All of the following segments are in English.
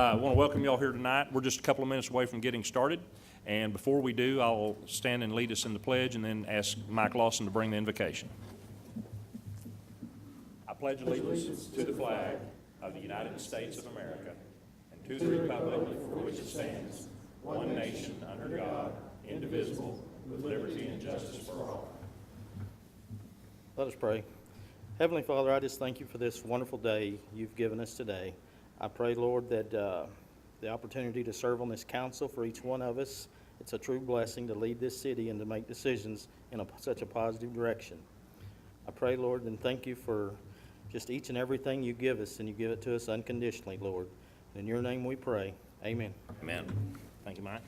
I want to welcome you all here tonight. We're just a couple of minutes away from getting started. And before we do, I'll stand and lead us in the pledge and then ask Mike Lawson to bring the invocation. I pledge allegiance to the flag of the United States of America and to the republic for which it stands, one nation under God, indivisible, with liberty and justice for all. Let us pray. Heavenly Father, I just thank you for this wonderful day you've given us today. I pray, Lord, that the opportunity to serve on this council for each one of us, it's a true blessing to lead this city and to make decisions in such a positive direction. I pray, Lord, and thank you for just each and everything you give us, and you give it to us unconditionally, Lord. In your name we pray. Amen. Amen. Thank you, Mike.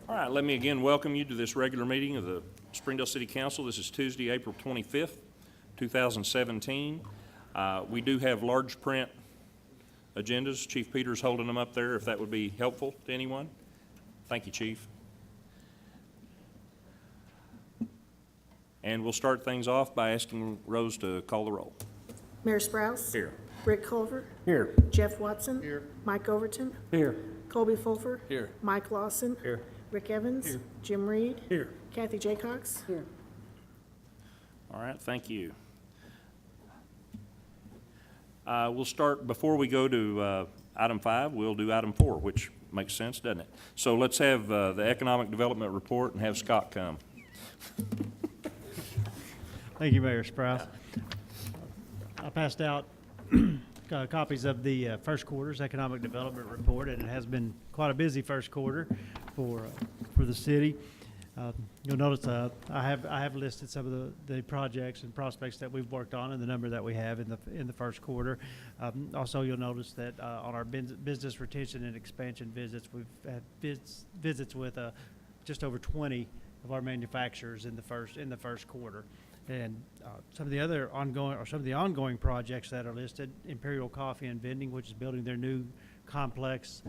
All right, let me again welcome you to this regular meeting of the Springdale City Council. This is Tuesday, April 25th, 2017. We do have large print agendas. Chief Peters holding them up there if that would be helpful to anyone. Thank you, Chief. And we'll start things off by asking Rose to call the roll. Mayor Sprouse? Here. Rick Culver? Here. Jeff Watson? Here. Mike Overton? Here. Colby Fulfer? Here. Mike Lawson? Here. Rick Evans? Here. Jim Reed? Here. Kathy Jaycox? Here. All right, thank you. We'll start, before we go to item 5, we'll do item 4, which makes sense, doesn't it? So let's have the Economic Development Report and have Scott come. Thank you, Mayor Sprouse. I passed out copies of the first quarter's Economic Development Report, and it has been quite a busy first quarter for the city. You'll notice I have listed some of the projects and prospects that we've worked on and the number that we have in the first quarter. Also, you'll notice that on our business retention and expansion visits, we've had visits with just over 20 of our manufacturers in the first quarter. And some of the ongoing projects that are listed: Imperial Coffee and Vending, which is building their new complex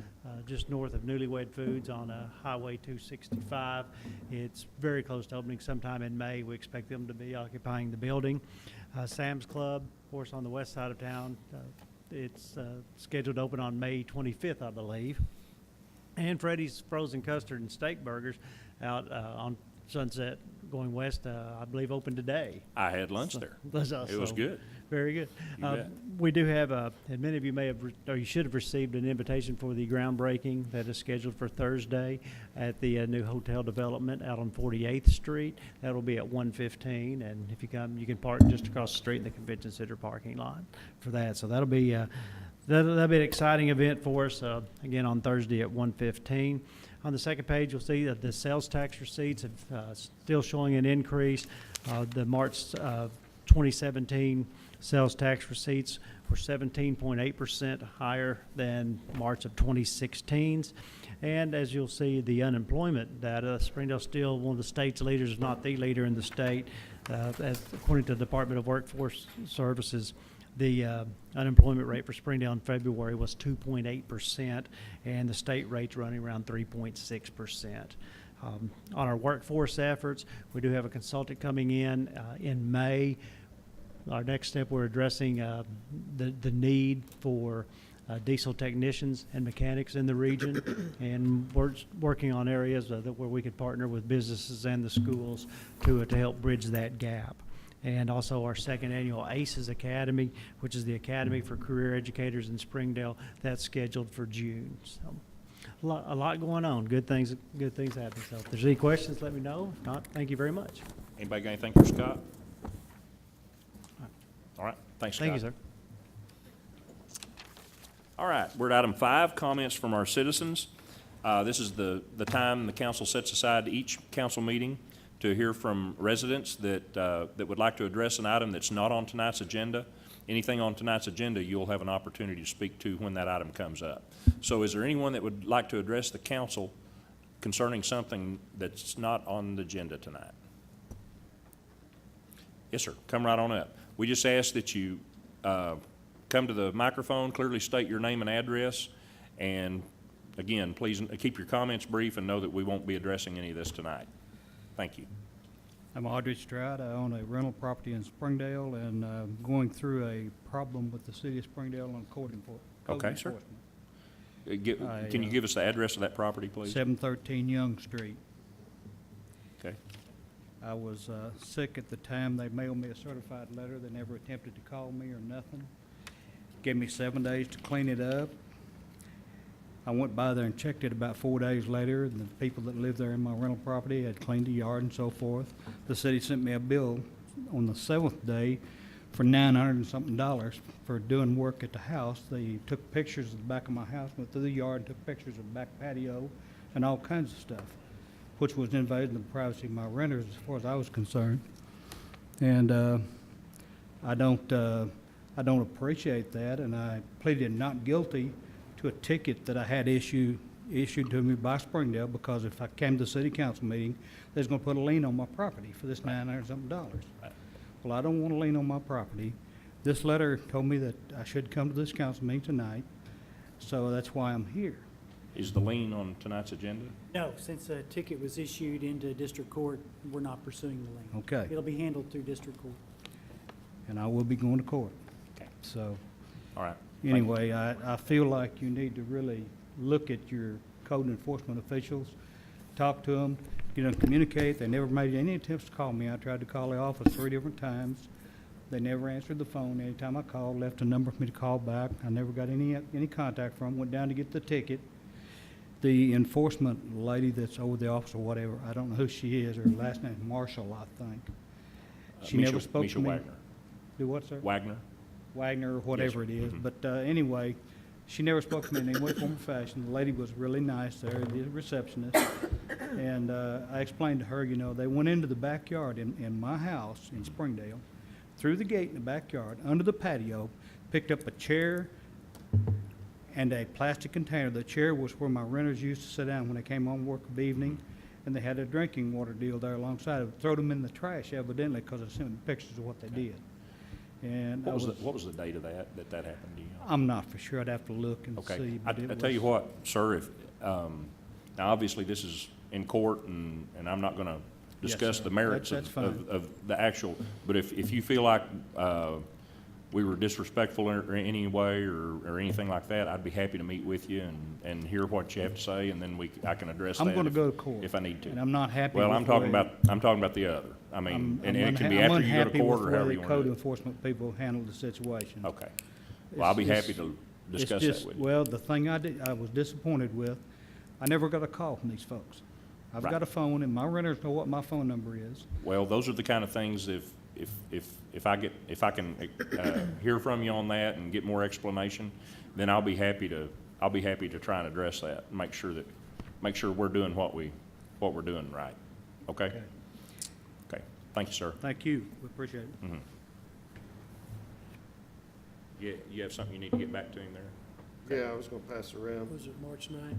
just north of Newlywed Foods on Highway 265. It's very close to opening sometime in May. We expect them to be occupying the building. Sam's Club, of course, on the west side of town. It's scheduled to open on May 25th, I believe. And Freddy's Frozen Custard and Steak Burgers out on Sunset going west, I believe, opened today. I had lunch there. It was good. Very good. You bet. We do have, and many of you may have, or you should have received an invitation for the groundbreaking that is scheduled for Thursday at the new hotel development out on 48th Street. That'll be at 1:15, and if you come, you can park just across the street in the Convention Center parking lot for that. So that'll be an exciting event for us, again, on Thursday at 1:15. On the second page, you'll see that the sales tax receipts have still showing an increase. The March 2017 sales tax receipts were 17.8% higher than March of 2016's. And as you'll see, the unemployment data, Springdale still one of the state's leaders, if not the leader in the state, according to the Department of Workforce Services. The unemployment rate for Springdale in February was 2.8%, and the state rate's running around 3.6%. On our workforce efforts, we do have a consultant coming in May. Our next step, we're addressing the need for diesel technicians and mechanics in the region, and we're working on areas where we could partner with businesses and the schools to help bridge that gap. And also our second annual ACES Academy, which is the Academy for Career Educators in Springdale, that's scheduled for June. So a lot going on. Good things happening. So if there's any questions, let me know. If not, thank you very much. Anybody got anything for Scott? All right, thanks, Scott. Thank you, sir. All right, we're at item 5, comments from our citizens. This is the time the council sets aside each council meeting to hear from residents that would like to address an item that's not on tonight's agenda. Anything on tonight's agenda, you'll have an opportunity to speak to when that item comes up. So is there anyone that would like to address the council concerning something that's not on the agenda tonight? Yes, sir. Come right on up. We just ask that you come to the microphone, clearly state your name and address, and again, please keep your comments brief and know that we won't be addressing any of this tonight. Thank you. I'm Audrey Stroud. I own a rental property in Springdale and going through a problem with the city of Springdale on code Okay, sir. enforcement. Can you give us the address of that property, please? 713 Young Street. Okay. I was sick at the time. They mailed me a certified letter. They never attempted to call me or nothing. Gave me 7 days to clean it up. I went by there and checked it about 4 days later, and the people that lived there in my rental property had cleaned the yard and so forth. The city sent me a bill on the 7th day for $900 and something for doing work at the house. They took pictures of the back of my house, went through the yard, and took pictures of the back patio and all kinds of stuff, which was invading the privacy of my renters as far as I was concerned. And I don't appreciate that, and I pleaded not guilty to a ticket that I had issued to me by Springdale, because if I came to the city council meeting, they was gonna put a lien on my property for this $900 something. Well, I don't want a lien on my property. This letter told me that I should come to this council meeting tonight, so that's why I'm here. Is the lien on tonight's agenda? No, since a ticket was issued into district court, we're not pursuing the lien. Okay. It'll be handled through district court. And I will be going to court. Okay. So, All right. Thank you. anyway, I feel like you need to really look at your code enforcement officials, talk to them, get them to communicate. They never made any attempts to call me. I tried to call the office 3 different times. They never answered the phone. Anytime I called, left a number for me to call back. I never got any contact from them. Went down to get the ticket. The enforcement lady that's over the office or whatever, I don't know who she is. Her last name is Marshall, I think. She never spoke to me. Wagner. Do what, sir? Wagner? Wagner or whatever it is. Mhm. But anyway, she never spoke to me in any way, form, or fashion. The lady was really nice there, the receptionist. And I explained to her, you know, they went into the backyard in my house in Springdale, through the gate in the backyard, under the patio, picked up a chair and a plastic container. The chair was where my renters used to sit down when they came home work of the evening, and they had a drinking water deal there alongside of it. Throw them in the trash evidently, because I sent them pictures of what they did. And What was the date of that happened, do you know? I'm not for sure. I'd have to look and Okay. see. I but it tell you was- what, sir, if, now obviously this is in court and I'm not gonna Yes, discuss sir. the merits That's fine. of the actual, but if you feel like, we were disrespectful in any way or anything like that, I'd be happy to meet with you and hear what you have to say, and then I can address that. I'm going to if- go to court. If I need to. And I'm not happy Well, with I'm the talking way- about the other. I mean, and it can be I'm after you go to unhappy court with or the however way you the want to code do it. enforcement people handled the situation. Okay. Well, I'll be It's- happy to It's discuss just- that with you. Well, the thing I was disappointed with, I never got a call from these folks. I've Right. got a phone, and my renters know what my phone number is. Well, those are the kind of things, if I can hear from you on that and get more explanation, then I'll be happy to try and address that, and make sure we're doing what we're doing right. Okay? Okay. Okay. Thank you, sir. Thank you. We appreciate it. You have something you need to get back to him there? Yeah, I was gonna pass it around. Was it March 9th?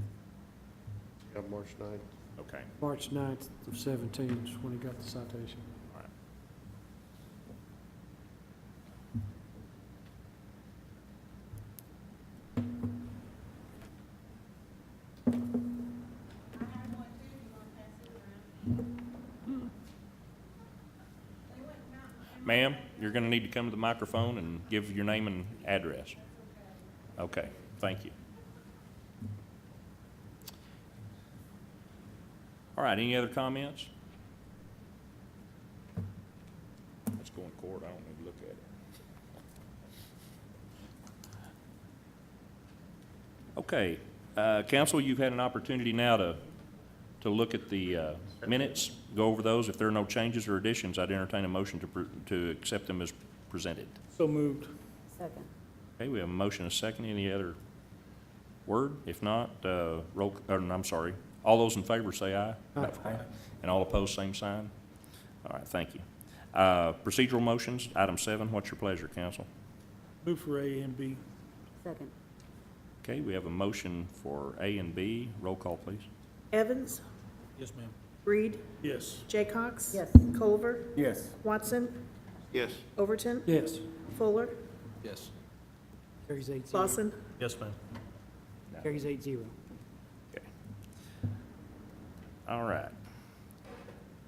Yeah, March 9th. Okay. March 9th of 17 is when he got the citation. All right. Ma'am, you're going to need to come to the microphone and give your name and address. Okay, thank you. All right, any other comments? Let's go in court, I don't need to look at it. Okay, council, you've had an opportunity now to look at the minutes, go over those. If there are no changes or additions, I'd entertain a motion to accept them as presented. So moved. Second. Okay, we have a motion and a second. Any other word? If not, I'm sorry. All those in favor say aye. Aye. And all opposed, same sign. All right, thank you. Procedural motions, item 7, what's your pleasure, council? Move for A and B. Second. Okay, we have a motion for A and B. Roll call, please. Evans, Yes, ma'am. Reed, Yes. Jaycox. Yes. Culver, Yes. Watson, Yes. Overton, Yes. Fuller, Yes. Carries 8-0. Lawson. Yes, ma'am. Carries 8-0. Okay. All right.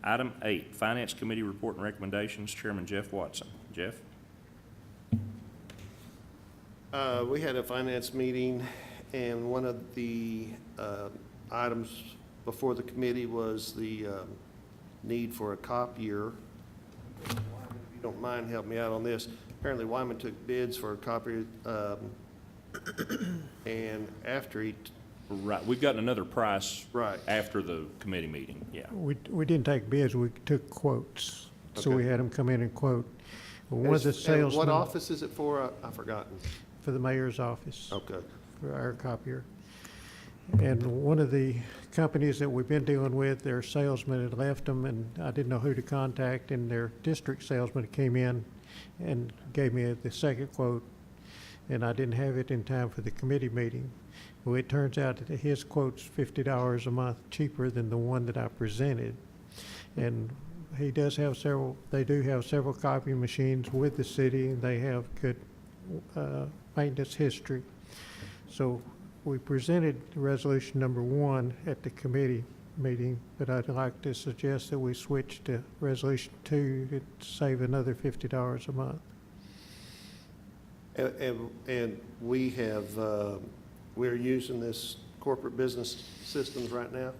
Item 8, Finance Committee Report and Recommendations, Chairman Jeff Watson. Jeff? We had a finance meeting, and one of the items before the committee was the need for a copier. If you don't mind, help me out on this. Apparently Wyman took bids for a copier, and after he, Right, we've gotten another price right, after the committee meeting, yeah. We didn't take bids, we took quotes. So we Okay. had them come in and quote. One of the and what salesmen office is it for? I've forgotten. for the mayor's office, Okay. for our copier. And one of the companies that we've been dealing with, their salesman had left them, and I didn't know who to contact, and their district salesman came in and gave me the second quote, and I didn't have it in time for the committee meeting. Well, it turns out that his quote's $50 a month cheaper than the one that I presented. And he does have they do have several copying machines with the city, and they have good maintenance history. So we presented resolution number 1 at the committee meeting, but I'd like to suggest that we switch to resolution 2 to save another $50 a month. And we have, we're using this corporate business systems right now?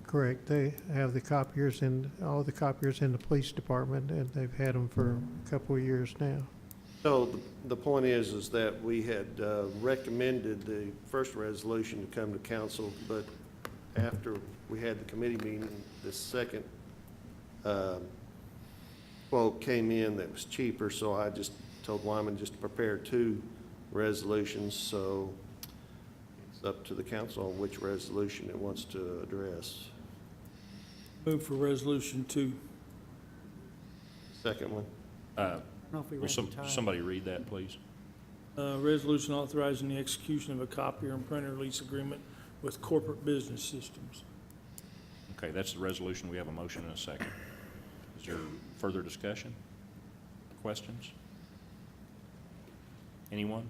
Correct. They have the copiers all the copiers in the police department, and they've had them for a couple of years now. So the point is that we had recommended the first resolution to come to council, but after we had the committee meeting, the second quote came in that was cheaper, so I just told Wyman just to prepare 2 resolutions, so it's up to the council on which resolution it wants to address. Move for resolution 2. Second one? I don't know if we Will ran out of time. somebody read that, please? Resolution authorizing the execution of a copier and printer lease agreement with Corporate Business Systems. Okay, that's the resolution. We have a motion and a second. Is there further discussion? Questions? Anyone?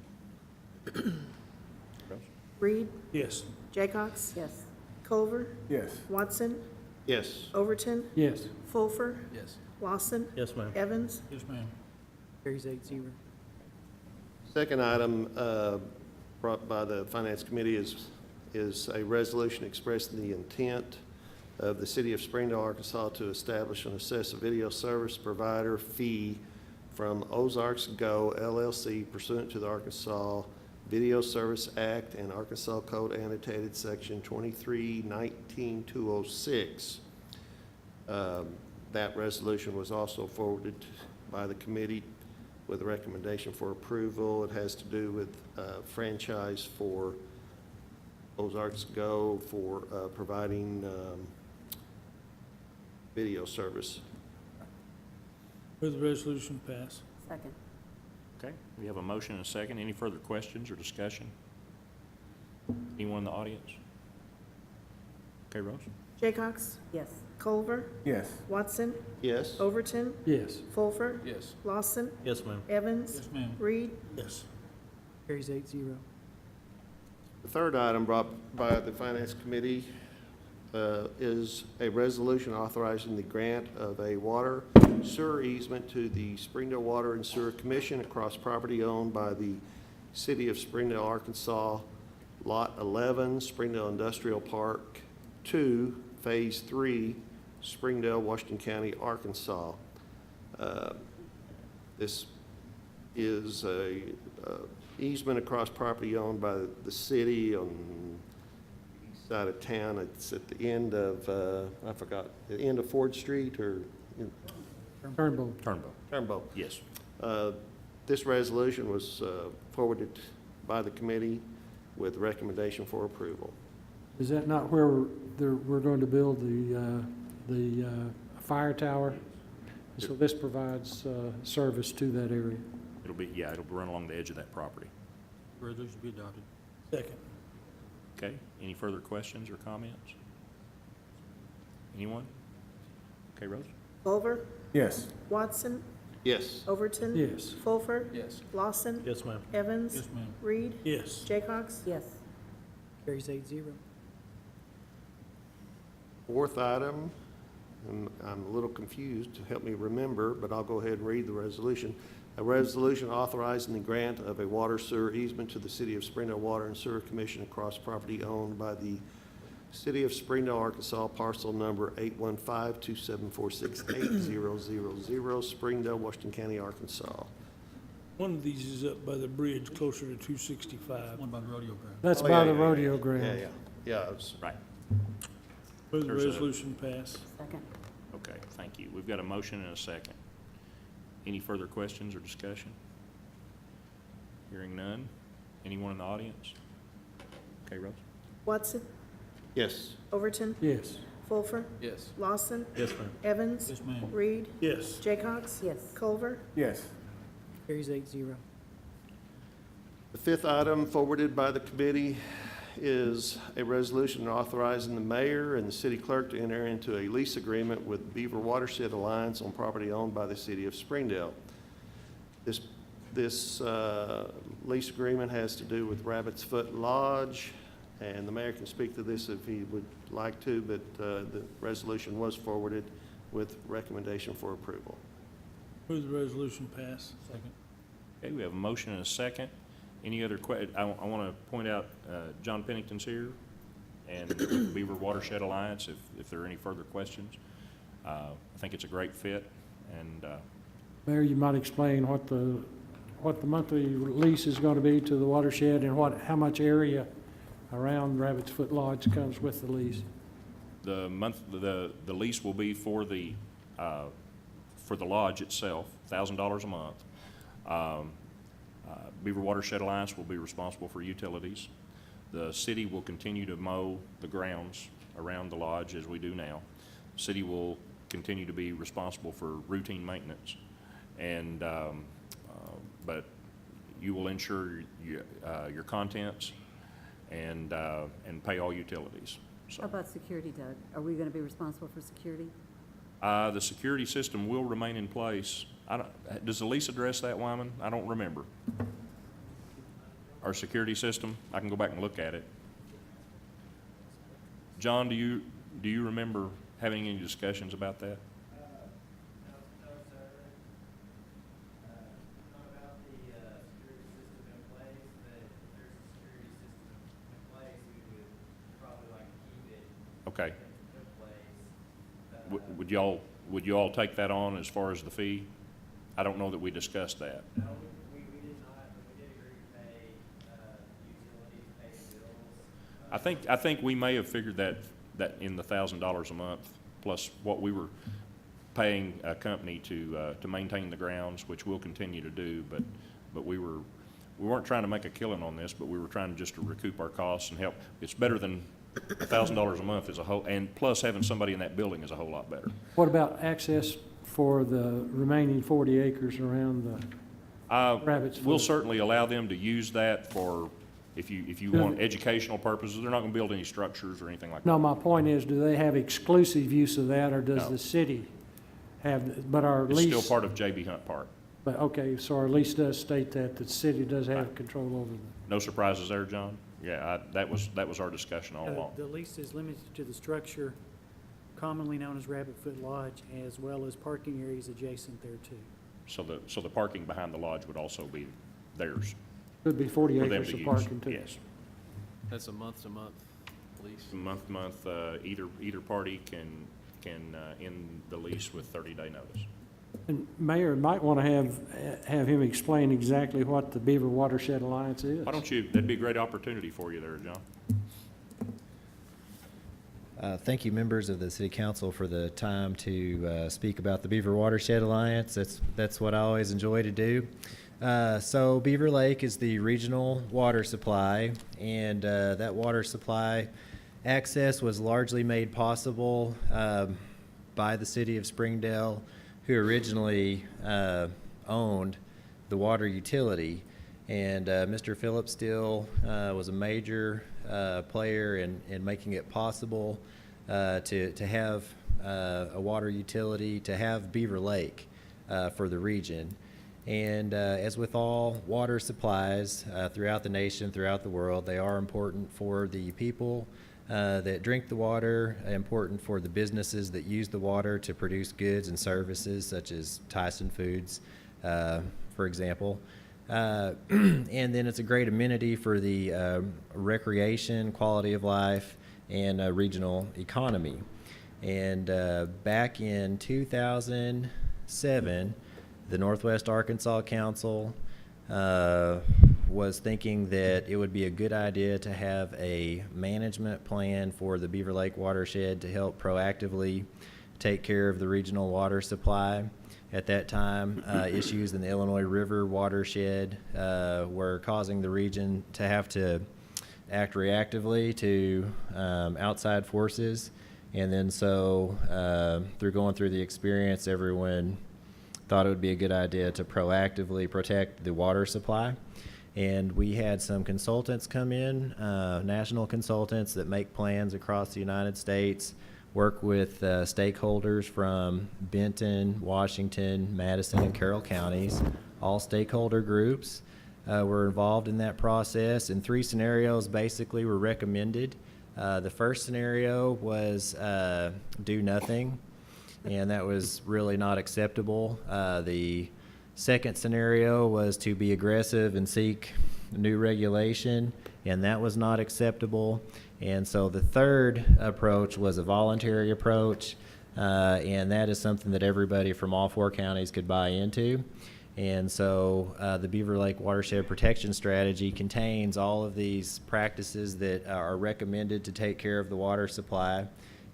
Reed, Yes. Jaycox, Yes. Culver, Yes. Watson, Yes. Overton, Yes. Fulfer, Yes. Lawson, Yes, ma'am. Evans, Yes, ma'am. Carries 8-0. Second item brought by the Finance Committee is a resolution expressing the intent of the City of Springdale, Arkansas to establish and assess a video service provider fee from Ozarks Go LLC pursuant to the Arkansas Video Service Act and Arkansas Code annotated section 23-19-206. That resolution was also forwarded by the committee with a recommendation for approval. It has to do with franchise for Ozarks Go for providing video service. Move the resolution pass. Second. Okay, we have a motion and a second. Any further questions or discussion? Anyone in the audience? Okay, Rose? Jaycox, Yes. Culver, Yes. Watson, Yes? Overton, Yes. Fulfer, Yes. Lawson, Yes, ma'am. Evans, Yes, ma'am. Reed, Yes. Carries 8-0. The third item brought by the Finance Committee is a resolution authorizing the grant of a water sewer easement to the Springdale Water and Sewer Commission across property owned by the City of Springdale, Arkansas, Lot 11, Springdale Industrial Park 2, Phase 3, Springdale, Washington County, Arkansas. This is a easement across property owned by the city on the east side of town. It's at the end of, I forgot, the end of Ford Street or Turnbull. Turnbow. Turnbow. Yes. This resolution was forwarded by the committee with recommendation for approval. Is that not where we're going to build the fire tower? So this provides service to that area. It'll be run along the edge of that property. Resolution be adopted. Second. Okay, any further questions or comments? Anyone? Okay, Rose? Culver, Yes. Watson, Yes. Overton, Yes. Fulfer, Yes. Lawson, Yes, ma'am. Evans, Yes, ma'am. Reed, Yes. Jaycox, Yes. Carries 8-0. Fourth item and I'm a little confused, to help me remember, but I'll go ahead and read the resolution. A resolution authorizing the grant of a water sewer easement to the City of Springdale Water and Sewer Commission across property owned by the City of Springdale, Arkansas, parcel number 815-274-68000, Springdale, Washington County, Arkansas. One of these is up by the bridge closer to 265. That's Oh, by yeah, the yeah, rodeo Yeah, ground. yeah, yeah. It's- Right. Move the There's a- resolution pass. Second. Okay, thank you. We've got a motion and a second. Any further questions or discussion? Hearing none. Anyone in the audience? Okay, Rose? Watson, Yes. Overton, Yes. Fulfer, Yes. Lawson, Yes, ma'am. Evans, Reed, Yes. Jaycox, Yes. Culver, Yes. Carries 8-0. The fifth item forwarded by the committee is a resolution authorizing the mayor and the city clerk to enter into a lease agreement with Beaver Watershed Alliance on property owned by the city of Springdale. This lease agreement has to do with Rabbit's Foot Lodge, and the mayor can speak to this if he would like to, but the resolution was forwarded with recommendation for approval. Move the resolution pass. Okay, we have a motion and a second. Any other I want to point out, John Pennington's here, and Beaver Watershed Alliance, if there are any further questions. I think it's a great fit, and Mayor, you might explain what the monthly lease is going to be to the watershed and how much area around Rabbit's Foot Lodge comes with the lease? the lease will be for the lodge itself, $1,000 a month. Beaver Watershed Alliance will be responsible for utilities. The city will continue to mow the grounds around the lodge as we do now. The city will continue to be responsible for routine maintenance, and but you will insure your contents and pay all utilities. So, How about security, Doug? Are we going to be responsible for security? the security system will remain in place. Does the lease address that, Wyman? I don't remember. Our security system, I can go back and look at it. John, do you remember having any discussions about that? Okay. Would y'all take that on as far as the fee? I don't know that we discussed that. No, we did not, but we did agree to pay, utilities, pay bills. I think we may have figured that in the $1,000 a month, plus what we were paying a company to maintain the grounds, which we'll continue to do, but we weren't trying to make a killing on this, but we were trying just to recoup our costs and help. It's better than $1,000 a month as a whole, and plus having somebody in that building is a whole lot better. What about access for the remaining 40 acres around the Rabbit's Foot? We'll certainly allow them to use that for, if you want educational purposes. They're not gonna build any structures or anything like that. No, my point is, do they have exclusive use of that, or does No. the city have, but our It's lease? still part of J.B. Hunt Park. But, okay, so our lease does state that the city does have Right. control over them. No surprises there, John? Yeah, that was our discussion all along. The lease is limited to the structure commonly known as Rabbit Foot Lodge, as well as parking areas adjacent thereto. So the parking behind the lodge would also be theirs Could be 40 for them acres to of use. parking too. Yes. That's a month-to-month lease. Month to month, either party can end the lease with 30-day notice. And Mayor, might want to have him explain exactly what the Beaver Watershed Alliance is. Why don't you, that'd be a great opportunity for you there, John. Thank you, members of the City Council, for the time to speak about the Beaver Watershed Alliance. That's what I always enjoy to do. So Beaver Lake is the regional water supply, and that water supply access was largely made possible by the City of Springdale, who originally owned the water utility. And Mr. Philip Steele was a major player in making it possible to have a water utility, to have Beaver Lake for the region. And as with all water supplies throughout the nation, throughout the world, they are important for the people that drink the water, important for the businesses that use the water to produce goods and services such as Tyson Foods, for example. And then it's a great amenity for the recreation, quality of life, and regional economy. And back in 2007, the Northwest Arkansas Council was thinking that it would be a good idea to have a management plan for the Beaver Lake watershed to help proactively take care of the regional water supply. At that time, issues in the Illinois River watershed were causing the region to have to act reactively to outside forces. And then so through going through the experience, everyone thought it would be a good idea to proactively protect the water supply. And we had some consultants come in, national consultants that make plans across the United States, work with stakeholders from Benton, Washington, Madison, and Carroll counties. All stakeholder groups were involved in that process, and 3 scenarios basically were recommended. The first scenario was do nothing, and that was really not acceptable. The second scenario was to be aggressive and seek new regulation, and that was not acceptable. And so the third approach was a voluntary approach, and that is something that everybody from all 4 counties could buy into. And so the Beaver Lake Watershed Protection Strategy contains all of these practices that are recommended to take care of the water supply.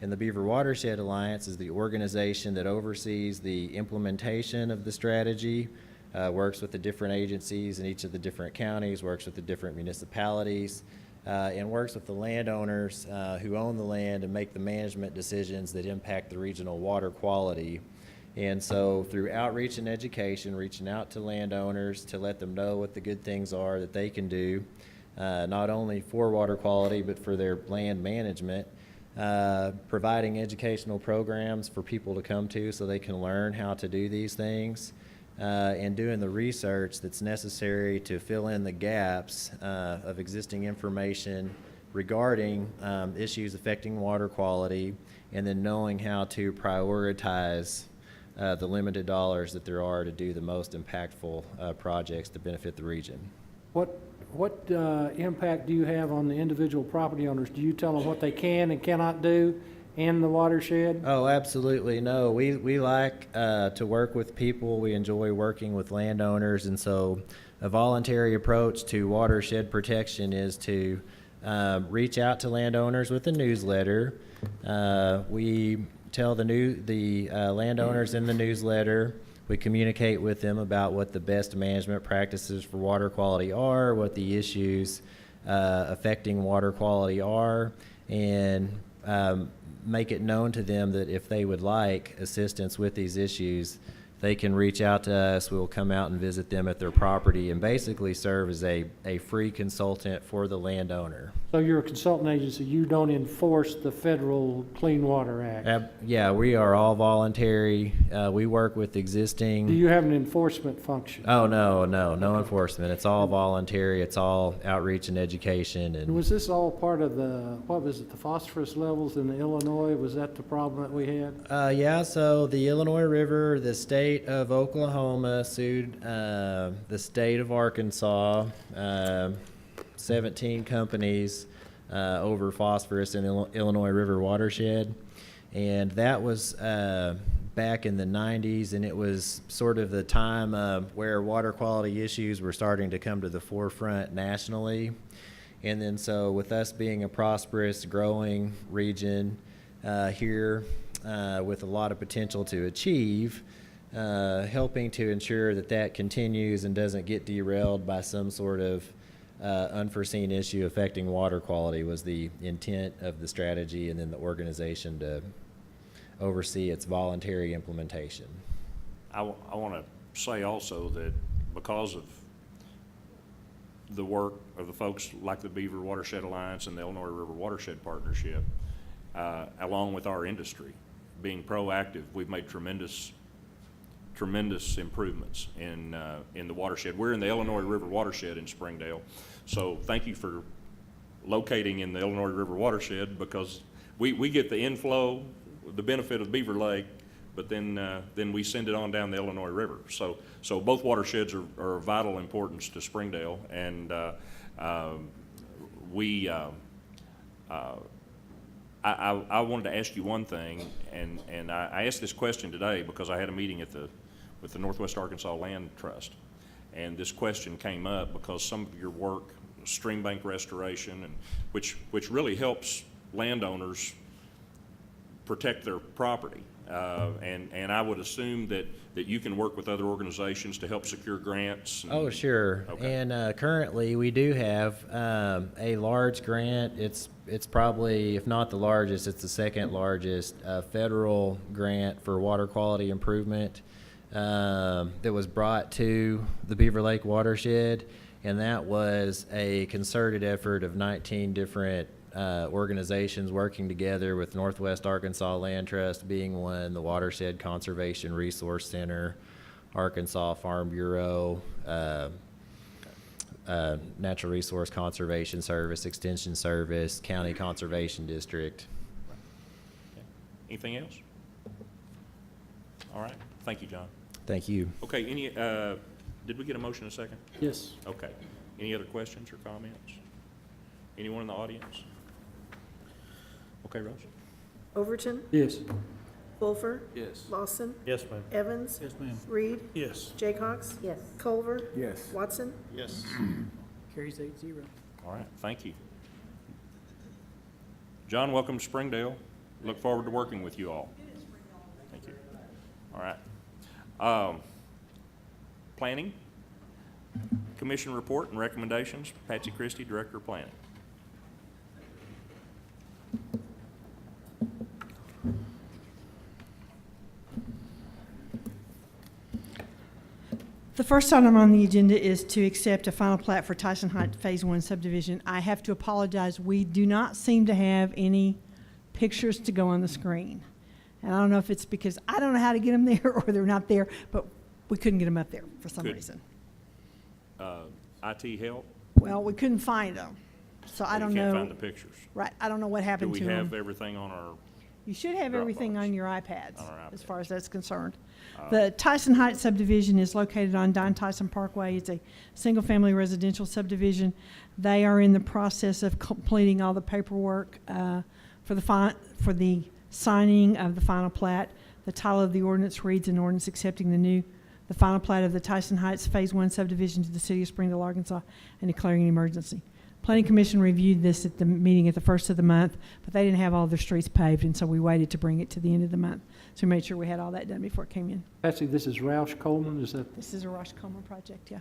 And the Beaver Watershed Alliance is the organization that oversees the implementation of the strategy, works with the different agencies in each of the different counties, works with the different municipalities, and works with the landowners who own the land and make the management decisions that impact the regional water quality. And so through outreach and education, reaching out to landowners to let them know what the good things are that they can do, not only for water quality, but for their land management, providing educational programs for people to come to so they can learn how to do these things, and doing the research that's necessary to fill in the gaps of existing information regarding issues affecting water quality, and then knowing how to prioritize the limited dollars that there are to do the most impactful projects to benefit the region. What impact do you have on the individual property owners? Do you tell them what they can and cannot do in the watershed? Oh, absolutely. No, we like to work with people. We enjoy working with landowners, and so a voluntary approach to watershed protection is to reach out to landowners with a newsletter. We tell the landowners in the newsletter. We communicate with them about what the best management practices for water quality are, what the issues affecting water quality are, and make it known to them that if they would like assistance with these issues, they can reach out to us. We'll come out and visit them at their property and basically serve as a free consultant for the landowner. So you're a consultant agency. You don't enforce the federal Clean Water Act. Yeah, we are all voluntary. We work with existing. Do you have an enforcement function? Oh, no enforcement. It's all voluntary. It's all outreach and education. And And was this all part of the, what was it, the phosphorus levels in Illinois? Was that the problem that we had? yeah, so the Illinois River, the state of Oklahoma sued the state of Arkansas, 17 companies over phosphorus in the Illinois River watershed. And that was back in the 90s, and it was sort of the time where water quality issues were starting to come to the forefront nationally. And then so with us being a prosperous, growing region here with a lot of potential to achieve, helping to ensure that that continues and doesn't get derailed by some sort of unforeseen issue affecting water quality was the intent of the strategy, and then the organization to oversee its voluntary implementation. I want to say also that because of the work of the folks like the Beaver Watershed Alliance and the Illinois River Watershed Partnership, along with our industry, being proactive, we've made tremendous improvements in the watershed. We're in the Illinois River watershed in Springdale, so thank you for locating in the Illinois River watershed, because we get the inflow, the benefit of Beaver Lake, but then we send it on down the Illinois River. So both watersheds are of vital importance to Springdale, and I wanted to ask you one thing, and I asked this question today because I had a meeting with the Northwest Arkansas Land Trust, and this question came up because some of your work, stream bank restoration, and which really helps landowners protect their property. And I would assume that you can work with other organizations to help secure grants. Oh, sure. Okay. And currently, we do have a large grant. It's probably, if not the largest, it's the second largest federal grant for water quality improvement that was brought to the Beaver Lake watershed. And that was a concerted effort of 19 different organizations working together, with Northwest Arkansas Land Trust being one, the Watershed Conservation Resource Center, Arkansas Farm Bureau, Natural Resource Conservation Service, Extension Service, County Conservation District. Okay. Anything else? All right. Thank you, John. Thank you. Okay. Did we get a motion in a second? Yes. Okay. Any other questions or comments? Anyone in the audience? Okay, Rose? Overton, Yes. Wolfer, Yes. Lawson, Yes, ma'am. Evans, Yes, ma'am. Reed, Yes. Jaycox, Yes. Culver, Yes. Watson. Yes. Carries 8-0. All right, thank you. John, welcome to Springdale. Look forward to working with you all. Thank you. All right. Planning, Commission report and recommendations. Patsy Christie, Director of Planning. The first item on the agenda is to accept a final plat for Tyson Heights Phase 1 subdivision. I have to apologize, we do not seem to have any pictures to go on the screen. And I don't know if it's because I don't know how to get them there or they're not there, but we couldn't get them up there for some Good. reason. IT help? Well, we couldn't find them, so I don't You can't know. find the pictures. Right, I don't know what Do happened we to have them. everything on our, You should have everything Dropbox? on your iPads, On our as far as iPads. that's concerned. The Tyson Heights subdivision is located on Don Tyson Parkway. It's a single-family residential subdivision. They are in the process of completing all the paperwork for the signing of the final plat. The title of the ordinance reads, an ordinance accepting the final plat of the Tyson Heights Phase 1 subdivision to the city of Springdale, Arkansas, and declaring an emergency. Planning Commission reviewed this at the meeting at the first of the month, but they didn't have all their streets paved, and so we waited to bring it to the end of the month. So we made sure we had all that done before it came in. Patsy, this is Roush Coleman, is that? This is a Rosh Coleman project, yeah.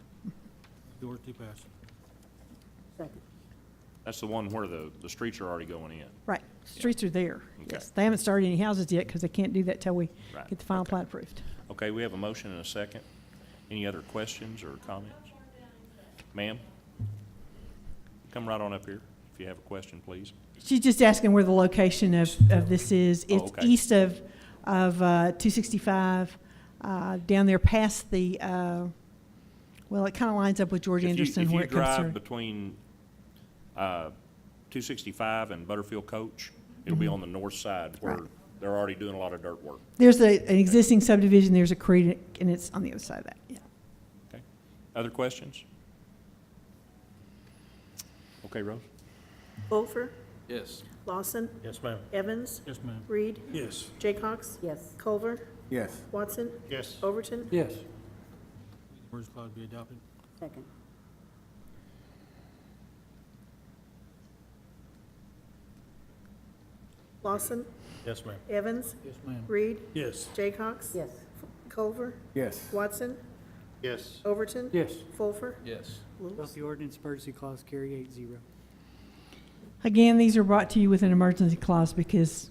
Yours to pass. Second. that's the one where the streets are already going in. Right, streets are there, Okay. yes. They haven't started any houses yet because they can't do that till we Right. get the final Okay. plat approved. Okay, we have a motion and a second. Any other questions or comments? Ma'am? Come right on up here if you have a question, please. She's just asking where the location of this is. Oh, It's okay. east of 265, down there past the, well, it kind of lines up with George Anderson where it If you comes drive through. between 265 and Butterfield Coach, it'll be on the north side where Mm-hmm. Right. they're already doing a lot of dirt work. There's an existing subdivision, there's a creek, and it's on the other side of that, yeah. Okay. Other questions? Okay, Rose? Wolfer, Yes. Lawson, Yes, ma'am. Evans, Yes, ma'am. Reed, Yes. Jaycox, Yes. Culver, Yes. Watson, Yes. Overton. Yes. Emergency clause be adopted. Second. Lawson, Yes, ma'am. Evans, Yes, ma'am. Reed, Yes. Jaycox, Yes. Culver, Yes. Watson, Yes. Overton, Yes. Fulfer. Yes. Both the ordinance emergency clause carry 8-0. Again, these are brought to you with an emergency clause because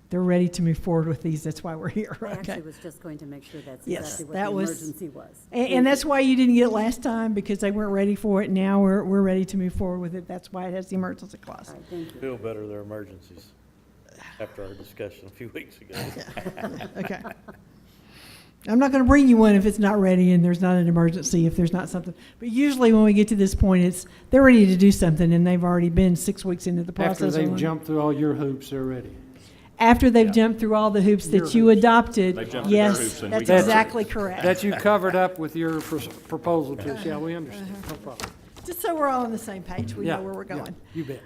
they're ready to move forward with these. That's why we're here, I okay? actually was just going to make sure that's Yes, exactly what that the was- emergency was. And that's why you didn't get it last time, because they weren't ready for it. Now we're ready to move forward with it. That's why it has the emergency clause. All right, thank you. Feel better, they're emergencies, after our discussion a few weeks ago. Okay. I'm not going to bring you one if it's not ready and there's not an emergency, if there's not something. But usually when we get to this point, they're ready to do something and they've already been 6 weeks into the process. After they've on- jumped through all your hoops, they're ready. After they've jumped through all the hoops Your that you hoops. adopted, They've jumped through their yes, hoops and we that's got- exactly correct. That you covered up with your proposal to us. Yeah, we understand. No problem. Just so we're all on the same page, we Yeah, know where we're yeah, going. You bet.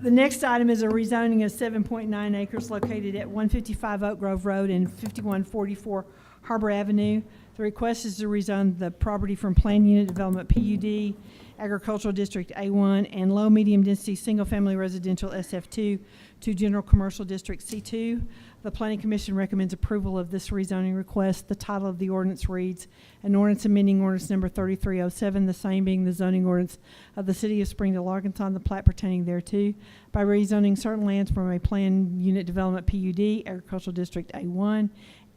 The next item is a rezoning of 7.9 acres located at 155 Oak Grove Road and 5144 Harbor Avenue. The request is to rezone the property from Plan Unit Development PUD, Agricultural District A1, and Low Medium Density Single Family Residential SF2 to General Commercial District C2. The Planning Commission recommends approval of this rezoning request. The title of the ordinance reads, an ordinance amending ordinance number 3307, the same being the zoning ordinance of the City of Springdale, Arkansas, and the plat pertaining thereto, by rezoning certain lands from a Planned Unit Development PUD, Agricultural District A1,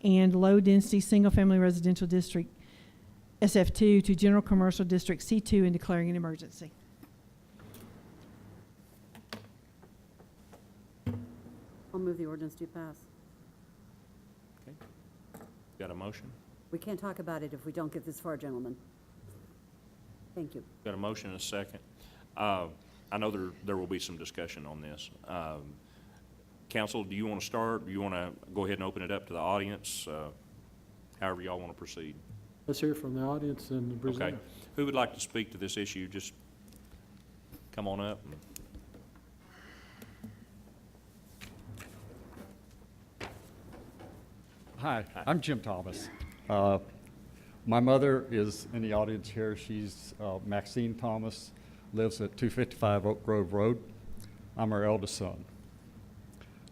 and Low Density Single Family Residential District SF2 to General Commercial District C2 and declaring an emergency. I'll move the ordinance to pass. Got a motion? We can't talk about it if we don't get this far, gentlemen. Thank you. Got a motion and a second. I know there will be some discussion on this. Council, do you want to start? Do you want to go ahead and open it up to the audience? However y'all want to proceed. Let's hear from the audience and the Okay. presenter. Who would like to speak to this issue? Just come on up. Hi, I'm Jim Thomas. My mother is in the audience here. She's Maxine Thomas, lives at 255 Oak Grove Road. I'm her eldest son.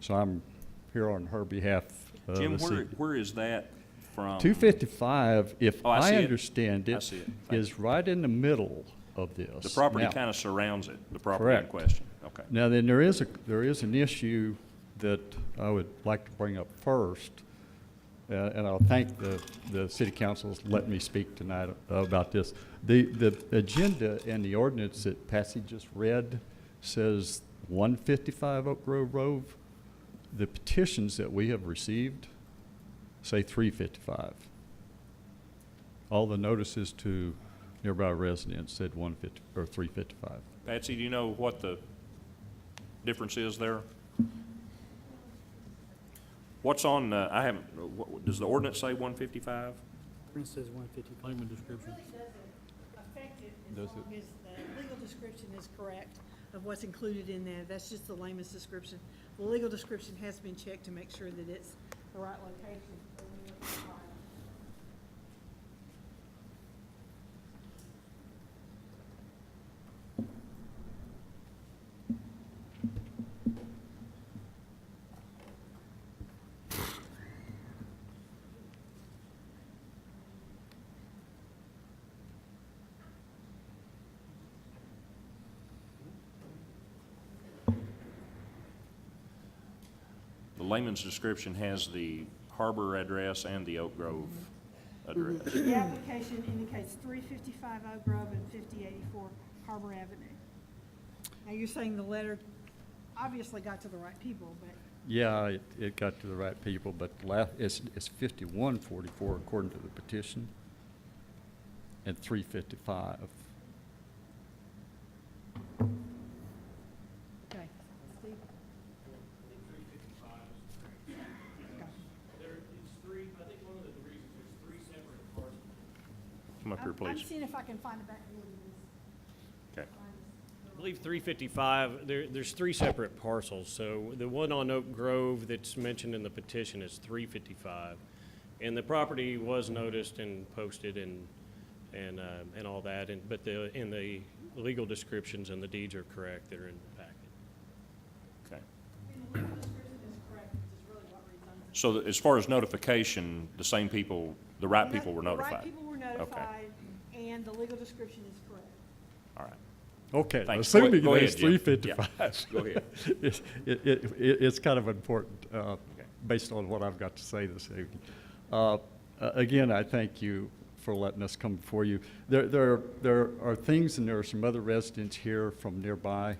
So I'm here on her behalf. Jim, this evening. where is that from? 255, if Oh, I see I it. understand I it, see it. Thank is right in the middle of this. The property Now- kind of surrounds it, the property in Correct. question. Okay. Now, then there is an issue that I would like to bring up first, and I'll thank the city council's letting me speak tonight about this. The agenda and the ordinance that Patsy just read says 155 Oak Grove Road. The petitions that we have received say 355. All the notices to nearby residents said 150 or 355. Patsy, do you know what the difference is there? What's on, I haven't, does the ordinance say 155? Ordinance says 155. Name and description. Affect it Does as long as the legal description is correct of what's included in there. That's just the layman's description. The legal description has been checked to make sure that it's the right location. The layman's description has the Harbor address and the Oak Grove address. The application indicates 355 Oak Grove and 5084 Harbor Avenue. Now, you're saying the letter obviously got to the right people, but Yeah, it got to the right people, but it's 5144 according to the petition, and 355. okay. Steve? Come up here, I'm please. seeing if I can find a back door to this. Okay. I believe 355, there's three separate parcels. So the one on Oak Grove that's mentioned in the petition is 355. And the property was noticed and posted and all that, but in the legal descriptions and the deeds are correct that are in the packet. Okay. The legal description is correct, which is really what rezones it. So as far as notification, the same people, the right people were The notified? right people were notified, and the legal description is correct. All right. Okay, Thanks. assuming Go there's ahead, Jim. 355. Yeah, go ahead. It's kind of important, based on what I've got to say this evening. Again, I thank you for letting us come before you. There are things, and there are some other residents here from nearby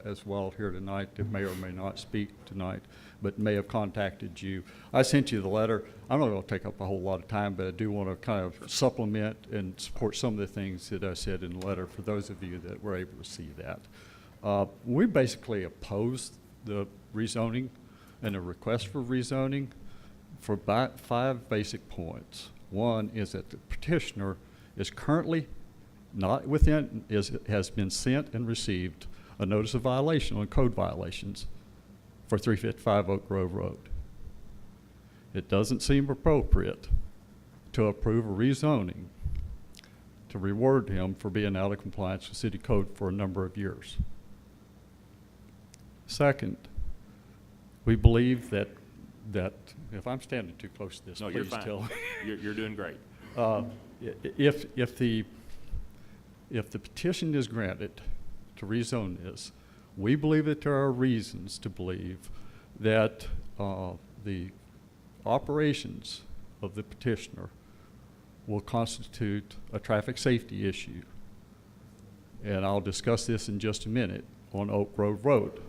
as well here tonight that may or may not speak tonight, but may have contacted you. I sent you the letter. I'm not going to take up a whole lot of time, but I do want to kind of supplement and support some of the things that I said in the letter for those of you that were able to see that. We basically opposed the rezoning and a request for rezoning for 5 basic points. One is that the petitioner is currently not within, has been sent and received a notice of violation on code violations for 355 Oak Grove Road. It doesn't seem appropriate to approve a rezoning to reward him for being out of compliance with city code for a number of years. Second, we believe that if I'm standing too close to this, No, please you're fine. tell. You're doing great. If the petition is granted to rezone this, we believe that there are reasons to believe that the operations of the petitioner will constitute a traffic safety issue. And I'll discuss this in just a minute on Oak Grove Road,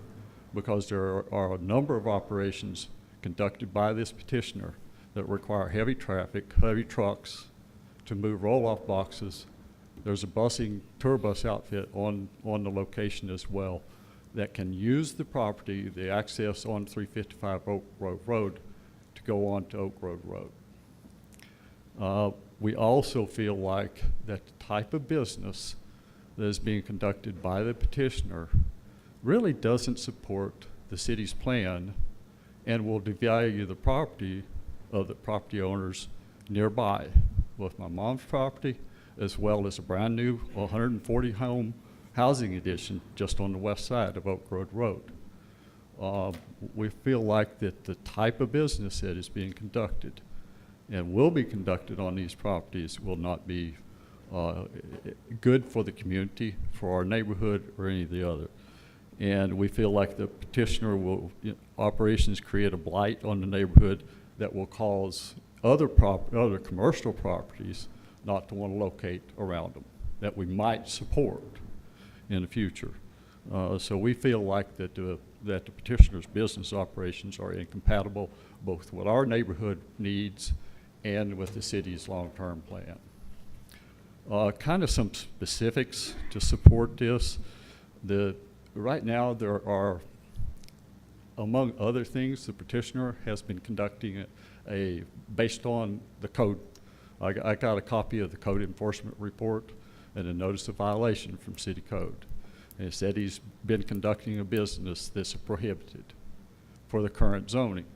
because there are a number of operations conducted by this petitioner that require heavy traffic, heavy trucks to move roll-off boxes. There's a tour bus outfit on the location as well that can use the property, the access on 355 Oak Grove Road to go on to Oak Grove Road. We also feel like that the type of business that is being conducted by the petitioner really doesn't support the city's plan and will devalue the property of the property owners nearby, both my mom's property as well as a brand new 140 home housing addition just on the west side of Oak Grove Road. We feel like that the type of business that is being conducted and will be conducted on these properties will not be good for the community, for our neighborhood, or any of the other. And we feel like the petitioner will, operations create a blight on the neighborhood that will cause other commercial properties not to want to locate around them, that we might support in the future. So we feel like that the petitioner's business operations are incompatible both with our neighborhood needs and with the city's long-term plan. Kind of some specifics to support this. Right now there are, among other things, the petitioner has been conducting based on the code. I got a copy of the code enforcement report and a notice of violation from city code. And it said he's been conducting a business that's prohibited for the current zoning.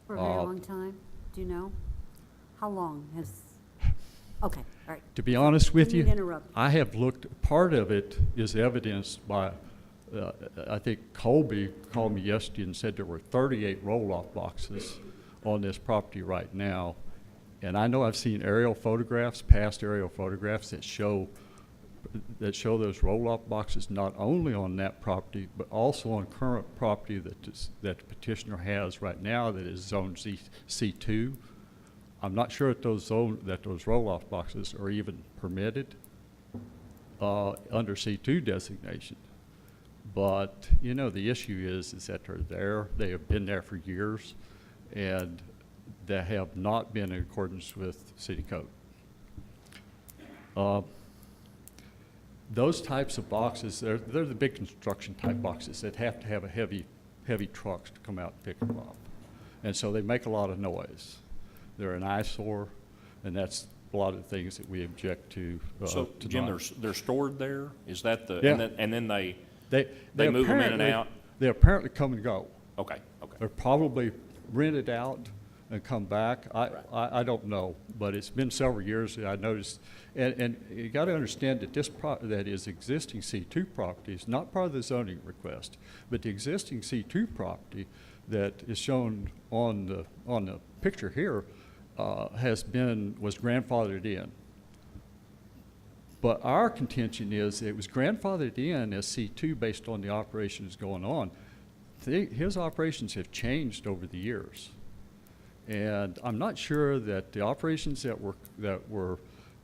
For a very long time? Do you know? How long has, okay, all right. To be honest with Didn't you, interrupt. I have looked, part of it is evidenced by, I think Colby called me yesterday and said there were 38 roll-off boxes on this property right now. And I know I've seen aerial photographs, past aerial photographs that show those roll-off boxes not only on that property, but also on current property that the petitioner has right now that is zone C2. I'm not sure that those roll-off boxes are even permitted under C2 designation. But the issue is that they're there. They have been there for years, and they have not been in accordance with city code. Those types of boxes, they're the big construction type boxes that have to have a heavy trucks to come out and pick them up. And so they make a lot of noise. They're an eyesore, and that's a lot of the things that we object to. So, Jim, they're stored there? Is that the, Yeah. and then they They move them in and out? They apparently come and go. Okay. They're probably rented out and come back. I don't know, but it's been several years that I noticed. And you got to understand that that is existing C2 property is not part of the zoning request, but the existing C2 property that is shown on the picture here was grandfathered in. But our contention is it was grandfathered in as C2 based on the operations going on. His operations have changed over the years. And I'm not sure that the operations that were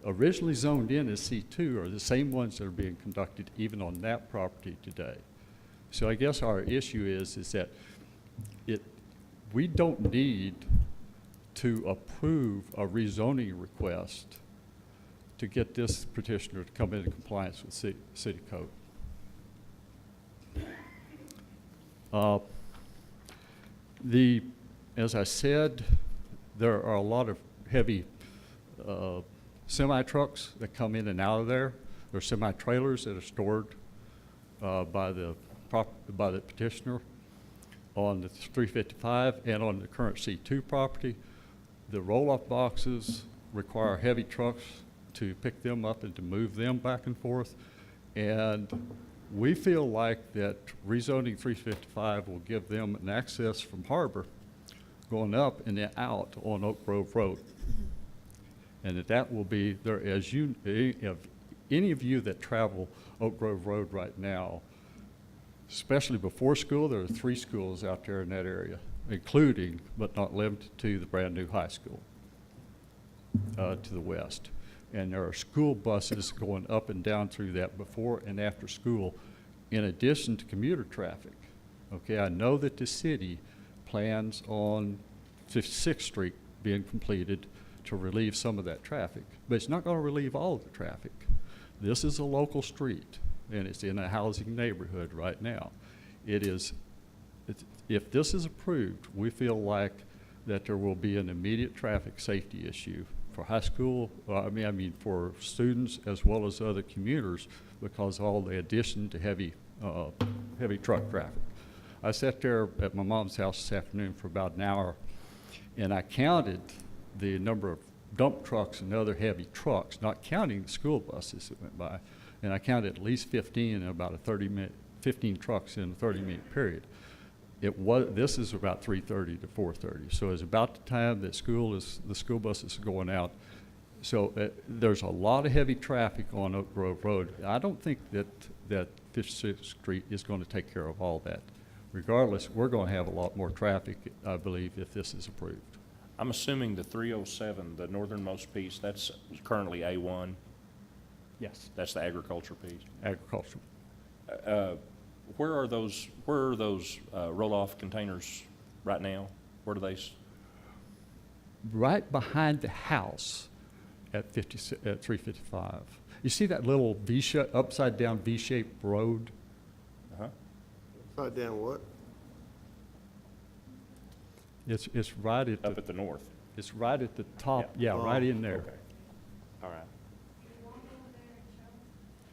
originally zoned in as C2 are the same ones that are being conducted even on that property today. So I guess our issue is that we don't need to approve a rezoning request to get this petitioner to come into compliance with city code. As I said, there are a lot of heavy semi-trucks that come in and out of there. There are semi-trailers that are stored by the petitioner on the 355 and on the current C2 property. The roll-off boxes require heavy trucks to pick them up and to move them back and forth. And we feel like that rezoning 355 will give them an access from Harbor going up and then out on Oak Grove Road. And that will be there, as you, if any of you that travel Oak Grove Road right now, especially before school, there are 3 schools out there in that area, including, but not limited to, the brand new high school to the west. And there are school buses going up and down through that before and after school, in addition to commuter traffic. Okay, I know that the city plans on 56th Street being completed to relieve some of that traffic, but it's not going to relieve all of the traffic. This is a local street, and it's in a housing neighborhood right now. If this is approved, we feel like that there will be an immediate traffic safety issue for high school, I mean for students as well as other commuters, because all the addition to heavy truck traffic. I sat there at my mom's house this afternoon for about an hour, and I counted the number of dump trucks and other heavy trucks, not counting the school buses that went by, and I counted at least 15 in about a 15 trucks in a 30-minute period. This is about 3:30 to 4:30, so it's about the time that the school buses are going out. So there's a lot of heavy traffic on Oak Grove Road. I don't think that 56th Street is going to take care of all that. Regardless, we're going to have a lot more traffic, I believe, if this is approved. I'm assuming the 307, the northernmost piece, that's currently A1. Yes. That's the agriculture piece. Agriculture. Where are those roll-off containers right now? Where do they? Right behind the house at 355. You see that little upside down V-shaped road? Uh-huh. Upside down what? It's right at Up at the north. It's right at the top. Yeah. Yeah, right in there. Okay. All right.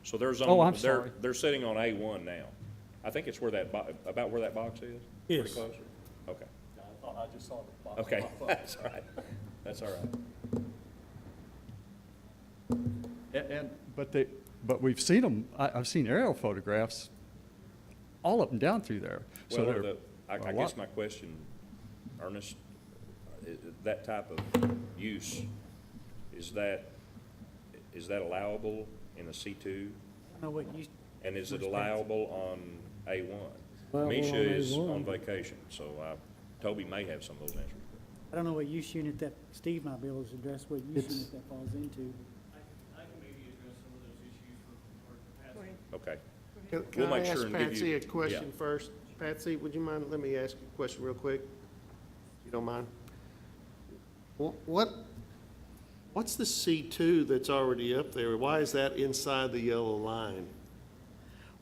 So there's I'm sorry. they're sitting on A1 now. I think it's where about where that box is? Yes. Pretty close? Okay. I just saw the box. Okay, that's all right. That's all right. But we've seen them. I've seen aerial photographs all up and down through there. So Well, I guess my question, Ernest, that type of use, is that allowable in a C2? I don't know what you, And is it allowable on A1? Allowable Misha on is A1. on vacation, so Toby may have some of those answers. I don't know what use unit that, Steve might be able to address what use It's- unit that falls into. I can maybe address some of those issues for Patsy. Okay. Can We'll I make sure ask and give Patsy you- a question yeah. first? Patsy, would you mind, let me ask you a question real quick, if you don't mind? What's the C2 that's already up there? Why is that inside the yellow line?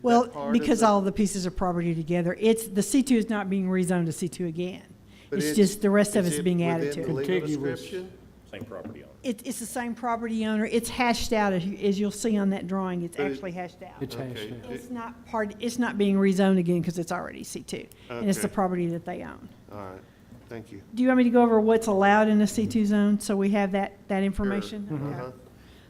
Well, part of because the- all the pieces are property together. The C2 is not being rezoned to C2 again. But It's just the rest of is it's it being added within to the it. legal Contiguous. description? Same property owner. It's the same property owner. It's hashed out, as you'll see on that drawing. It's But it- actually hashed out. It's hashed Okay. out. It's not being rezoned again because it's already C2. And it's the Okay. property that they own. All right, thank you. Do you want me to go over what's allowed in a C2 zone, so we have that information? Sure. Okay. Uh-huh.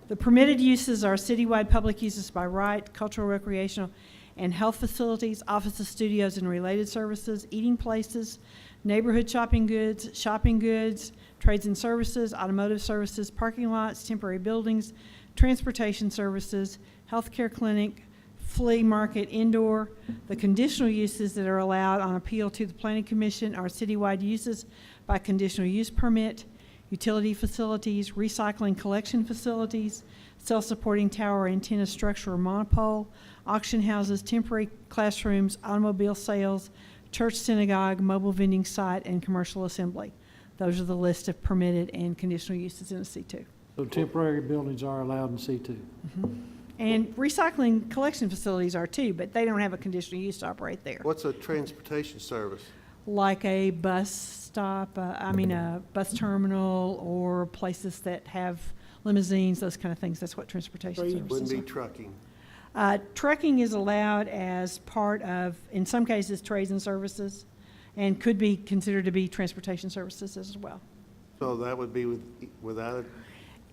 The permitted uses are citywide public uses by right, cultural, recreational, and health facilities, offices, studios, and related services, eating places, neighborhood shopping goods, trades and services, automotive services, parking lots, temporary buildings, transportation services, healthcare clinic, flea market, indoor. The conditional uses that are allowed on appeal to the Planning Commission are citywide uses by conditional use permit, utility facilities, recycling collection facilities, self-supporting tower antenna structure or monopole, auction houses, temporary classrooms, automobile sales, church, synagogue, mobile vending site, and commercial assembly. Those are the list of permitted and conditional uses in a C2. So temporary buildings are allowed in C2. And recycling collection facilities are too, but they don't have a conditional use to operate there. What's a transportation service? Like a bus stop, a bus terminal, or places that have limousines, those kind of things. That's what transportation Trade services Wouldn't be are. trucking. Trucking is allowed as part of, in some cases, trades and services, and could be considered to be transportation services as well. So that would be without it?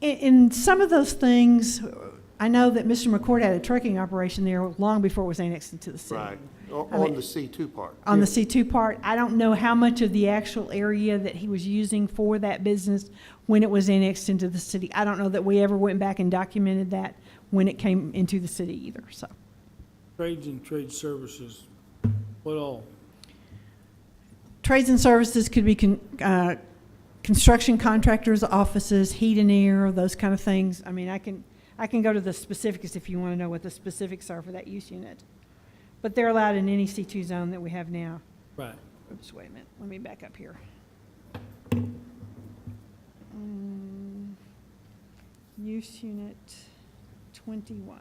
In some of those things, I know that Mr. McCord had a trucking operation there long before it was annexed into the city. Right, I mean, on the C2 part. On the C2 part, I don't know how much of the actual area that he was using for that business when it was annexed into the city. I don't know that we ever went back and documented that when it came into the city either, so. Trades and trade services, what all? Trades and services could be construction contractors, offices, heat and air, those kind of things. I mean, I can go to the specifics if you want to know what the specifics are for that use unit. But they're allowed in any C2 zone that we have now. Right. Oops, wait a minute, let me back up here. Use unit 21.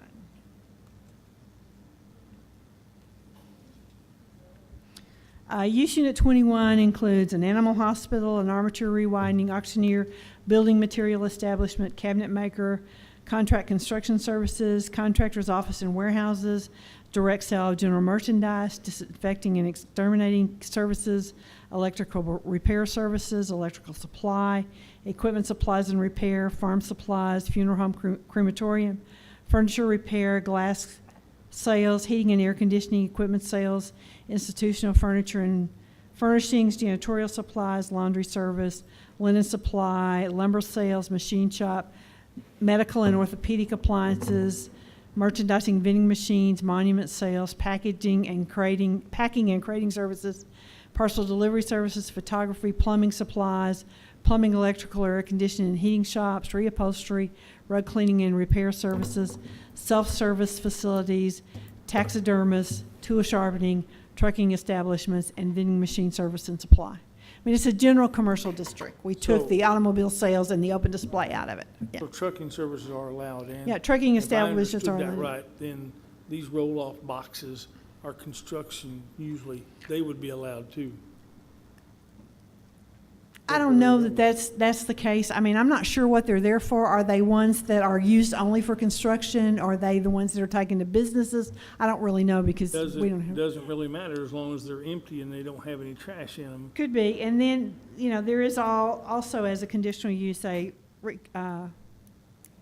Use unit 21 includes an animal hospital, an armature rewinding, auctioneer, building material establishment, cabinet maker, contract construction services, contractor's office and warehouses, direct sale of general merchandise, disinfecting and exterminating services, electrical repair services, electrical supply, equipment supplies and repair, farm supplies, funeral home, crematorium, furniture repair, glass sales, heating and air conditioning equipment sales, institutional furniture and furnishings, janitorial supplies, laundry service, linen supply, lumber sales, machine shop, medical and orthopedic appliances, merchandising vending machines, monument sales, packing and crating services, parcel delivery services, photography, plumbing supplies, plumbing, electrical, air conditioning and heating shops, reupholstery, rug cleaning and repair services, self-service facilities, taxidermists, tool sharpening, trucking establishments, and vending machine service and supply. I mean, it's a general commercial district. We took So- the automobile sales and the open display out of it. Yeah, So trucking services are allowed in? yeah, trucking If I establishments are understood that allowed. right, then these roll-off boxes are construction, usually, they would be allowed too. I don't know that that's the case. I mean, I'm not sure what they're there for. Are they ones that are used only for construction? Are they the ones that are taken to businesses? I don't really know because we don't have. Doesn't really matter as long as they're empty and they don't have any trash in them. Could be. And then, there is also as a conditional use, a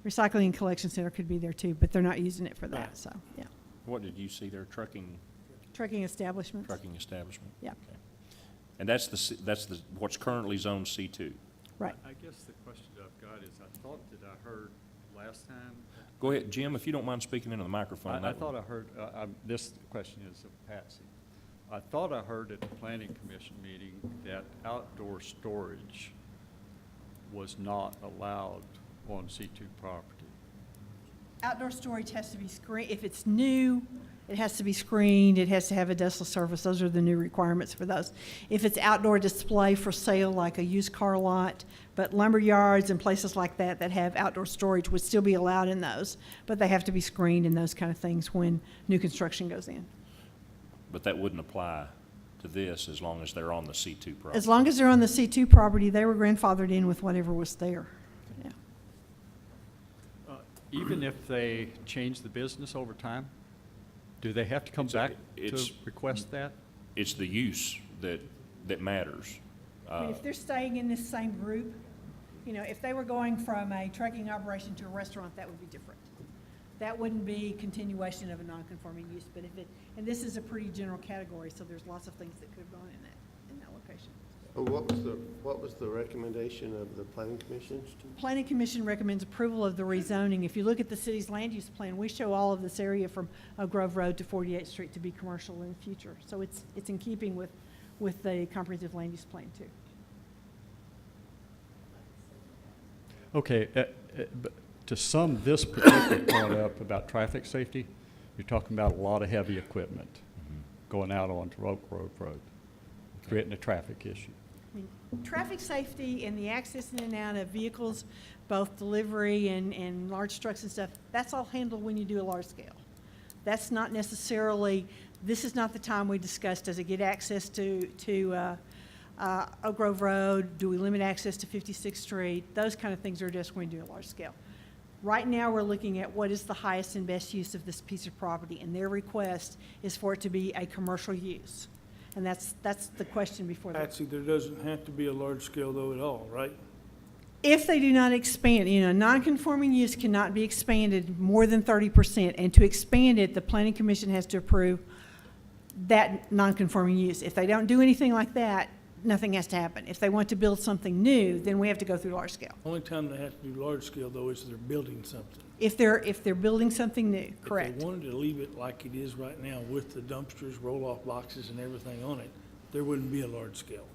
recycling and collection center could be there too, but they're not using it for that, Right. so, yeah. What did you see there? Trucking Trucking establishments. Yeah. Yeah. Okay. And that's what's currently zone C2. Right. I guess the question I've got is, I thought that I heard last time. Go ahead, Jim, if you don't mind speaking into the microphone. I that thought would- I heard, this question is of Patsy. I thought I heard at the planning commission meeting that outdoor storage was not allowed on C2 property. Outdoor storage has to be screened. If it's new, it has to be screened. It has to have a dustless surface. Those are the new requirements for those. If it's outdoor display for sale, like a used car lot, but lumber yards and places like that that have outdoor storage would still be allowed in those, but they have to be screened and those kind of things when new construction goes in. But that wouldn't apply to this as long as they're on the C2 property. As long as they're on the C2 property, they were grandfathered in with whatever was there. Yeah. Even if they change the business over time, do they have to come back to it's- request that? It's the use that matters. I mean, if they're staying in this same group, if they were going from a trucking operation to a restaurant, that would be different. That wouldn't be continuation of a non-conforming use, but and this is a pretty general category, so there's lots of things that could have gone in that location. What was the recommendation of the planning commission? Planning Commission recommends approval of the rezoning. If you look at the city's land use plan, we show all of this area from Oak Grove Road to 48th Street to be commercial in the future. So it's in keeping with the comprehensive land use plan too. Okay, but to sum this particular point up about traffic safety, you're talking about a lot of heavy equipment going out onto Oak Grove Road, creating a traffic issue. Traffic safety and the access in and out of vehicles, both delivery and large trucks and stuff, that's all handled when you do a large scale. That's not necessarily, this is not the time we discussed, does it get access to Oak Grove Road? Do we limit access to 56th Street? Those kind of things are just going to do a large scale. Right now, we're looking at what is the highest and best use of this piece of property, and their request is for it to be a commercial use. And that's the question before them. Patsy, there doesn't have to be a large scale though at all, right? If they do not expand, non-conforming use cannot be expanded more than 30%, and to expand it, the planning commission has to approve that non-conforming use. If they don't do anything like that, nothing has to happen. If they want to build something new, then we have to go through large scale. Only time they have to do large scale though is if they're building something. If they're building something new, correct. If they wanted to leave it like it is right now with the dumpsters, roll-off boxes and everything on it, there wouldn't be a large scale.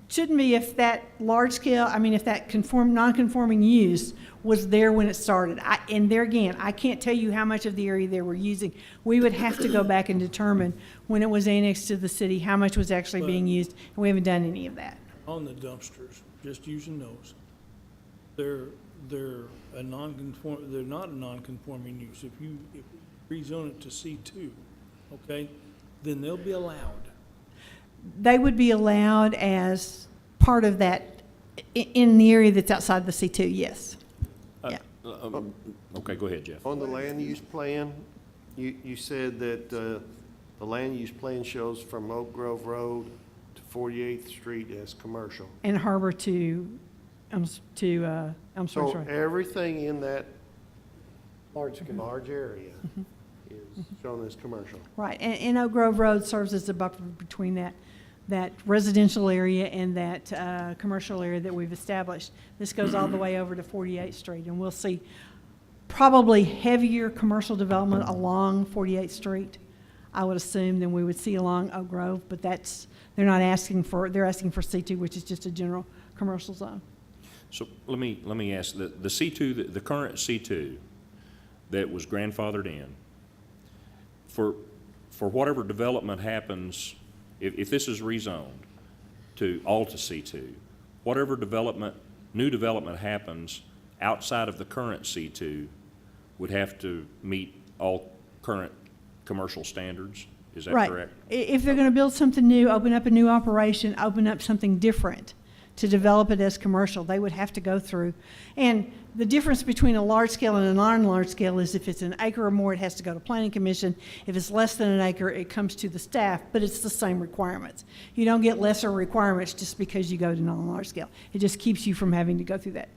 Shouldn't be if that large scale, if that non-conforming use was there when it started. And there again, I can't tell you how much of the area they were using. We would have to go back and determine when it was annexed to the city, how much was actually being used, and we haven't done any of that. On the dumpsters, just using those, they're not a non-conforming use. If you rezone it to C2, okay, then they'll be allowed. They would be allowed as part of that in the area that's outside the C2, yes. Yeah. Okay, go ahead, Jeff. On the land use plan, you said that the land use plan shows from Oak Grove Road to 48th Street as commercial. And Harbor to Elm Springs So Road. everything in that Large scale. large area is shown as commercial. Right, and Oak Grove Road serves as a buffer between that residential area and that commercial area that we've established. This goes all the way over to 48th Street, and we'll see probably heavier commercial development along 48th Street, I would assume, than we would see along Oak Grove, but they're asking for C2, which is just a general commercial zone. So let me ask, the C2, the current C2 that was grandfathered in, for whatever development happens, if this is rezoned to C2, whatever new development happens outside of the current C2 would have to meet all current commercial standards, is that Right. correct? If they're going to build something new, open up a new operation, open up something different to develop it as commercial, they would have to go through. And the difference between a large scale and a non-large scale is if it's an acre or more, it has to go to planning commission. If it's less than an acre, it comes to the staff, but it's the same requirements. You don't get lesser requirements just because you go to non-large scale. It just keeps you from having to go through that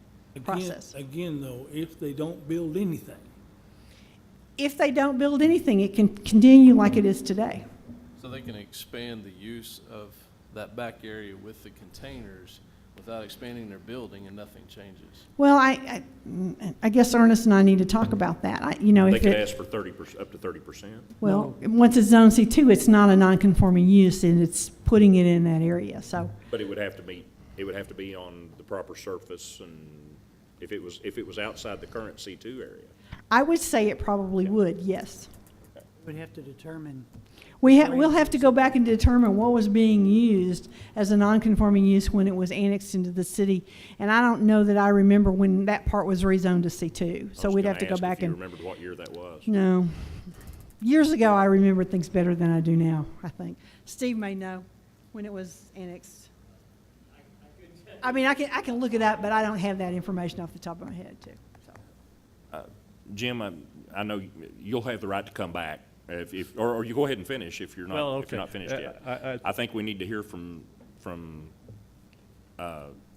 process. Again, though, if they don't build anything, If they don't build anything, it can continue like it is today. So they can expand the use of that back area with the containers without expanding their building and nothing changes. Well, I guess Ernest and I need to talk about that. They If could it, ask for 30%, up to 30%. well, once it's zone C2, it's not a non-conforming use, and it's putting it in that area, so. But it would have to be on the proper surface, and if it was outside the current C2 area. I would say it probably would, yes. We'd have to determine, We'll have to go back and determine what was being used as a non-conforming use when it was annexed into the city. And I don't know that I remember when that part was rezoned to C2, so we'd have to go back If you and, remembered what year that was. no. Years ago, I remember things better than I do now, I think. Steve may know when it was annexed. I mean, I can look it up, but I don't have that information off the top of my head, too. So. Jim, I know you'll have the right to come back, or you go ahead and finish if you're Well, not okay. finished yet. I think we need to hear from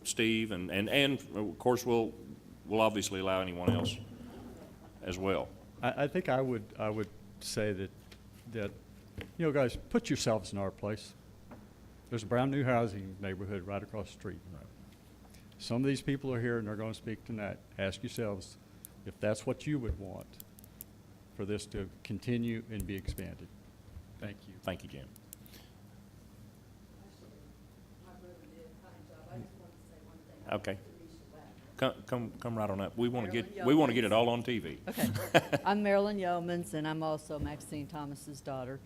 Steve, and of course, we'll obviously allow anyone else as well. I think I would say that, guys, put yourselves in our place. There's a brand new housing neighborhood right across the street. Some of these people are here and they're going to speak tonight. Ask yourselves if that's what you would want for this to continue and be expanded. Thank you. Thank you, Jim. Okay. Come right on up. We want to Marilyn get it Yeomans. all on TV. Okay. I'm Marilyn Yeomans, and I'm also Maxine Thomas's daughter.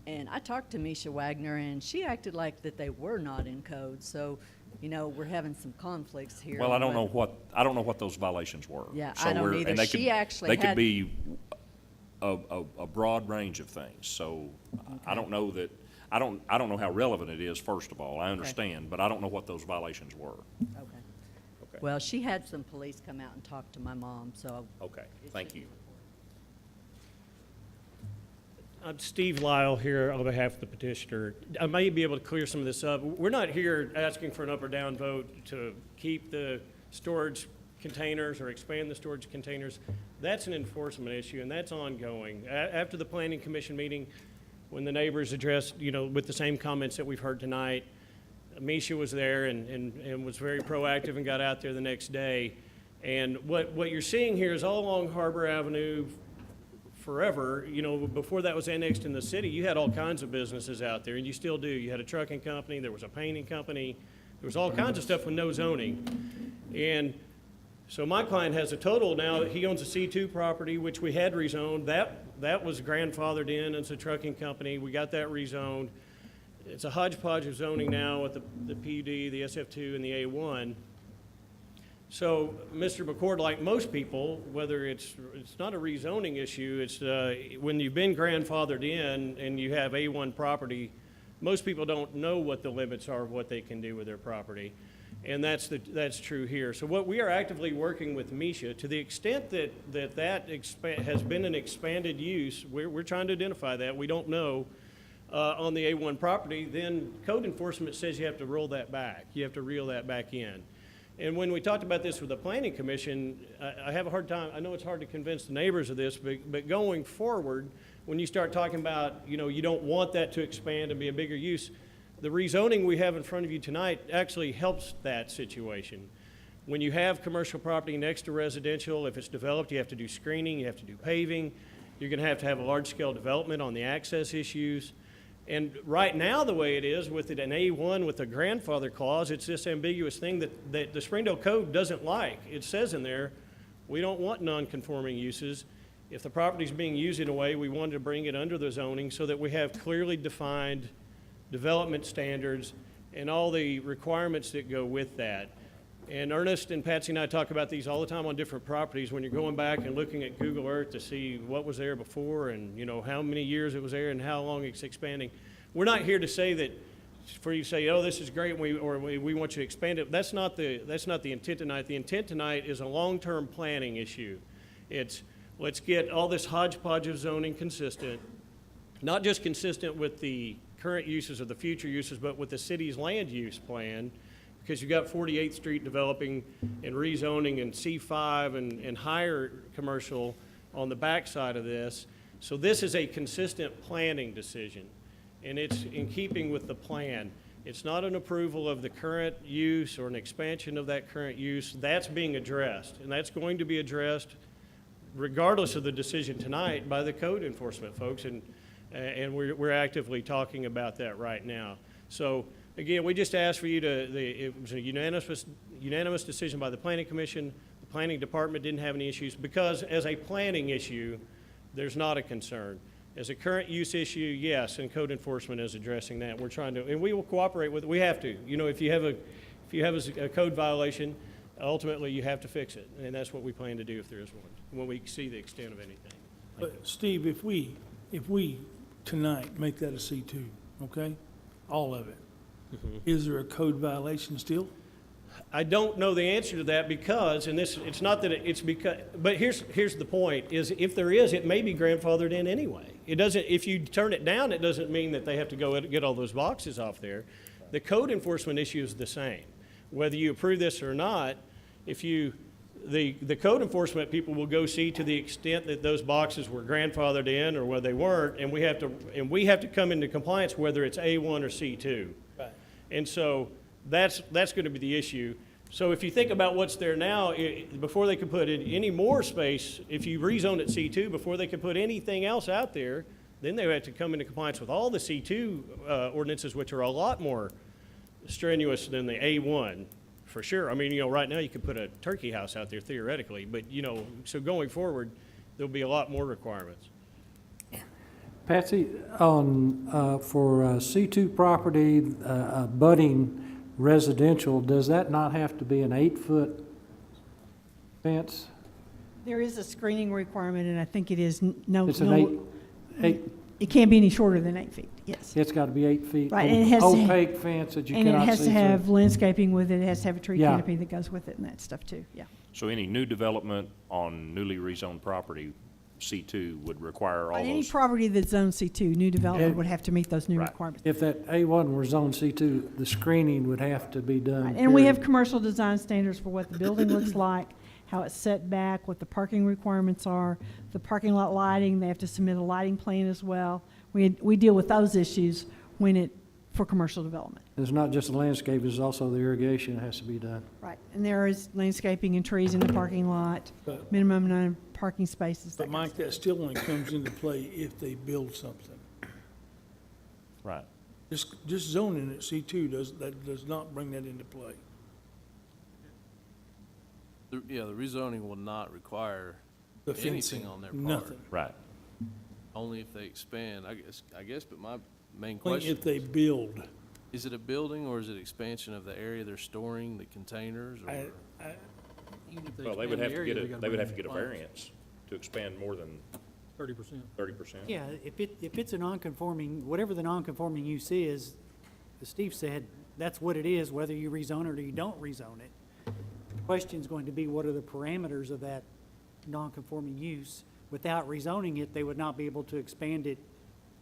And I talked to Misha Wagner, and she acted like that they were not in code. So, you know, we're having some conflicts here. Well, I on don't know what those violations were. Yeah, So I don't we're- either. and they She could- actually They could had- be a broad range of things. So I don't know that, I don't know how relevant it is, first of all. I understand, but I don't know what those violations were. Okay. Well, she had some police come out and talk to my mom, so. Okay, thank you. I'm Steve Lyle here on behalf of the petitioner. I may be able to clear some of this up. We're not here asking for an up or down vote to keep the storage containers or expand the storage containers. That's an enforcement issue, and that's ongoing. After the Planning Commission meeting, when the neighbors addressed, you know, with the same comments that we've heard tonight, Misha was there and was very proactive and got out there the next day. And what you're seeing here is all along Harbor Avenue forever. You know, before that was annexed in the city, you had all kinds of businesses out there, and you still do. You had a trucking company, there was a painting company, there was all kinds of stuff with no zoning. And so my client has a total now, he owns a C2 property, which we had rezoned. That was grandfathered in as a trucking company. We got that rezoned. It's a hodgepodge of zoning now with the PUD, the SF2, and the A1. So, Mr. McCord, like most people, whether it's not a rezoning issue, it's when you've been grandfathered in and you have A1 property, most people don't know what the limits are of what they can do with their property. And that's true here. So what we are actively working with Misha, to the extent that has been an expanded use, we're trying to identify that. We don't know. On the A1 property, then code enforcement says you have to roll that back. You have to reel that back in. And when we talked about this with the Planning Commission, I have a hard time, I know it's hard to convince the neighbors of this, but going forward, when you start talking about, you know, you don't want that to expand and be a bigger use, the rezoning we have in front of you tonight actually helps that situation. When you have commercial property next to residential, if it's developed, you have to do screening, you have to do paving, you're gonna have to have a large-scale development on the access issues. And right now, the way it is with it, an A1 with a grandfather clause, it's this ambiguous thing that the Springdale Code doesn't like. It says in there, we don't want non-conforming uses. If the property's being used in a way, we wanted to bring it under the zoning so that we have clearly defined development standards and all the requirements that go with that. And Ernest and Patsy and I talk about these all the time on different properties when you're going back and looking at Google Earth to see what was there before and, you know, how many years it was there and how long it's expanding. We're not here to say that, for you to say, oh, this is great, we want you to expand it. That's not the intent tonight. The intent tonight is a long-term planning issue. It's, let's get all this hodgepodge of zoning consistent, not just consistent with the current uses or the future uses, but with the city's land use plan, because you've got 48th Street developing and rezoning and C5 and higher commercial on the backside of this. So this is a consistent planning decision, and it's in keeping with the plan. It's not an approval of the current use or an expansion of that current use. That's being addressed, and that's going to be addressed regardless of the decision tonight by the code enforcement folks, and we're actively talking about that right now. So again, we just asked for you it was a unanimous decision by the Planning Commission. The Planning Department didn't have any issues because as a planning issue, there's not a concern. As a current use issue, yes, and code enforcement is addressing that. We're trying to, and we will cooperate with, we have to. You know, if you have a code violation, ultimately you have to fix it. And that's what we plan to do if there is one, when we see the extent of anything. But Steve, if we tonight make that a C2, okay? All of it. Is there a code violation still? I don't know the answer to that because, and this, it's not that it's because, but here's the point, is if there is, it may be grandfathered in anyway. It doesn't, if you turn it down, it doesn't mean that they have to go and get all those boxes off there. The code enforcement issue is the same. Whether you approve this or not, if you, the code enforcement people will go see to the extent that those boxes were grandfathered in or whether they weren't, and we have to come into compliance whether it's A1 or C2. Right. And so that's going to be the issue. So if you think about what's there now, before they could put in any more space, if you rezone at C2, before they could put anything else out there, then they would have to come into compliance with all the C2 ordinances, which are a lot more strenuous than the A1 for sure. I mean, right now you could put a turkey house out there theoretically, but, so going forward, there'll be a lot more requirements. Patsy, on, for C2 property, budding residential, does that not have to be an 8-foot fence? There is a screening requirement, and I think it is no. It's an no- eight, It can't be any shorter than 8 feet, yes. it's got to be 8 feet. Right, and it has to ha- Opaque fence that you And it cannot has see to through. have landscaping with it, it has to have a tree Yeah. canopy that goes with it and that stuff too, yeah. So any new development on newly rezoned property, C2, would require all On any those. property that's zone C2, new development And- would have to meet those new Right. requirements. If that A1 were zone C2, the screening would have to be done. Right, and we have period. commercial design standards for what the building looks like, how it's set back, what the parking requirements are, the parking lot lighting, they have to submit a lighting plan as well. We deal with those issues for commercial development. It's not just the landscape, it's also the irrigation that has to be done. Right, and there is landscaping and trees in the parking lot, But- minimum amount of parking spaces. But Mike, that still only comes into play if they build something. Right. Just zoning at C2 does not bring that into play. The rezoning will not require The fencing, anything on their part. nothing. Right. Only if they expand, I guess, but my main Only question. if they build. Is it a building or is it expansion of the area they're storing the containers or? Well, they would have to get a variance to expand more than 30%. 30%. Yeah, if it's a non-conforming, whatever the non-conforming use is, as Steve said, that's what it is, whether you rezone it or you don't rezone it. The question's going to be, what are the parameters of that non-conforming use? Without rezoning it, they would not be able to expand it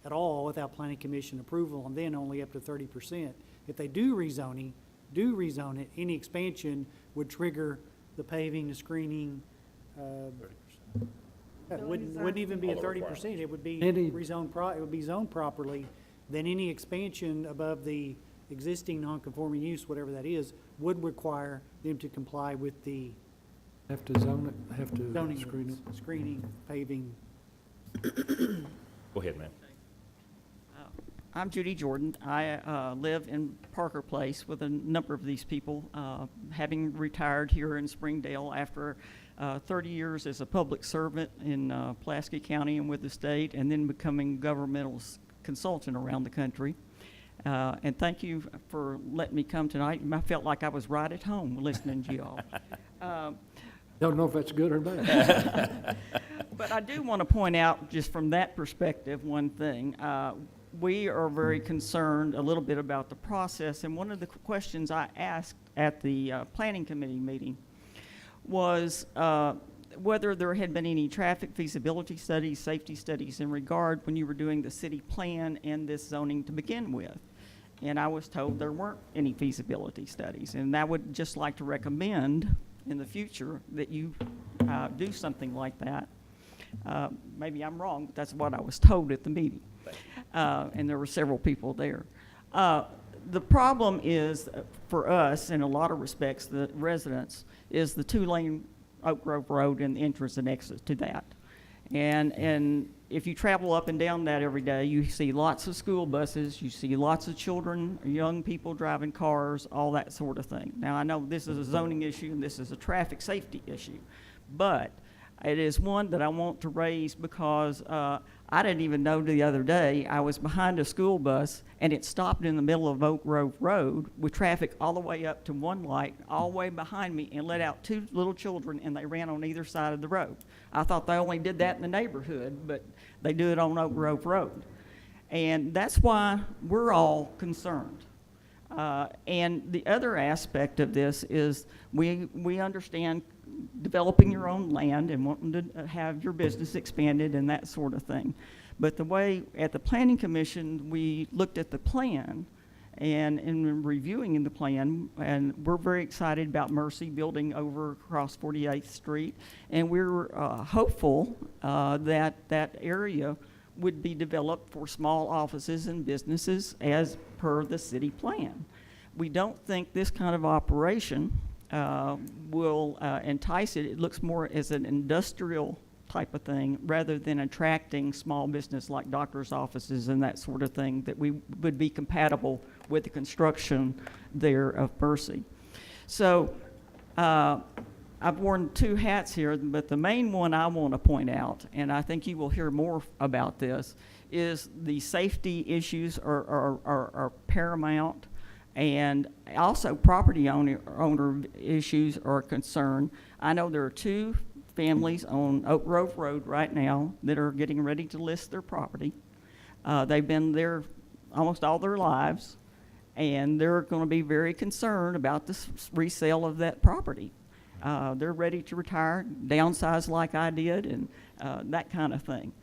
at all without planning commission approval, and then only up to 30%. If they do rezone it, any expansion would trigger the paving, the screening, it wouldn't even be a All the 30%, it would be Any- it would be zoned properly. Then any expansion above the existing non-conforming use, whatever that is, would require them to comply with the Have to zone it, have to zoning, screen it. screening, paving. Go ahead, ma'am. I'm Judy Jordan. I live in Parker Place with a number of these people, having retired here in Springdale after 30 years as a public servant in Pulaski County and with the state, and then becoming governmental consultant around the country. And thank you for letting me come tonight. I felt like I was right at home listening to you all. Don't know if that's good or bad. But I do want to point out, just from that perspective, one thing. We are very concerned a little bit about the process, and one of the questions I asked at the planning committee meeting was whether there had been any traffic feasibility studies, safety studies in regard when you were doing the city plan and this zoning to begin with. And I was told there weren't any feasibility studies, and I would just like to recommend in the future that you do something like that. Maybe I'm wrong, but that's what I was told at the meeting. And there were several people there. The problem is, for us, in a lot of respects, the residents, is the 2-lane Oak Grove Road and the entrance and exit to that. And if you travel up and down that every day, you see lots of school buses, you see lots of children, young people driving cars, all that sort of thing. Now, I know this is a zoning issue and this is a traffic safety issue, but it is one that I want to raise because I didn't even know the other day, I was behind a school bus and it stopped in the middle of Oak Grove Road with traffic all the way up to one light, all the way behind me, and let out 2 little children, and they ran on either side of the road. I thought they only did that in the neighborhood, but they do it on Oak Grove Road. And that's why we're all concerned. And the other aspect of this is we understand developing your own land and wanting to have your business expanded and that sort of thing. But the way at the Planning Commission, we looked at the plan and in reviewing the plan, and we're very excited about Mercy building over across 48th Street, and we're hopeful that that area would be developed for small offices and businesses as per the city plan. We don't think this kind of operation will entice it. It looks more as an industrial type of thing rather than attracting small business like doctor's offices and that sort of thing that we would be compatible with the construction there of Mercy. So I've worn two hats here, but the main one I want to point out, and I think you will hear more about this, is the safety issues are paramount, and also property owner issues are a concern. I know there are two families on Oak Grove Road right now that are getting ready to list their property. They've been there almost all their lives, and they're going to be very concerned about the resale of that property. They're ready to retire, downsize like I did, and that kind of thing.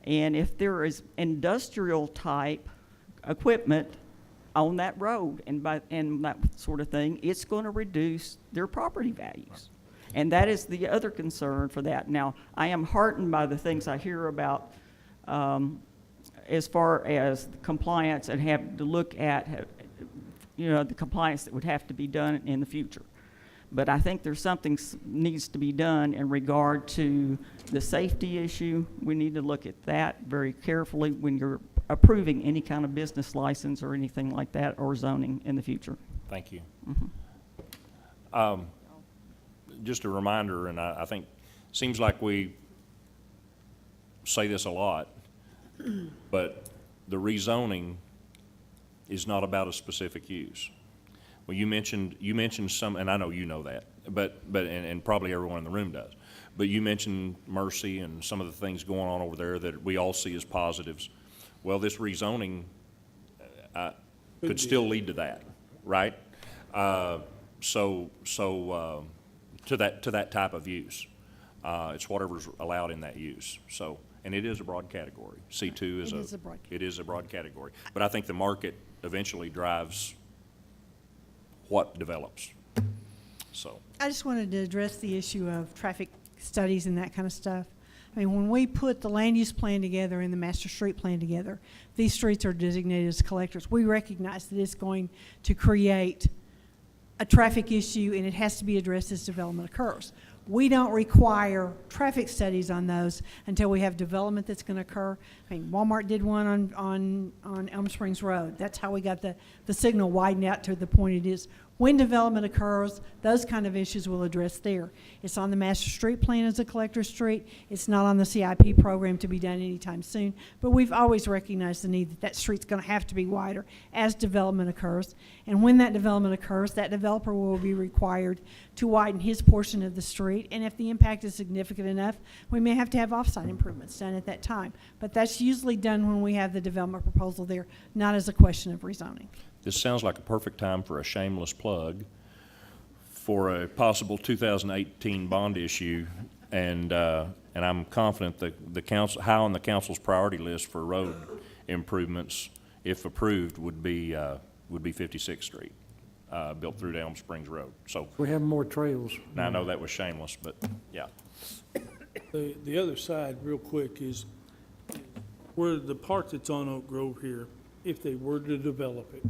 And if there is industrial type equipment on that road and that sort of thing, it's going to reduce their property values. And that is the other concern for that. Now, I am heartened by the things I hear about as far as compliance and have to look at, the compliance that would have to be done in the future. But I think there's something needs to be done in regard to the safety issue. We need to look at that very carefully when you're approving any kind of business license or anything like that, or zoning in the future. Thank you. Mm-hmm. Just a reminder, and I think, seems like we say this a lot, but the rezoning is not about a specific use. Well, you mentioned some, and I know you know that, and probably everyone in the room does, but you mentioned Mercy and some of the things going on over there that we all see as positives. Well, this rezoning could still lead to that, right? To that type of use. It's whatever's allowed in that use. So, and it is a broad category. C2 is a broad category. But I think the market eventually drives what develops. So. I just wanted to address the issue of traffic studies and that kind of stuff. I mean, when we put the land use plan together and the master street plan together, these streets are designated as collectors. We recognize that it's going to create a traffic issue, and it has to be addressed as development occurs. We don't require traffic studies on those until we have development that's going to occur. I mean, Walmart did one on Elm Springs Road. That's how we got the signal widened out to the point it is. When development occurs, those kind of issues will address there. It's on the master street plan as a collector street. It's not on the CIP program to be done anytime soon, but we've always recognized the need that street's going to have to be wider as development occurs. And when that development occurs, that developer will be required to widen his portion of the street, and if the impact is significant enough, we may have to have off-site improvements done at that time. But that's usually done when we have the development proposal there, not as a question of rezoning. This sounds like a perfect time for a shameless plug for a possible 2018 bond issue, and I'm confident that the council, high on the council's priority list for road improvements, if approved, would be 56th Street, built through to Elm Springs Road. So We have more trails. now I know that was shameless, but yeah. The other side, real quick, is where the part that's on Oak Grove here, if they were to develop it,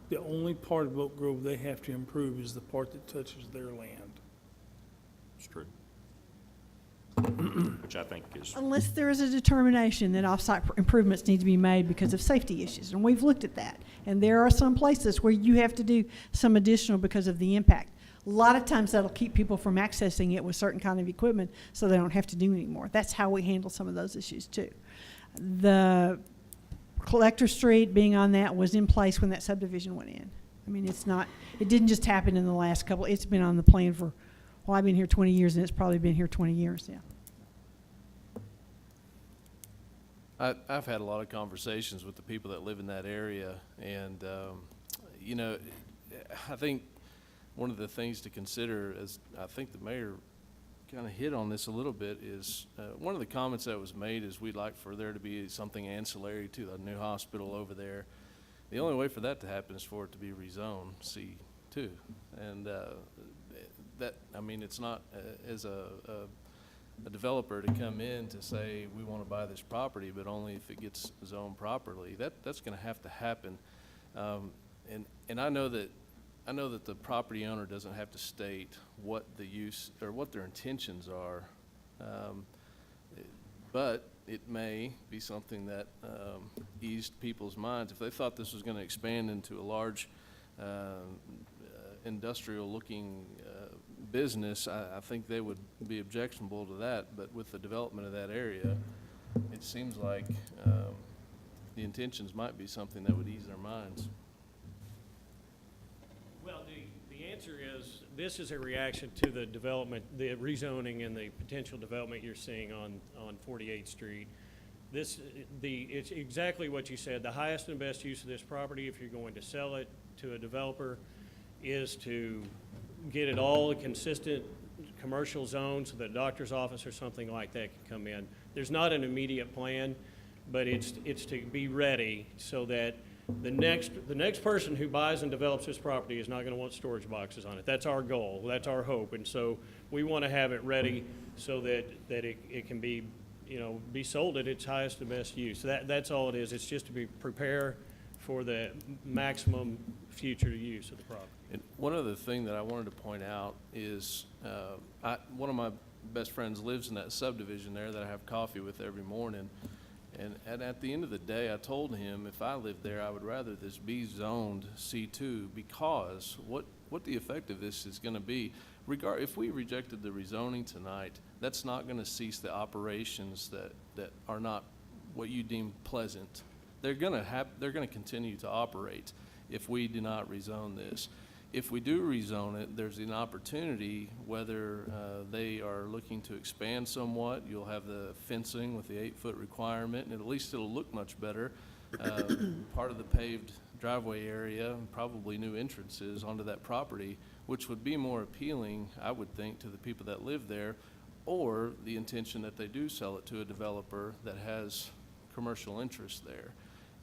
the only part of Oak Grove they have to improve is the part that touches their land. It's true. Which I think is. Unless there is a determination that off-site improvements need to be made because of safety issues, and we've looked at that. And there are some places where you have to do some additional because of the impact. A lot of times that'll keep people from accessing it with certain kind of equipment so they don't have to do anymore. That's how we handle some of those issues too. The Collector Street being on that was in place when that subdivision went in. I mean, it didn't just happen in the last couple, it's been on the plan for, well, I've been here 20 years and it's probably been here 20 years, yeah. I've had a lot of conversations with the people that live in that area, and, I think one of the things to consider, as I think the mayor kind of hit on this a little bit, is one of the comments that was made is we'd like for there to be something ancillary to the new hospital over there. The only way for that to happen is for it to be rezoned C2. And it's not as a developer to come in to say we want to buy this property, but only if it gets zoned properly. That's going to have to happen. And I know that the property owner doesn't have to state what the use or what their intentions are, but it may be something that eased people's minds. If they thought this was going to expand into a large industrial-looking business, I think they would be objectionable to that. But with the development of that area, it seems like the intentions might be something that would ease their minds. Well, the answer is, this is a reaction to the development, the rezoning and the potential development you're seeing on 48th Street. It's exactly what you said. The highest and best use of this property, if you're going to sell it to a developer, is to get it all a consistent commercial zone so that a doctor's office or something like that can come in. There's not an immediate plan, but it's to be ready so that the next person who buys and develops this property is not going to want storage boxes on it. That's our goal. That's our hope. And so we want to have it ready so that it can be, be sold at its highest and best use. That's all it is. It's just to prepare for the maximum future use of the property. And one other thing that I wanted to point out is one of my best friends lives in that subdivision there that I have coffee with every morning. And at the end of the day, I told him if I lived there, I would rather this be zoned C2, because what the effect of this is going to be, if we rejected the rezoning tonight, that's not going to cease the operations that are not what you deem pleasant. They're going to continue to operate if we do not rezone this. If we do rezone it, there's an opportunity, whether they are looking to expand somewhat, you'll have the fencing with the 8-foot requirement, and at least it'll look much better. Part of the paved driveway area, and probably new entrances onto that property, which would be more appealing, I would think, to the people that live there, or the intention that they do sell it to a developer that has commercial interest there.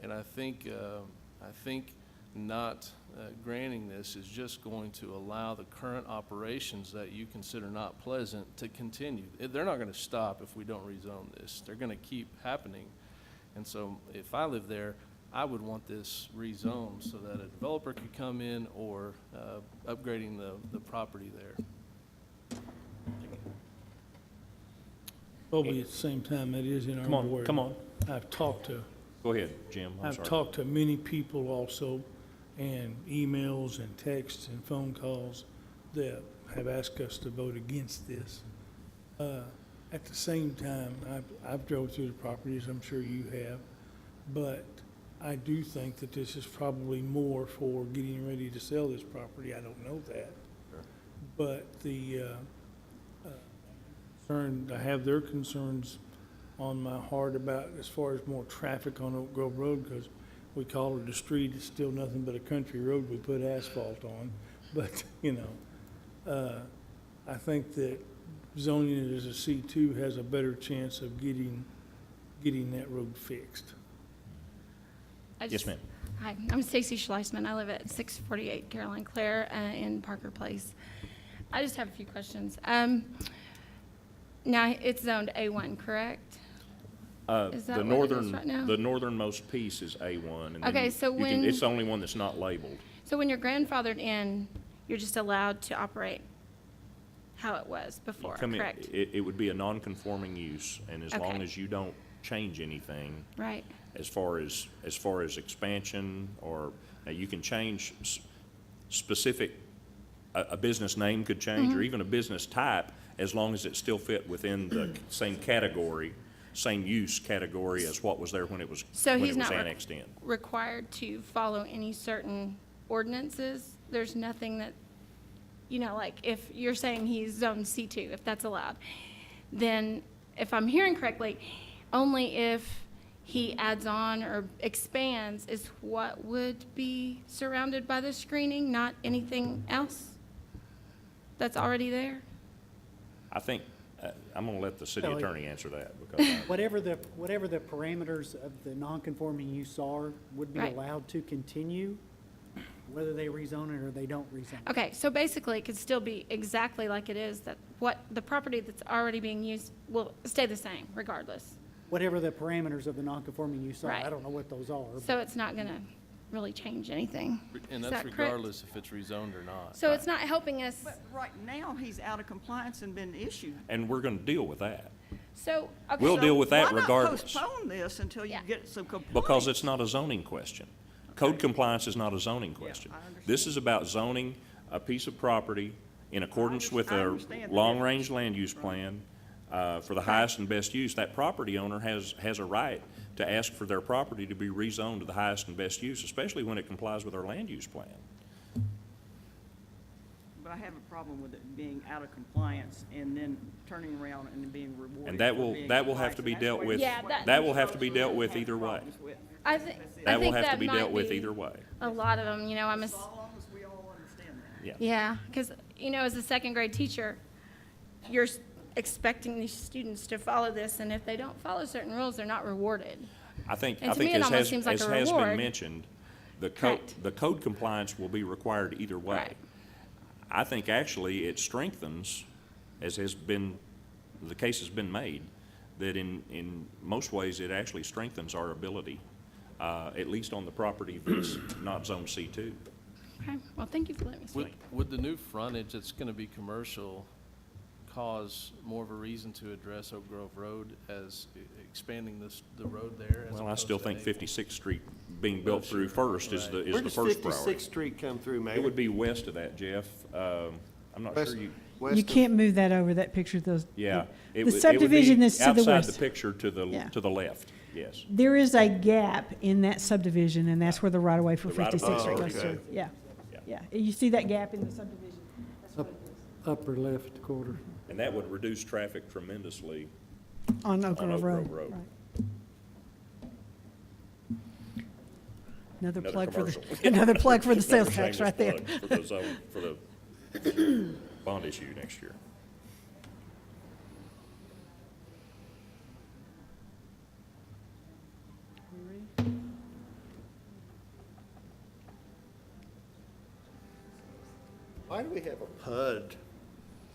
And I think not granting this is just going to allow the current operations that you consider not pleasant to continue. They're not going to stop if we don't rezone this. They're going to keep happening. And so if I live there, I would want this rezoned so that a developer could come in, or upgrading the property there. But at the same time, that is in our ward. Come on. I've talked to Go ahead, Jim. I'm I've sorry. talked to many people also, and emails and texts and phone calls that have asked us to vote against this. At the same time, I've drove through the properties, I'm sure you have, but I do think that this is probably more for getting ready to sell this property. I don't know that. Sure. But I have their concerns on my heart about as far as more traffic on Oak Grove Road, because we call it a street, it's still nothing but a country road we put asphalt on. But, I think that zoning it as a C2 has a better chance of getting that road fixed. Yes, ma'am. Hi, I'm Stacy Schleisman. I live at 648 Caroline Clare in Parker Place. I just have a few questions. Now, it's zoned A1, correct? Is that what it is right now? The northernmost piece is A1. And then Okay, so it's the only one that's not labeled. So when you're grandfathered in, you're just allowed to operate how it was before, Come in- correct? It would be a non-conforming use, and as long Okay. as you don't change anything, Right. as far as expansion, or now you can change specific, a business name could change, or even a business type, as long as it still fit within the same category, same use category as what was there when it was So he's not annexed in. required to follow any certain ordinances? There's nothing that, like if you're saying he's zone C2, if that's allowed, then if I'm hearing correctly, only if he adds on or expands is what would be surrounded by the screening, not anything else that's already there? I think, I'm gonna let the city Well, attorney answer that, because Whatever the parameters of the non-conforming use are, would be Right. allowed to continue, whether they rezone it or they don't rezone it. Okay, so basically, it could still be exactly like it is, that what the property that's already being used will stay the same regardless. Whatever the parameters of the non-conforming use are, Right. I don't know what those are. So it's not gonna really change anything. And Is that's that correct? regardless if it's rezoned or not. So it's not helping us, But right now, he's out of compliance and been issued. and we're gonna deal with that, so, okay. We'll so- deal with that Why not regardless. postpone this until you Yeah. get some compliance? because it's not a zoning question. Code compliance is not a zoning question. I understand. This is about zoning a piece of property in accordance with I a understand the long-range land use plan for the highest and best use, that property owner has a right to ask for their property to be rezoned to the highest and best use, especially when it complies with our land use plan. But I have a problem with it being out of compliance and then turning around and being rewarded. And that for will, being that will in have to be compliance. dealt That's with, what- Yeah, that will have to be dealt with either way. Problems with. I think That will have to that be might dealt with be either way. a lot of them, you know, As long as we all understand that. Yeah. Yeah, because, you know, as a second grade teacher, you're expecting these students to follow this, and if they don't follow certain rules, they're not rewarded. I think, And to me, it almost seems like as a has been reward. mentioned, Correct. the code compliance will be required either way. Right. I think actually it strengthens, as has been, the case has been made, that in most ways it actually strengthens our ability, at least on the property that's not zone C2. Okay, well, thank you for letting me speak. Would the new frontage that's going to be commercial cause more of a reason to address Oak Grove Road as expanding the road there? as Well, I opposed still to think A1? 56th Street being built through first is the, Right. is Where the does first priority. 56th Street come through, Mayor? It would be west of that, Jeff. I'm not West- sure you, west You of- can't move that over, that picture, those. yeah. It The would- it would be subdivision that's to the Outside west. the picture to Yeah. the left, yes. There is a gap in that subdivision, and that's where the right-of-way for The right of- 56th Street Oh, goes okay. through. Yeah, Yeah. yeah. You see that gap in the subdivision? That's what Up- it is. Upper left quarter. And that would reduce traffic tremendously. On Oak On Grove Oak Road. Grove Road. right. Another Another plug for the, commercial. another plug for the Another sales tax shameless right there. plug For the zone, for the bond issue next year. Why do we have a PUD?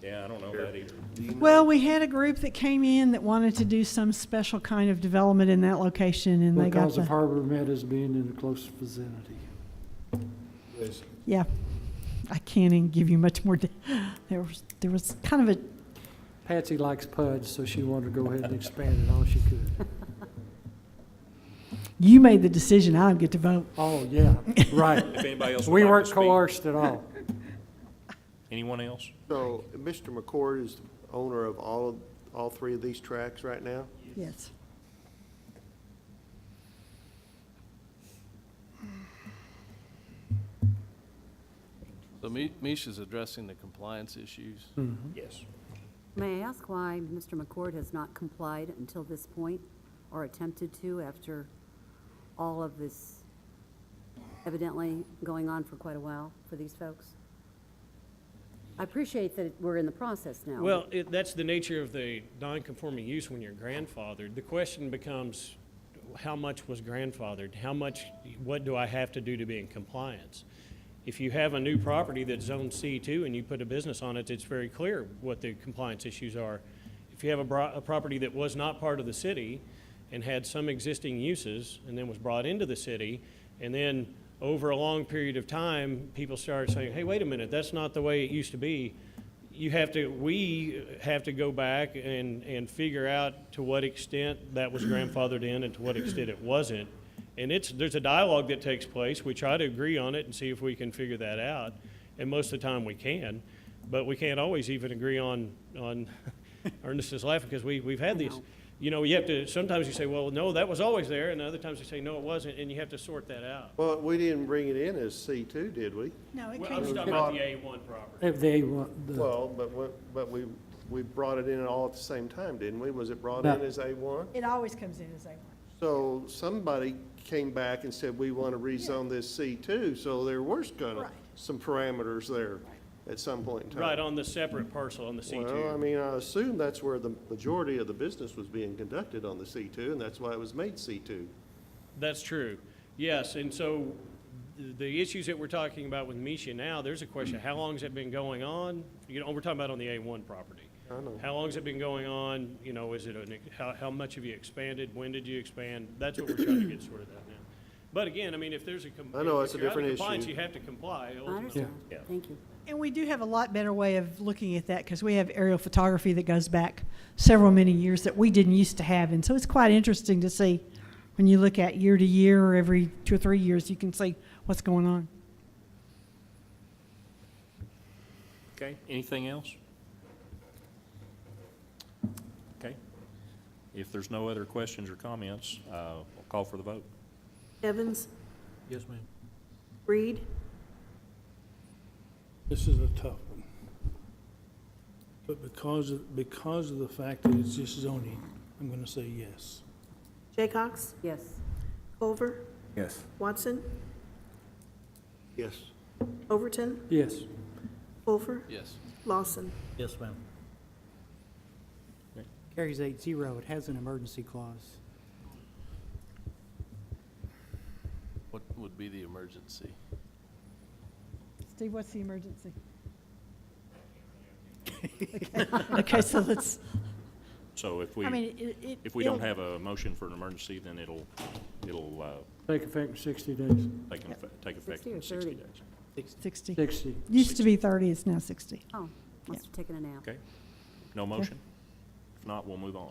Yeah, I don't know that either. Do you know? Well, we had a group that came in that wanted to do some special kind of development in that location, and they got Because of the, Harbor Meadows being in a close vicinity. Yes. yeah. I can't even give you much more. There was kind of a, Patsy likes PUDs, so she wanted to go ahead and expand it all she could. you made the decision, I don't get to vote. Oh, yeah, right. If anybody else would We like to weren't speak. coerced at all. Anyone else? So, Mr. McCord is the owner of all three of these tracks right now? Yes. So Misha's addressing the compliance issues. Yes. May I ask why Mr. McCord has not complied until this point, or attempted to after all of this evidently going on for quite a while for these folks? I appreciate that we're in the process now. Well, that's the nature of the non-conforming use when you're grandfathered. The question becomes, how much was grandfathered? What do I have to do to be in compliance? If you have a new property that's zone C2 and you put a business on it, it's very clear what the compliance issues are. If you have a property that was not part of the city and had some existing uses and then was brought into the city, and then over a long period of time, people started saying, hey, wait a minute, that's not the way it used to be. We have to go back and figure out to what extent that was grandfathered in and to what extent it wasn't. And there's a dialogue that takes place. We try to agree on it and see if we can figure that out. And most of the time we can, but we can't always even agree on Ernest is laughing because we've had these, you know, you have to, sometimes you say, well, no, that was always there. And other times you say, no, it wasn't. And you have to sort that out. Well, we didn't bring it in as C2, did we? No, it Well, came I'm from talking about the A1 property. They want the, Well, but we brought it in all at the same time, didn't we? Was it brought No. in as A1? It always comes in as A1. So somebody came back and said, we want to rezone this C2, so there was gonna, Right. some parameters there at some point in time. Right, on the separate parcel on the C2. Well, I mean, I assume that's where the majority of the business was being conducted on the C2, and that's why it was made C2. That's true. Yes, and so the issues that we're talking about with Misha now, there's a question, how long has it been going on? You know, we're talking about on the A1 property. I know. How long has it been going on? You know, is it, how much have you expanded? When did you expand? That's what we're trying to get sorted out now. But again, I mean, if there's I know, it's if a you're out of different compliance, issue. you have to comply. I ultimately. understand. Yeah. Thank you. And we do have a lot better way of looking at that because we have aerial photography that goes back several many years that we didn't used to have. And so it's quite interesting to see when you look at year to year or every 2 or 3 years, you can see what's going on. Okay, anything else? Okay. If there's no other questions or comments, I'll call for the vote. Evans, Yes, ma'am. Reed, This is a tough one. But because of the fact that it's just zoning, I'm gonna say yes. Jaycox, Yes. Culver, Yes. Watson, Yes. Overton, Yes. Fulfer, Yes. Lawson. Yes, ma'am. Carries 8-0. It has an emergency clause. What would be the emergency? Steve, what's the emergency? Okay, so let's, So if we, I mean, it. if we don't have a motion for an emergency, then it'll Take effect in 60 days. take effect 60 or in 60 30? days. 60. 60. Used to be 30, it's now 60. Oh, must have taken a nap. Okay? No motion? If not, we'll move on.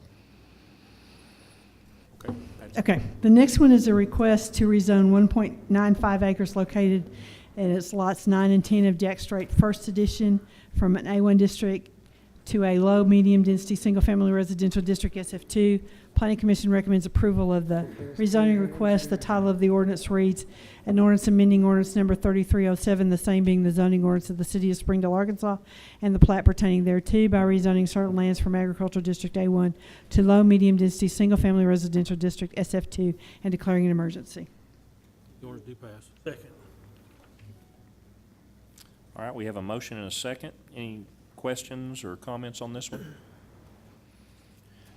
Okay? Patsy? Okay, the next one is a request to rezone 1.95 acres located at its lots 9 and 10 of Jack Strait First Edition from an A1 district to a low, medium density, single-family residential district, SF2. Planning Commission recommends approval of the rezoning request. The title of the ordinance reads, an ordinance amending ordinance number 3307, the same being the zoning ordinance of the city of Springdale, Arkansas, and the plat pertaining thereto by rezoning certain lands from agricultural district A1 to low, medium density, single-family residential district, SF2, and declaring an emergency. The order do pass. Second. All right, we have a motion and a second. Any questions or comments on this one?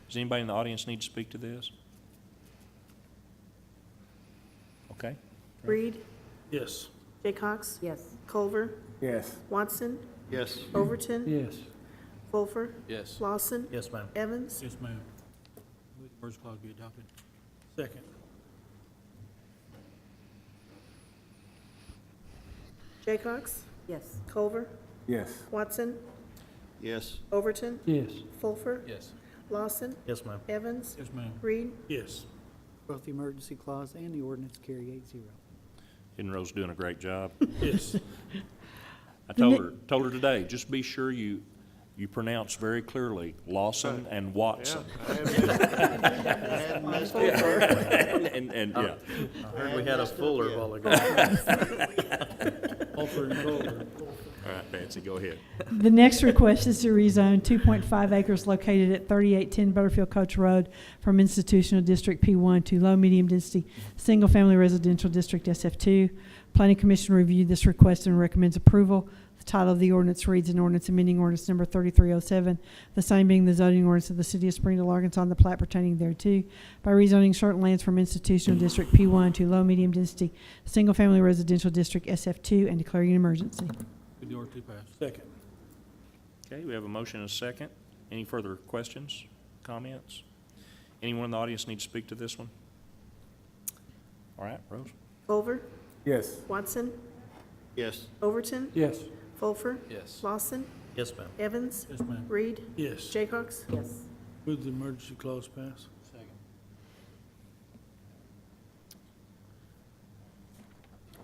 Does anybody in the audience need to speak to this? Okay. Reed, Yes. Jaycox, Yes. Culver, Yes. Watson, Yes. Overton, Yes. Fulfer, Yes. Lawson, Yes, ma'am. Evans, Yes, ma'am. Move the emergency clause be adopted. Second. Jaycox, Yes. Culver, Yes. Watson, Yes. Overton, Yes. Fulfer, Yes. Lawson, Yes, ma'am. Evans, Yes, ma'am. Reed, Yes. Both the emergency clause and the ordinance carry 8-0. Hidden Rose doing a great job. Yes. I told her today, just be sure you pronounce very clearly Lawson and Watson. And, yeah. I heard we had a Fuller a while ago. Offer and Culver. All right, Patsy, go ahead. The next request is to rezone 2.5 acres located at 3810 Butterfield Coach Road from institutional district P1 to low medium density single-family residential district SF2. Planning Commission reviewed this request and recommends approval. The title of the ordinance reads, an ordinance amending ordinance number 3307, the same being the zoning ordinance of the city of Springdale, Arkansas, and the plat pertaining thereto, by rezoning certain lands from institutional district P1 to low medium density single-family residential district SF2 and declaring an emergency. Move the order do pass. Second. Okay, we have a motion and a second. Any further questions, comments? Anyone in the audience need to speak to this one? All right, Rose? Culver, Yes. Watson, Yes. Overton, Yes. Fulfer, Yes. Lawson, Yes, ma'am. Evans, Yes, ma'am. Reed, Yes. Jaycox, Yes. Move the emergency clause pass. Second.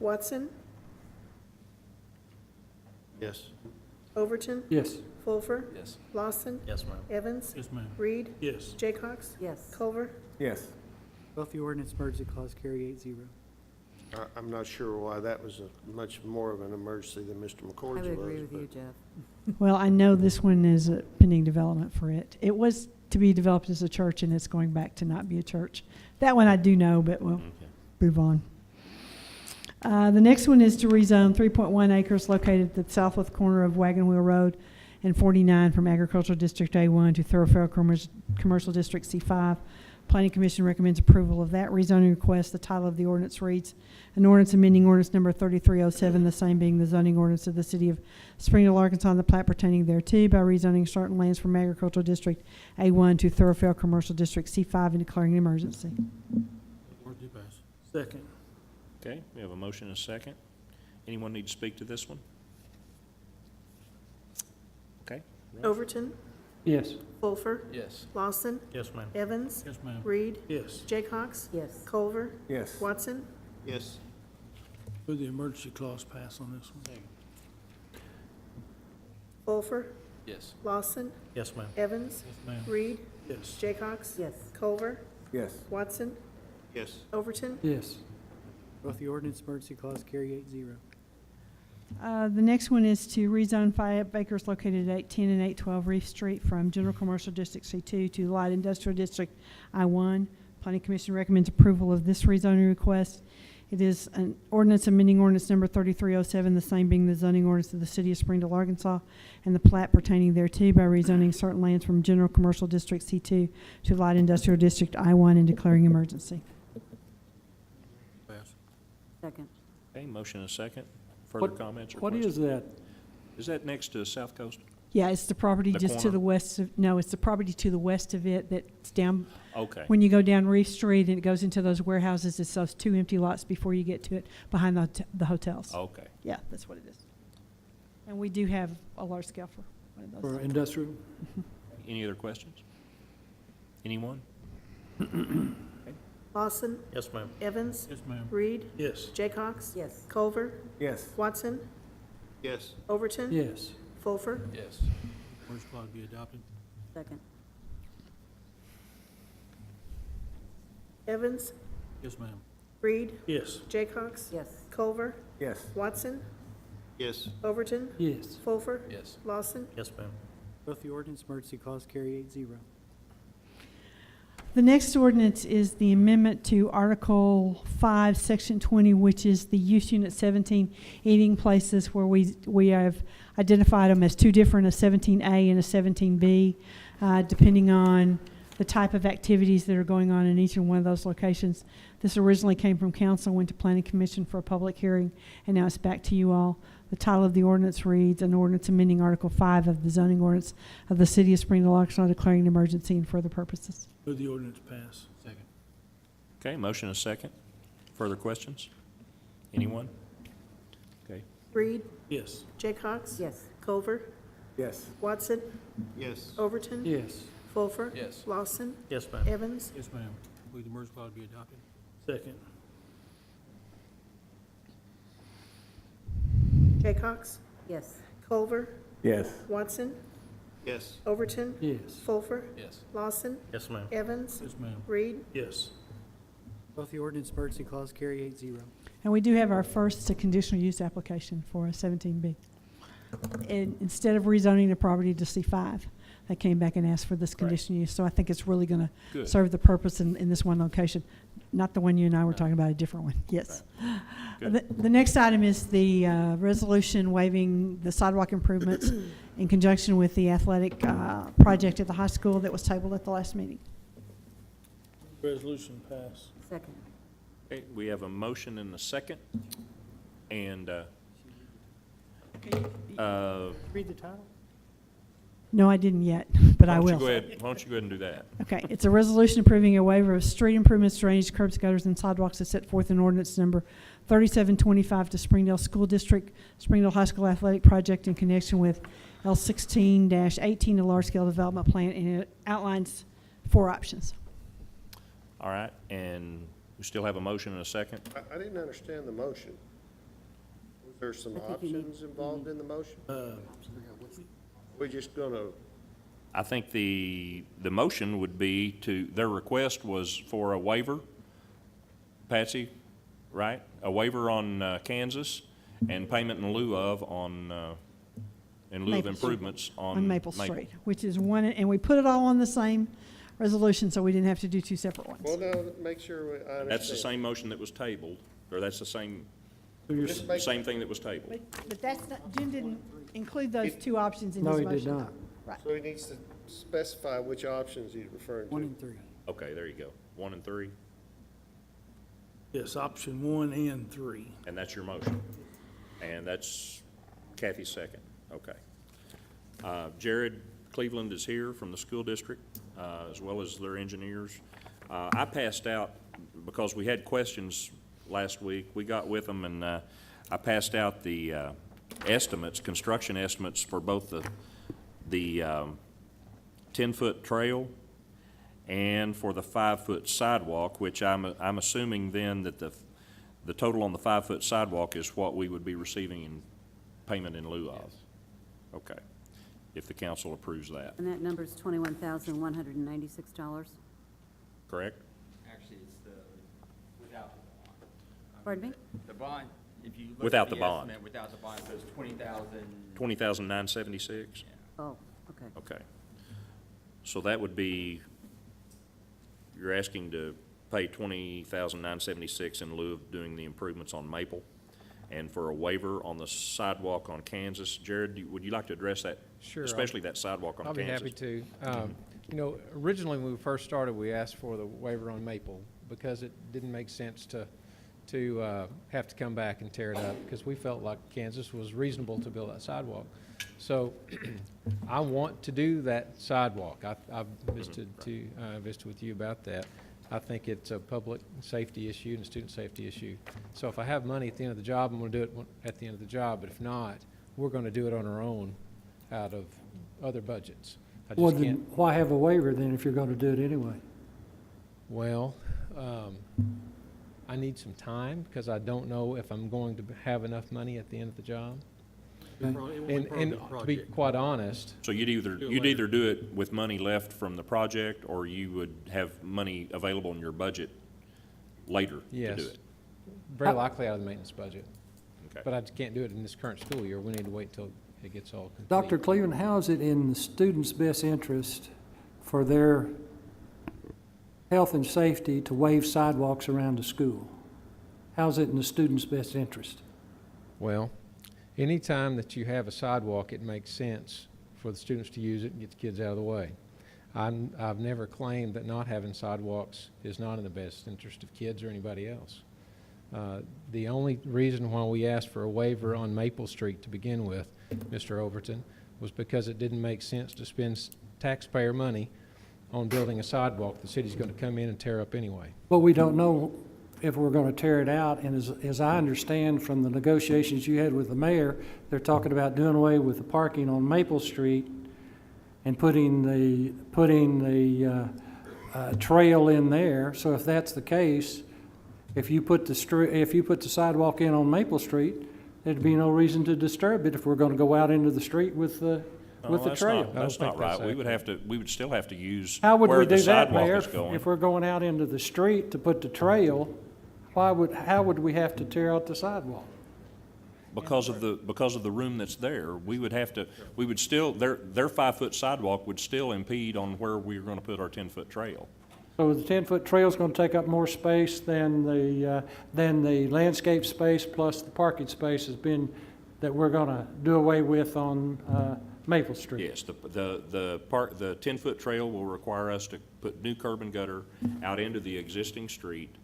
Watson, Yes. Overton, Yes. Fulfer, Yes. Lawson, Yes, ma'am. Evans, Yes, ma'am. Reed, Yes. Jaycox, Yes. Culver, Yes. Both the ordinance emergency clause carry 8-0. I'm not sure why that was much more of an emergency than Mr. I McCord's would was. agree with but- you, Jeff. Well, I know this one is a pending development for it. It was to be developed as a church, and it's going back to not be a church. That one I do know, but we'll move on. The next one is to rezone 3.1 acres located at the southwest corner of Wagon Wheel Road and 49 from Agricultural District A1 to Thoroughfare Commercial District C5. Planning Commission recommends approval of that rezoning request. The title of the ordinance reads, an ordinance amending ordinance number 3307, the same being the zoning ordinance of the city of Springdale, Arkansas, and the plat pertaining thereto, by rezoning certain lands from Agricultural District A1 to Thoroughfare Commercial District C5 and declaring an emergency. Order do pass. Second. Okay, we have a motion and a second. Anyone need to speak to this one? Okay. Overton, Yes. Fulfer, Yes. Lawson, Yes, ma'am. Evans, Yes, ma'am. Reed, Yes. Jaycox, Yes. Culver, Yes. Watson, Yes. Move the emergency clause pass on this one. Wolfer, Yes. Lawson, Yes, ma'am. Evans, ma'am. Reed, Yes. Jaycox, Yes. Culver, Yes. Watson, Yes. Overton, Yes. Both the ordinance emergency clause carry 8-0. The next one is to rezone 5 acres located at 810 and 812 Reef Street from General Commercial District C2 to Light Industrial District I1. Planning Commission recommends approval of this rezoning request. It is an ordinance amending ordinance number 3307, the same being the zoning ordinance of the City of Springdale, Arkansas, and the plat pertaining thereto by rezoning certain lands from General Commercial District C2 to Light Industrial District I1 and declaring emergency. Second. Okay, motion and a second. Further comments or What questions? is that? Is that next to South Coast? Yeah, it's the property The just to corner? the west of, no, it's the property to the west of it that's down. Okay. When you go down Reef Street and it goes into those warehouses, it's those 2 empty lots before you get to it, behind the hotels. Okay. Yeah, that's what it is. And we do have a large scale for one of those. For industrial? Any other questions? Anyone? Lawson, Yes, ma'am. Evans, Yes, ma'am. Reed, Yes. Jaycox, Yes. Culver, Yes. Watson, Yes. Overton, Yes. Fulfer, Yes. Emergency clause be adopted. Second. Evans, Yes, ma'am. Reed, Yes. Jaycox, Yes. Culver, Yes. Watson, Yes. Overton, Yes. Fulfer, Yes. Lawson, Yes, ma'am. Both the ordinance emergency clause carry 8-0. The next ordinance is the amendment to Article 5, Section 20, which is the use unit 17 eating places, where we have identified them as two different, a 17A and a 17B, depending on the type of activities that are going on in each and one of those locations. This originally came from council, went to Planning Commission for a public hearing, and now it's back to you all. The title of the ordinance reads, an ordinance amending Article 5 of the zoning ordinance of the City of Springdale, Arkansas, declaring an emergency and further purposes. Move the ordinance pass. Second. Okay, motion and a second. Further questions? Anyone? Okay. Reed, Yes. Jaycox, Yes. Culver, Yes. Watson, Yes. Overton, Yes. Fulfer, Yes. Lawson, Yes, ma'am. Evans, Yes, ma'am. Move the emergency clause be adopted. Second. Jaycox, Yes. Culver, Yes. Watson, Yes. Overton, Yes. Fulfer, Yes. Lawson, Yes, ma'am. Evans, Yes, ma'am. Reed, Yes. Both the ordinance emergency clause carry 8-0. And we do have our first conditional use application for a 17B. And instead of rezoning the property to C5, they came back and asked for this conditional use. So I think it's really going to Good. serve the purpose in this one location, not the one you and I were talking about, a different one. Yes. Good. The next item is the resolution waiving the sidewalk improvements in conjunction with the athletic project at the high school that was tabled at the last meeting. Resolution pass. Second. Okay, we have a motion and a second. And, Read the title. No, I didn't yet, but I why will. don't you go ahead, why don't you go ahead and do that? Okay, it's a resolution approving a waiver of street improvements, drainage, curbs, gutters, and sidewalks as set forth in ordinance number 3725 to Springdale School District, Springdale High School Athletic Project in connection with L16-18, a large-scale development plan, and it outlines 4 options. All right, and we still have a motion and a second? I didn't understand the motion. Was there some I think you need- options involved in the motion? Uh, We're just gonna, I think the motion would be their request was for a waiver, Patsy, right? A waiver on Kansas and payment in lieu of in lieu of Maple Street. improvements on Maple Street, which is one, and we put it all on the same resolution, so we didn't have to do 2 separate ones. well, now, make sure I understand. That's the same motion that was tabled, or that's the same, Just make- same thing that was tabled. But that's not, Jim didn't include those 2 options in No, his he motion. did not. Right. So he needs to specify which options he's referring 1 to. and 3. Okay, there you go. 1 and 3, Yes, option 1 and 3. and that's your motion. And that's Kathy's second. Okay. Jared Cleveland is here from the school district, as well as their engineers. I passed out, because we had questions last week, we got with them, and I passed out the estimates, construction estimates for both the 10-foot trail and for the 5-foot sidewalk, which I'm assuming then that the total on the 5-foot sidewalk is what we would be receiving in payment in lieu of. Okay. if the council approves that, And that number's $21,196. correct? Actually, it's the, without the bond. Pardon me? The bond, if you look Without at the the bond. estimate, without the bond, so it's 20,000. 20,976? Oh, okay. Okay. So that would be, you're asking to pay 20,976 in lieu of doing the improvements on Maple, and for a waiver on the sidewalk on Kansas. Jared, would you like to address that? Sure. Especially that sidewalk on I'll Kansas? be happy to. You know, originally when we first started, we asked for the waiver on Maple because it didn't make sense to have to come back and tear it up, because we felt like Kansas was reasonable to build that sidewalk. So I want to do that sidewalk. I've visited with you about that. I think it's a public safety issue and a student safety issue. So if I have money at the end of the job, I'm going to do it at the end of the job. But if not, we're going to do it on our own out of other budgets. I Well, just then can't. why have a waiver then if you're going to do it anyway? Well, I need some time because I don't know if I'm going to have enough money at the end of the job. And to be quite honest, So you'd either do it with money left from the project, or you would have money available in your budget later to yes, do it? very likely out of the maintenance budget. Okay. But I just can't do it in this current school year. We need to wait until it gets all complete. Dr. Cleveland, how is it in the students' best interest for their health and safety to waive sidewalks around the school? How's it in the students' best interest? Well, anytime that you have a sidewalk, it makes sense for the students to use it and get the kids out of the way. I've never claimed that not having sidewalks is not in the best interest of kids or anybody else. The only reason why we asked for a waiver on Maple Street to begin with, Mr. Overton, was because it didn't make sense to spend taxpayer money on building a sidewalk the city's going to come in and tear up anyway. Well, we don't know if we're going to tear it out, and as I understand from the negotiations you had with the mayor, they're talking about doing away with the parking on Maple Street and putting the trail in there. So if that's the case, if you put the sidewalk in on Maple Street, there'd be no reason to disturb it if we're going to go out into the street with the trail. That's not right. We would still have to use How would where we the do that, sidewalk Mayor? is going. If we're going out into the street to put the trail, how would we have to tear out the sidewalk? Because of the room that's there, we would still, their 5-foot sidewalk would still impede on where we're gonna put our 10-foot trail. So the 10-foot trail's going to take up more space than the landscape space plus the parking space that we're going to do away with on Maple Street. Yes, the 10-foot trail will require us to put new curb and gutter out into the existing street.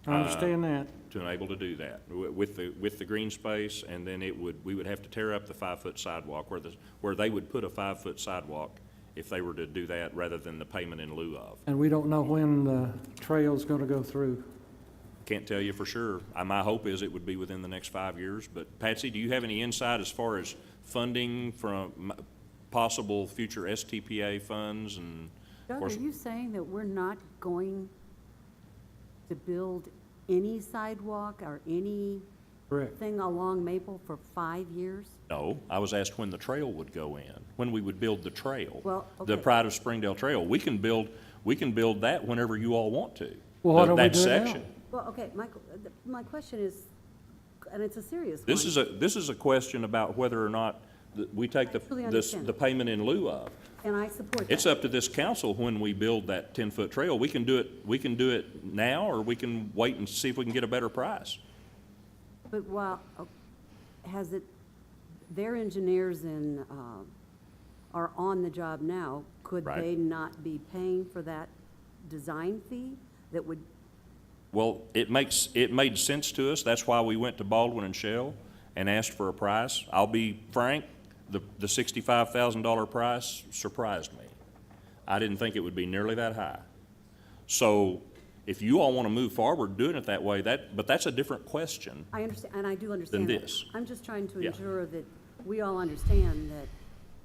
I understand that. To enable to do that with the green space, and then we would have to tear up the 5-foot sidewalk where they would put a 5-foot sidewalk if they were to do that rather than the payment in lieu of. And we don't know when the trail's going to go through. Can't tell you for sure. My hope is it would be within the next 5 years, but Patsy, do you have any insight as far as funding from possible future STPA funds and? Doug, are you saying that we're not going to build any sidewalk or anything along Maple for 5 years? No, I was asked when the trail would go in, when we would build the trail. Well, The okay. Pride of Springdale Trail. We can build that whenever you all want to. Well, why don't we That do it now? section. Well, okay, my question is, and it's a serious one. This is a question about whether or not we take truly understand. the payment in lieu of. And I support that. It's up to this council when we build that 10-foot trail. We can do it now, or we can wait and see if we can get a better price. But their engineers are on the job now, could Right. they not be paying for that design fee that would? Well, it made sense to us. That's why we went to Baldwin and Shell and asked for a price. I'll be frank, the $65,000 price surprised me. I didn't think it would be nearly that high. So if you all want to move forward doing it that way, but that's a different question. I understand, and I do understand Than that. this. I'm just trying to Yeah. ensure that we all understand that,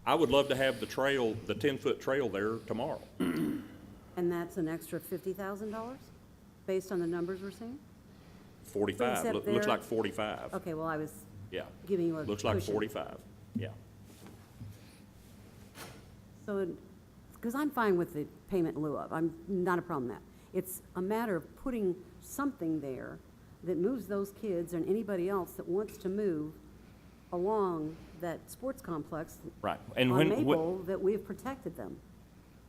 I would love to have the 10-foot trail there tomorrow. and that's an extra $50,000 based on the numbers we're seeing? 45, Except looks there- like 45. Okay, well, I was Yeah. giving you a Looks like cushion. 45, yeah. So, because I'm fine with the payment in lieu of, I'm not a problem with that. It's a matter of putting something there that moves those kids and anybody else that wants to move along that sports complex Right. And on when, Maple, that we've protected them.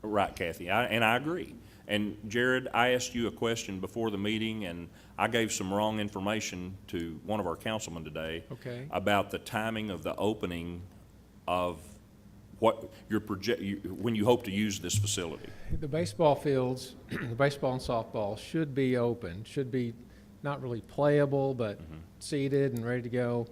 right, Kathy, and I agree. And Jared, I asked you a question before the meeting, and I gave some wrong information to one of our councilmen today. Okay. About the timing of the opening of what your when you hope to use this facility. The baseball fields, the baseball and softball should be open, should be not really playable, but seated and ready to go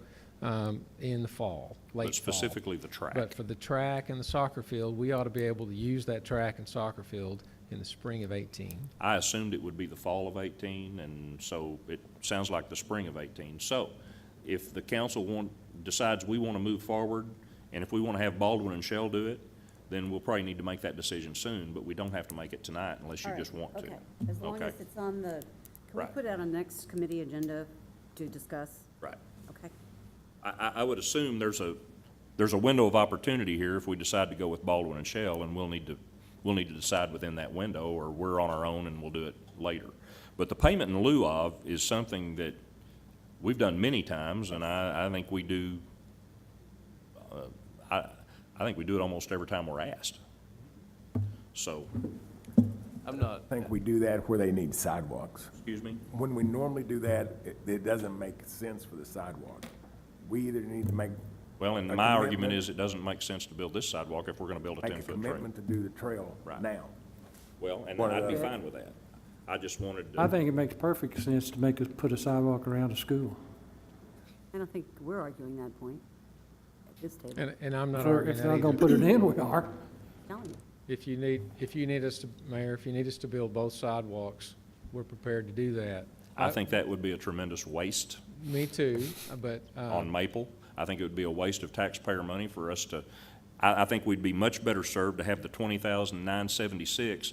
in the fall, late But fall. specifically the track. But for the track and the soccer field, we ought to be able to use that track and soccer field in the spring of 18. I assumed it would be the fall of 18, and so it sounds like the spring of 18. So if the council decides we want to move forward, and if we want to have Baldwin and Shell do it, then we'll probably need to make that decision soon, but we don't have to make it tonight unless you All right, just want to. Okay, as long Okay. as it's on the, can we Right. put it on next committee agenda to discuss? Right. Okay. I would assume there's a window of opportunity here if we decide to go with Baldwin and Shell, and we'll need to decide within that window, or we're on our own and we'll do it later. But the payment in lieu of is something that we've done many times, and I think we do, I think we do it almost every time we're asked. So, I'm not, I think we do that where they need sidewalks. excuse me? When we normally do that, it doesn't make sense for the sidewalk. We either need to make, Well, and A my argument commitment. is it doesn't make sense to build this sidewalk if we're gonna build a make a 10-foot trail. commitment to do the trail Right. now. Well, and One or I'd be the other. fine with that. I just wanted to. I think it makes perfect sense to put a sidewalk around a school. I don't think we're arguing that point at this table. And I'm not If arguing they're that not gonna either. put it in, we are. Telling you. If you need us to, Mayor, if you need us to build both sidewalks, we're prepared to do that. I think that would be a tremendous waste Me too, but, on Maple. I think it would be a waste of taxpayer money for us to, I think we'd be much better served to have the 20,976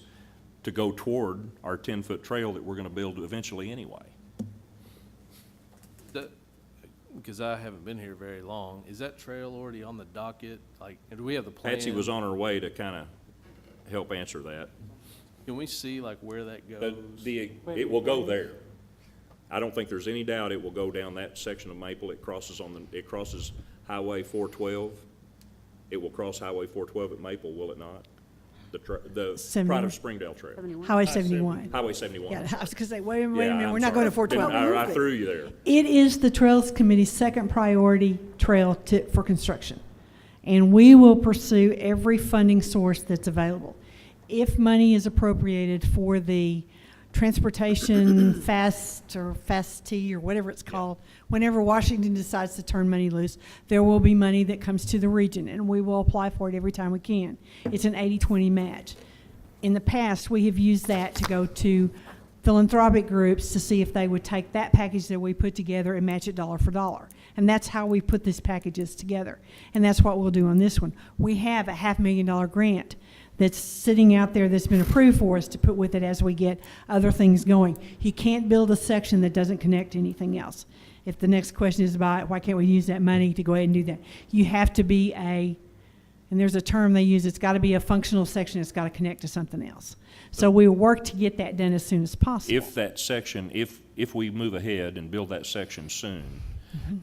to go toward our 10-foot trail that we're gonna build eventually anyway. because I haven't been here very long, is that trail already on the docket? Like, do we have the plan? Patsy was on her way to kinda help answer that. Can we see like where that goes? It will go there. I don't think there's any doubt it will go down that section of Maple. It crosses Highway 412. It will cross Highway 412 at Maple, will it not? The Pride 71. of Springdale Trail. Highway 71. Highway 71. Yeah, I was gonna say, wait a minute, Yeah, we're I'm not going to sorry. 412. I threw you there. It is the Trails Committee's second priority trail for construction. And we will pursue every funding source that's available. If money is appropriated for the transportation fast or FAST-T or whatever it's called, whenever Washington decides to turn money loose, there will be money that comes to the region, and we will apply for it every time we can. It's an 80-20 match. In the past, we have used that to go to philanthropic groups to see if they would take that package that we put together and match it dollar for dollar. And that's how we put these packages together. And that's what we'll do on this one. We have a $500,000 grant that's sitting out there that's been approved for us to put with it as we get other things going. You can't build a section that doesn't connect to anything else. If the next question is about why can't we use that money to go ahead and do that, you have to be and there's a term they use, it's got to be a functional section, it's got to connect to something else. So we work to get that done as soon as possible. If that section, if we move ahead and build that section soon,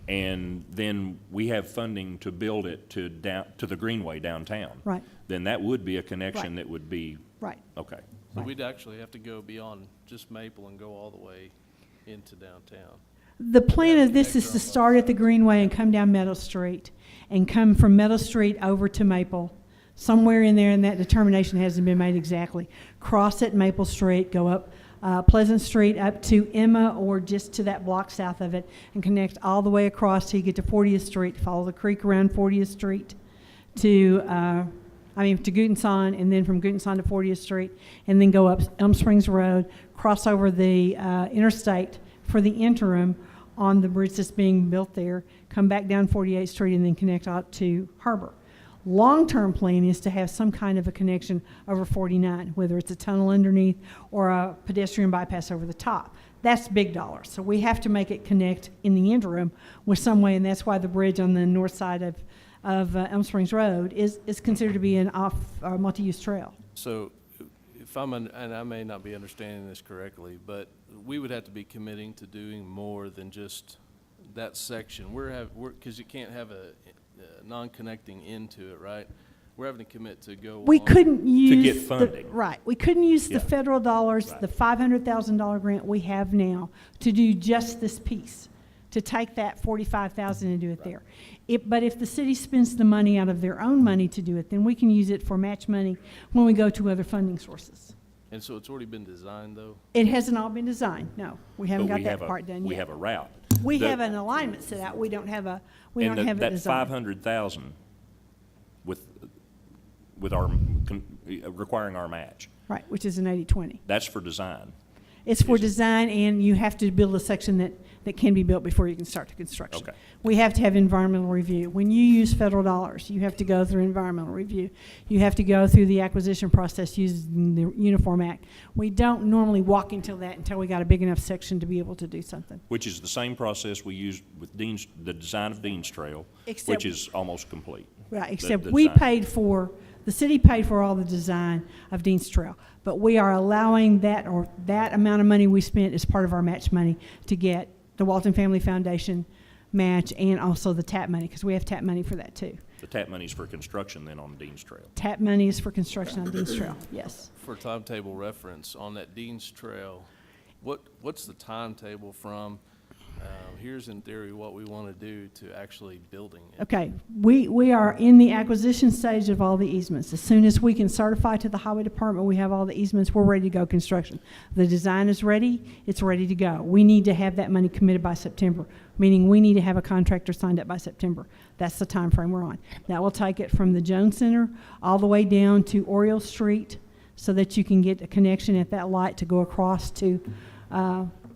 and then we have funding to build it to the Greenway downtown. Right. Then that would be a connection Right. that would be. Right. Okay. So we'd actually have to go beyond just Maple and go all the way into downtown. The plan of this is to start at the Greenway and come down Meadow Street, and come from Meadow Street over to Maple. Somewhere in there, and that determination hasn't been made exactly. Cross at Maple Street, go up Pleasant Street up to Emma, or just to that block south of it, and connect all the way across till you get to 40th Street, follow the creek around 40th Street to Gutenson, and then from Gutenson to 40th Street, and then go up Elm Springs Road, cross over the interstate for the interim on the bridge that's being built there, come back down 48th Street, and then connect out to Harbor. Long-term plan is to have some kind of a connection over 49, whether it's a tunnel underneath or a pedestrian bypass over the top. That's big dollars. So we have to make it connect in the interim with some way, and that's why the bridge on the north side of of Elm Springs Road is considered to be an multi-use trail. So if and I may not be understanding this correctly, but we would have to be committing to doing more than just that section. Because you can't have a non-connecting into it, right? We're having to commit to go We on. couldn't use. get funding. Right, we couldn't use the Yeah. federal dollars, Right. the $500,000 grant we have now to do just this piece, to take that 45,000 and do it there. But if the city spends the money out of their own money to do it, then we can use it for match money when we go to other funding sources. And so it's already been designed, though? It hasn't all been designed, no, we haven't But got we that have a- part done We yet. have a route. We The- have an alignment set out, we don't have it And that designed. 500,000 with our, requiring our match, Right, which is an 80-20. that's for design. It's for Is it? design, and you have to build a section that can be built before you can start the construction. Okay. We have to have environmental review. When you use federal dollars, you have to go through environmental review. You have to go through the acquisition process using the Uniform Act. We don't normally walk until we got a big enough section to be able to do something. Which is the same process we used with the design of Dean's Trail, Except- which is almost complete. Right, The- except the we design. the city paid for all the design of Dean's Trail, but we are allowing that amount of money we spent as part of our match money to get the Walton Family Foundation match and also the TAP money, because we have TAP money for that too. The TAP money's for construction then on Dean's Trail. TAP money is for construction on Dean's Trail, yes. For timetable reference, on that Dean's Trail, what's the timetable from, here's in theory what we want to do, to actually building it? Okay, we are in the acquisition stage of all the easements. As soon as we can certify to the highway department we have all the easements, we're ready to go construction. The design is ready, it's ready to go. We need to have that money committed by September, meaning we need to have a contractor signed up by September. That's the time frame we're on. That will take it from the Jones Center all the way down to Oriole Street, so that you can get a connection at that light to go across to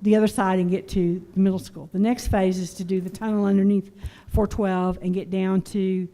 the other side and get to the middle school. The next phase is to do the tunnel underneath 412 and get down to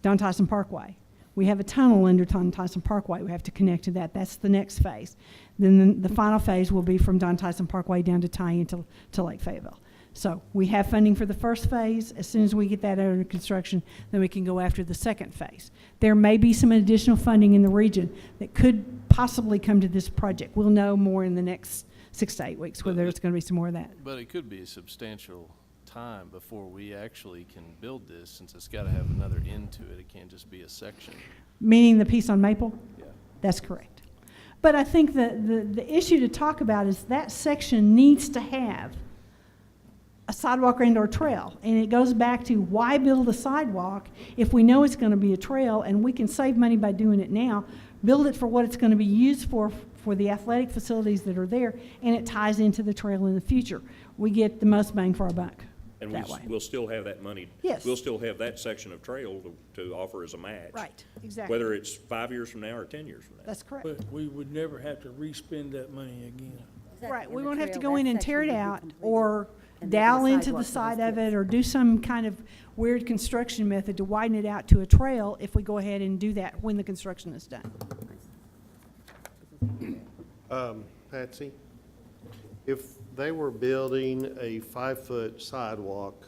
Don Tyson Parkway. We have a tunnel under Don Tyson Parkway. We have to connect to that. That's the next phase. Then the final phase will be from Don Tyson Parkway down to tie into Lake Fayetteville. So we have funding for the first phase. As soon as we get that under construction, then we can go after the second phase. There may be some additional funding in the region that could possibly come to this project. We'll know more in the next 6 to 8 weeks whether it's going to be some more of that. But it could be a substantial time before we actually can build this, since it's got to have another end to it. It can't just be a section. Meaning the piece on Maple? Yeah. That's correct. But I think the issue to talk about is that section needs to have a sidewalk and/or trail. And it goes back to, why build a sidewalk if we know it's going to be a trail and we can save money by doing it now? Build it for what it's going to be used for the athletic facilities that are there, and it ties into the trail in the future. We get the most bang for our buck And that way. we'll still have that money. Yes. We'll still have that section of trail to offer as a match. Right, exactly. Whether it's 5 years from now or 10 years from now. That's correct. But we would never have to re-spend that money again. Right, we And the won't have to trail, go in that and tear it section would be out completed. or And then the dowel into the sidewalk for side those of it kids. or do some kind of weird construction method to widen it out to a trail if we go ahead and do that when the construction is done. Patsy, if they were building a 5-foot sidewalk,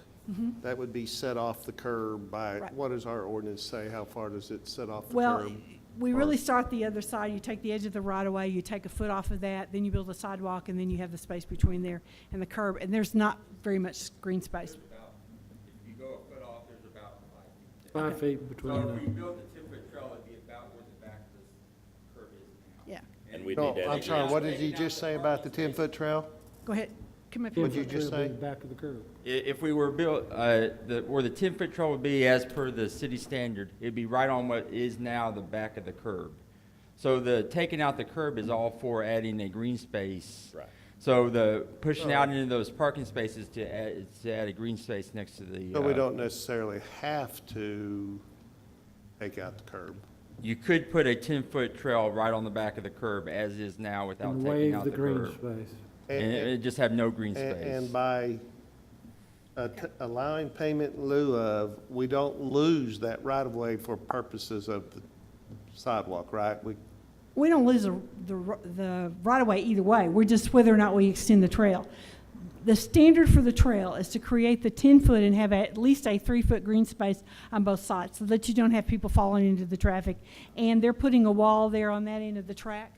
that would be set off the curb by, Right. what does our ordinance say? How far does it set off the Well, curb? we really start the other side. You take the edge of the right of way, you take a foot off of that, then you build a sidewalk, and then you have the space between there and the curb, and there's not very much green space. If you go a foot off, there's about 5 feet between So if we them. built a 10-foot trail, it'd be about where the back of this curb is now. Yeah. And we No, need that. I'm sorry, what did you just say about the 10-foot trail? Go ahead. Come up here. What'd you just say? Back of the curb. If we were built, where the 10-foot trail would be as per the city standard, it'd be right on what is now the back of the curb. So the taking out the curb is all for adding a green space. Right. So the pushing out into those parking spaces to add a green space next to the. So we don't necessarily have to take out the curb. You could put a 10-foot trail right on the back of the curb as is now without And taking waive out the the green curb. space. And it just have no green And- space. And by allowing payment in lieu of, we don't lose that right-of-way for purposes of the sidewalk, right? We don't lose the right of way either way. We're just whether or not we extend the trail. The standard for the trail is to create the 10-foot and have at least a 3-foot green space on both sides so that you don't have people falling into the traffic. And they're putting a wall there on that end of the track.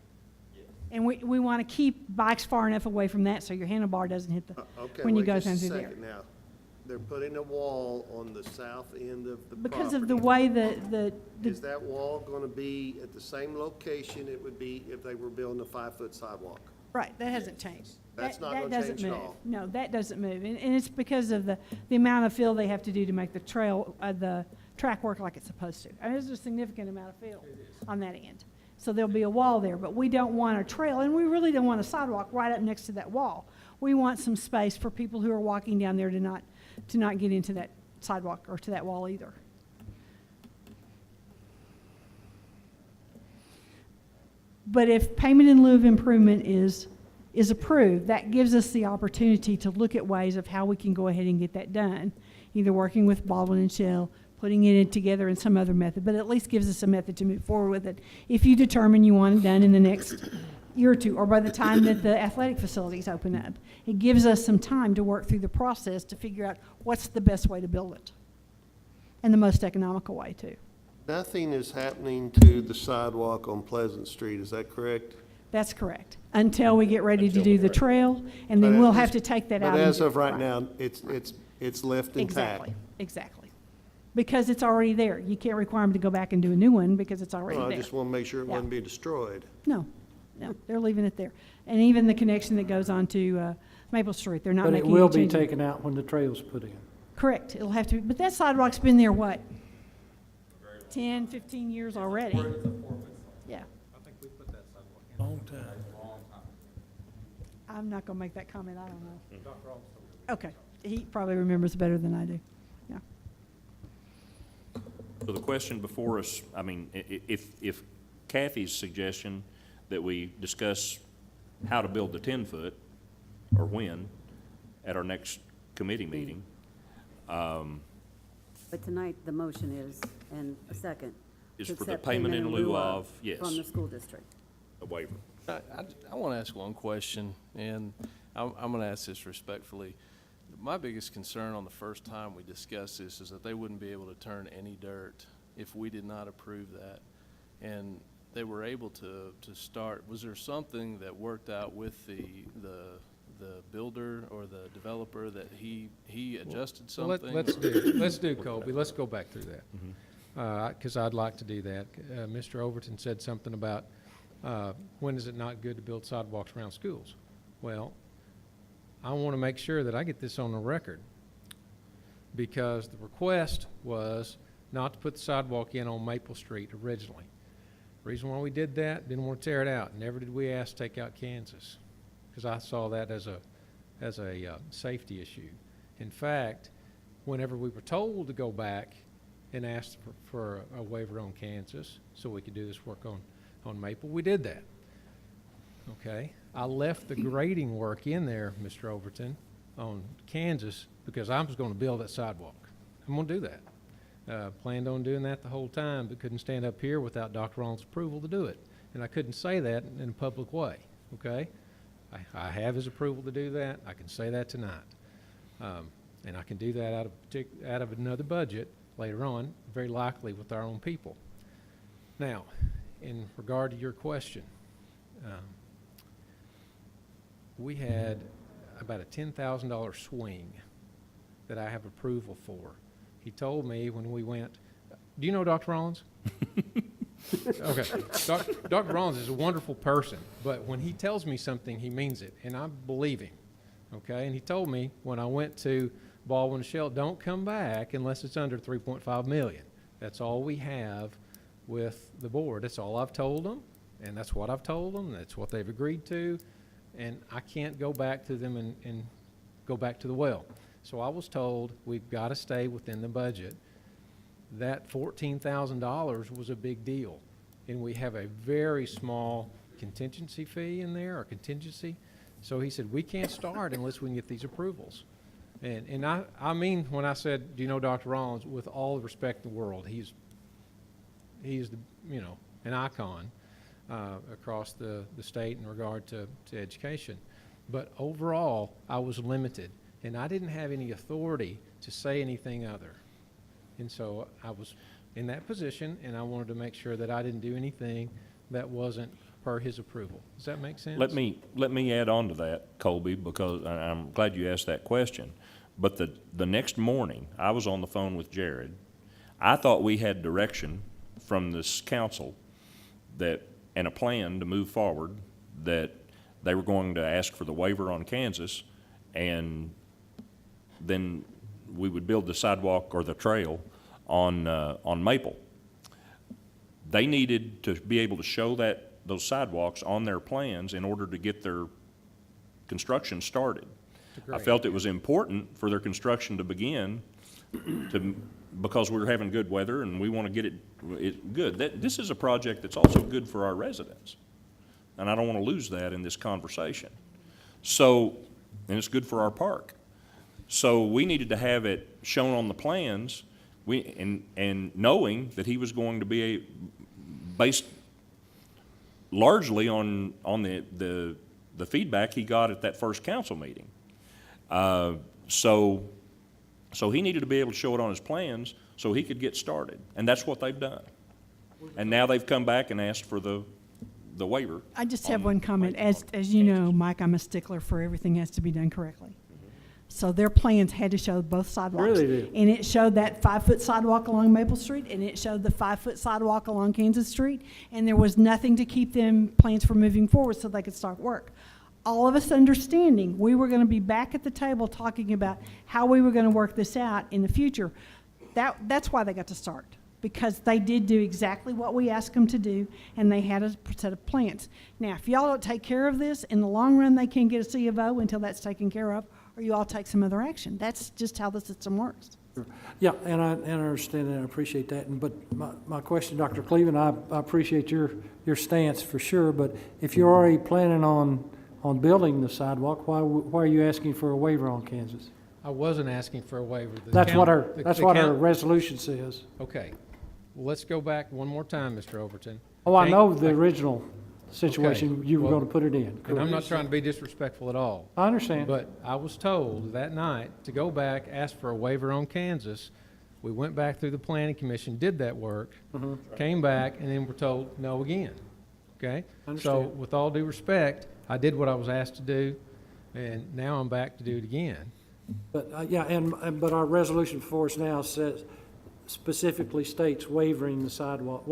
And we want to keep bikes far enough away from that so your handlebar doesn't hit the, Okay, when you wait go just a through there. second now. They're putting a wall on the south end of the property. Because of the way the Is that wall going to be at the same location it would be if they were building a 5-foot sidewalk? right, that hasn't changed. That's not That gonna doesn't change at move. all? No, that doesn't move. And it's because of the amount of fill they have to do to make the trail, the track work like it's supposed to. I mean, there's a significant amount of fill on that end. So there'll be a wall there, but we don't want a trail, and we really don't want a sidewalk right up next to that wall. We want some space for people who are walking down there to not get into that sidewalk or to that wall either. But if payment in lieu of improvement is approved, that gives us the opportunity to look at ways of how we can go ahead and get that done, either working with Baldwin and Shell, putting it together in some other method, but at least gives us a method to move forward with it if you determine you want it done in the next year or two, or by the time that the athletic facilities open up. It gives us some time to work through the process to figure out what's the best way to build it, and the most economical way too. Nothing is happening to the sidewalk on Pleasant Street, is that correct? That's correct, until we get ready to do the trail, and then But we'll as- have to take that out. But and as do- of right now, it's left intact. Exactly, exactly. Because it's already there. You can't require them to go back and do a new one because it's already Well, there. I just want to make sure it Yeah. wouldn't be destroyed. No, they're leaving it there. And even the connection that goes on to Maple Street, they're not But it making will any be changes. taken out when the trail's put in. Correct, it'll have to be, but that sidewalk's been there, what? 10, 15 years already. Yeah, Long time. I'm not gonna make that comment, I don't know. Okay, he probably remembers better than I do, yeah. So the question before us, I mean, if Kathy's suggestion that we discuss how to build the 10-foot, or when, at our next committee meeting, But tonight, the motion is, and a second. Is to for the accept payment in lieu of, yes. From the school district. a waiver. I want to ask one question, and I'm going to ask this respectfully. My biggest concern on the first time we discussed this is that they wouldn't be able to turn any dirt if we did not approve that. And they were able to start. Was there something that worked out with the builder or the developer that he adjusted Well, something? let's do Colby, let's go back through that. Because I'd like to do that. Mr. Overton said something about, when is it not good to build sidewalks around schools? Well, I want to make sure that I get this on the record, because the request was not to put the sidewalk in on Maple Street originally. Reason why we did that, didn't want to tear it out. Never did we ask to take out Kansas, because I saw that as a safety issue. In fact, whenever we were told to go back and ask for a waiver on Kansas so we could do this work on Maple, we did that. Okay, I left the grading work in there, Mr. Overton, on Kansas, because I was going to build that sidewalk. I'm going to do that. Planned on doing that the whole time, but couldn't stand up here without Dr. Rollins' approval to do it. And I couldn't say that in a public way, okay? I have his approval to do that. I can say that tonight. And I can do that out of another budget later on, very likely with our own people. Now, in regard to your question, we had about a $10,000 swing that I have approval for. He told me when we went, do you know Dr. Rollins? Okay, Dr. Rollins is a wonderful person, but when he tells me something, he means it, and I believe him, okay? And he told me when I went to Baldwin Shell, don't come back unless it's under 3.5 million. That's all we have with the board. That's all I've told them, and that's what I've told them. That's what they've agreed to, and I can't go back to them and go back to the well. So I was told we've got to stay within the budget. That $14,000 was a big deal, and we have a very small contingency fee in there, or contingency. So he said, we can't start unless we can get these approvals. And I mean, when I said, do you know Dr. Rollins, with all the respect in the world, he's the, you know, an icon across the state in regard to education. But overall, I was limited, and I didn't have any authority to say anything other. And so I was in that position, and I wanted to make sure that I didn't do anything that wasn't per his approval. Does that make sense? Let me add on to that, Colby, because I'm glad you asked that question. But the next morning, I was on the phone with Jared. I thought we had direction from this council that, and a plan to move forward, that they were going to ask for the waiver on Kansas, and then we would build the sidewalk or the trail on Maple. They needed to be able to show those sidewalks on their plans in order to get their construction started. I felt it was important for their construction to begin because we're having good weather and we want to get it good. This is a project that's also good for our residents, and I don't want to lose that in this conversation. So, and it's good for our park. So we needed to have it shown on the plans, and knowing that he was going to be based largely on the feedback he got at that first council meeting. So he needed to be able to show it on his plans so he could get started, and that's what they've done. And now they've come back and asked for the waiver. I just have one comment. As you know, Mike, I'm a stickler for everything has to be done correctly. So their plans had to show both sidewalks. Really did. And it showed that 5-foot sidewalk along Maple Street, and it showed the 5-foot sidewalk along Kansas Street, and there was nothing to keep them plans from moving forward so they could start work. All of us understanding we were going to be back at the table talking about how we were going to work this out in the future. That's why they got to start, because they did do exactly what we asked them to do, and they had a set of plans. Now, if y'all don't take care of this, in the long run, they can't get a C of O until that's taken care of, or you all take some other action. That's just how the system works. Yeah, and I understand and I appreciate that. But my question, Dr. Cleveland, I appreciate your stance for sure, but if you're already planning on building the sidewalk, why are you asking for a waiver on Kansas? I wasn't asking for a waiver. That's what our resolution says. Okay. Well, let's go back one more time, Mr. Overton. Oh, I know the original situation you were well, going to put it in. And I'm not trying to be disrespectful at all. I understand. But I was told that night to go back, ask for a waiver on Kansas. We went back through the planning commission, did that work, came back, and then were told no again. Okay? So Understand. with all due respect, I did what I was asked to do, and now I'm back to do it again. But, but our resolution before us now specifically states waiving the sidewalk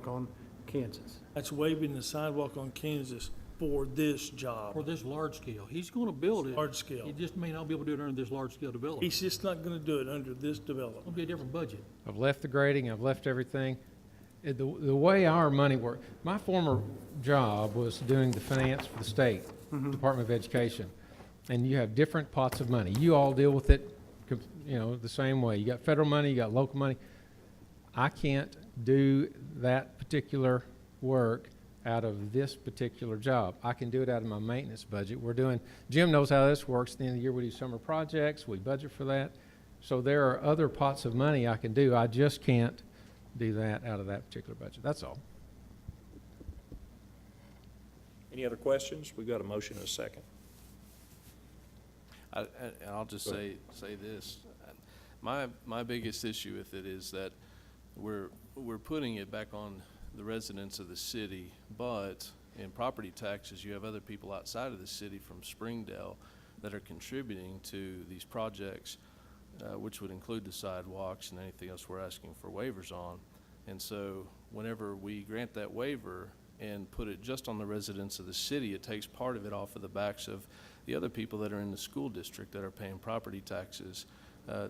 on Kansas. That's waiving the sidewalk on Kansas for this job. For this large scale. He's gonna build it. Large scale. He just may not be able to do it under this large scale development. He's just not gonna do it under this development. It'll be a different budget. I've left the grading, I've left everything. The way our money worked, my former job was doing the finance for the state, Department of Education. And you have different pots of money. You all deal with it, the same way. You got federal money, you got local money. I can't do that particular work out of this particular job. I can do it out of my maintenance budget. Jim knows how this works. At the end of the year, we do summer projects, we budget for that. So there are other pots of money I can do. I just can't do that out of that particular budget. That's all. Any other questions? We've got a motion and a second. And I'll just say this. My biggest issue with it is that we're putting it back on the residents of the city, but in property taxes, you have other people outside of the city from Springdale that are contributing to these projects, which would include the sidewalks and anything else we're asking for waivers on. And so whenever we grant that waiver and put it just on the residents of the city, it takes part of it off of the backs of the other people that are in the school district that are paying property taxes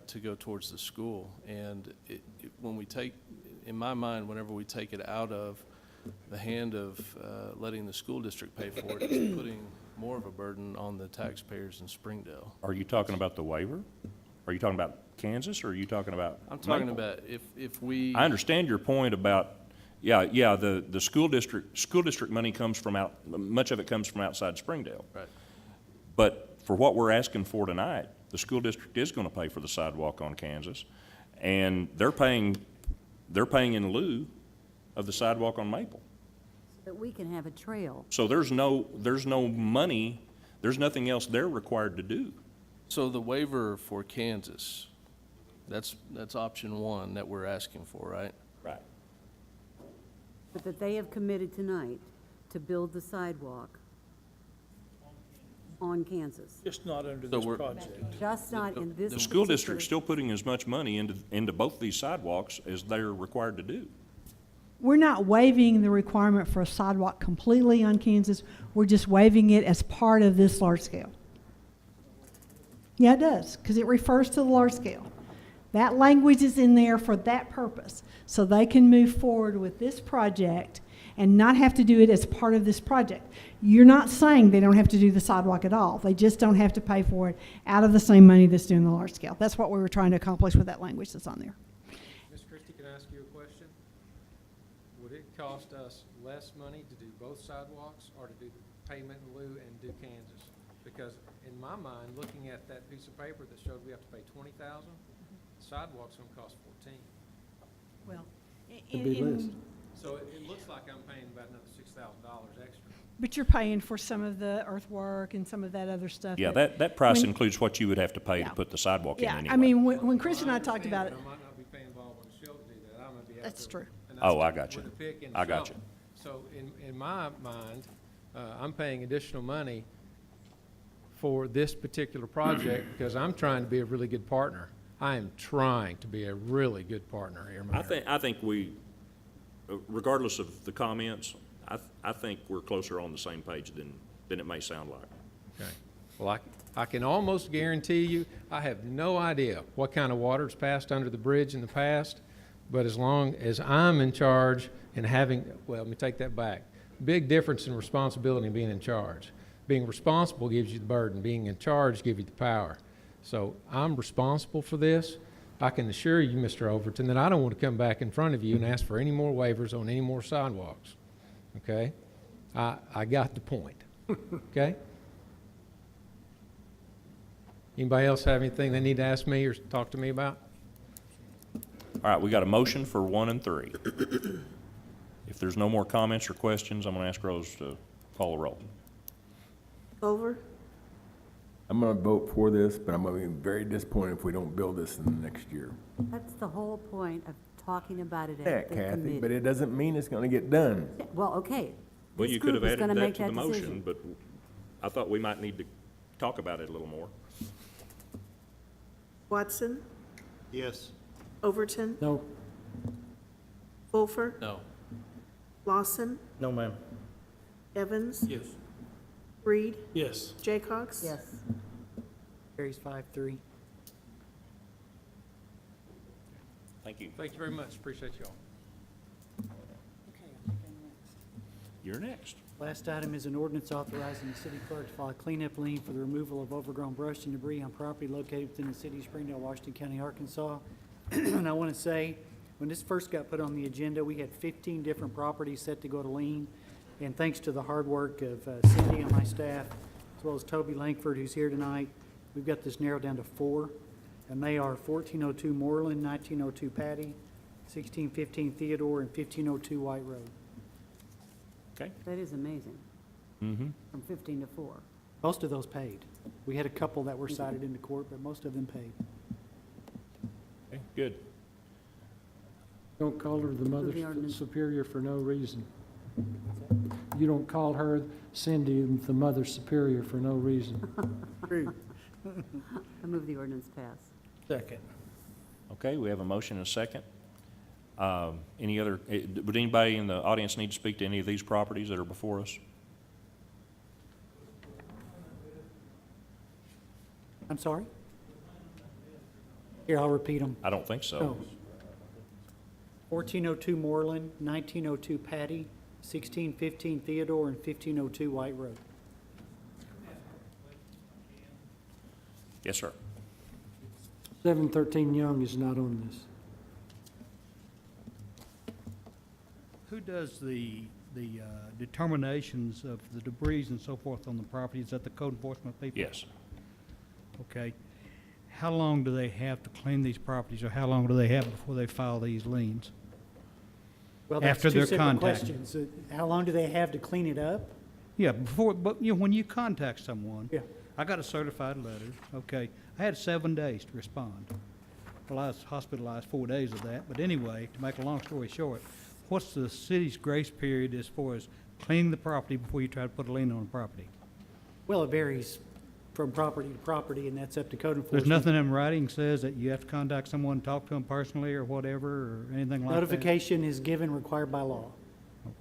to go towards the school. And when we take, in my mind, whenever we take it out of the hand of letting the school district pay for it, it's putting more of a burden on the taxpayers in Springdale. Are you talking about the waiver? Are you talking about Kansas, or are you talking about I'm talking Maple? about if we... I understand your point about, the school district money comes from much of it comes from outside Springdale. Right. But for what we're asking for tonight, the school district is going to pay for the sidewalk on Kansas, and they're paying in lieu of the sidewalk on Maple. That we can have a trail. So there's no money There's nothing else they're required to do. So the waiver for Kansas, that's option one that we're asking for, right? Right. But that they have committed tonight to build the sidewalk on Kansas. Just not under So this we're- project. Just not in this. The school particular- district's still putting as much money into both these sidewalks as they're required to do. We're not waiving the requirement for a sidewalk completely on Kansas. We're just waiving it as part of this large scale. Yeah, it does, because it refers to the large scale. That language is in there for that purpose, so they can move forward with this project and not have to do it as part of this project. You're not saying they don't have to do the sidewalk at all. They just don't have to pay for it out of the same money that's doing the large scale. That's what we were trying to accomplish with that language that's on there. Ms. Christie, can I ask you a question? Would it cost us less money to do both sidewalks or to do the payment in lieu and do Kansas? Because in my mind, looking at that piece of paper that showed we have to pay $20,000, the sidewalk's gonna cost $14,000. Well, Could be less. So it looks like I'm paying about another $6,000 extra. but you're paying for some of the earthwork and some of that other stuff. Yeah, that price when- includes what you would have to pay Yeah. to put the sidewalk in Yeah, anyway. I mean, when Chris and I talked about it, I might not be paying Bob on the show to do that. I'm gonna be out That's there true. and Oh, I with got you. the pick and the I got shovel. So in my mind, I'm paying additional money for this particular project because I'm trying to be a really good partner. I am trying to be a really good partner here, Mayor. I think we, regardless of the comments, I think we're closer on the same page than it may sound like. Okay. Well, I can almost guarantee you, I have no idea what kind of water's passed under the bridge in the past, but as long as I'm in charge and having, well, let me take that back. Big difference in responsibility and being in charge. Being responsible gives you the burden. Being in charge gives you the power. So I'm responsible for this. I can assure you, Mr. Overton, that I don't want to come back in front of you and ask for any more waivers on any more sidewalks. Okay? I got the point. Okay? Anybody else have anything they need to ask me or talk to me about? All right, we got a motion for 1 and 3. If there's no more comments or questions, I'm going to ask Rose to call the roll. Over, I'm gonna vote for this, but I'm gonna be very disappointed if we don't build this in the next year. That's the whole point of talking about it Yeah, at the Kathy, committee. but it doesn't mean it's gonna get done. Well, okay. Well, This you could group have is added gonna that make to the that motion, decision. but I thought we might need to talk about it a little more. Watson, Yes. Overton, No, Wolfer, No. Uh, Lawson, No, ma'am. Yes. Evans, Reed, Yes. Jaycox. Yes. Carries 5-3. Thank you. Thank you very much. Appreciate you all. You're next. Last item is an ordinance authorizing the city clerk to file a cleanup lien for the removal of overgrown brush and debris on property located within the city of Springdale, Washington County, Arkansas. And I want to say, when this first got put on the agenda, we had 15 different properties set to go to lien. And thanks to the hard work of Cindy and my staff, as well as Toby Langford, who's here tonight, we've got this narrowed down to 4. And they are 1402 Moreland, 1902 Patty, 1615 Theodore, and 1502 White Road. Okay. That is amazing. Mm-hmm. From 15 to 4. Most of those paid. We had a couple that were cited into court, but most of them paid. Okay, good. don't call her the Mother Move the ordinance. Superior for no reason. You don't call her Cindy the Mother Superior for no reason. True. I move the ordinance pass. Second. Okay, we have a motion and a second. Any other, would anybody in the audience need to speak to any of these properties that are before us? I'm sorry? Here, I'll repeat them. I don't think so. Oh. 1402 Moreland, 1902 Patty, 1615 Theodore, and 1502 White Road. Yes, sir. 713 Young is not on this. Who does the determinations of the debris and so forth on the property? Is that the code enforcement people? Yes. Okay. How long do they have to clean these properties, or how long do they have before they file these liens? Well, that's After two they're separate contacted. questions. How long do they have to clean it up? Yeah, before, but, you know, when you contact someone. Yeah. I got a certified letter, okay. I had 7 days to respond. Well, I was hospitalized 4 days of that, but anyway, to make a long story short, what's the city's grace period as far as cleaning the property before you try to put a lien on the property? Well, it varies from property to property, and that's up to code enforcement. There's nothing in writing says that you have to contact someone, talk to them personally or whatever, or anything like that? Notification is given required by law.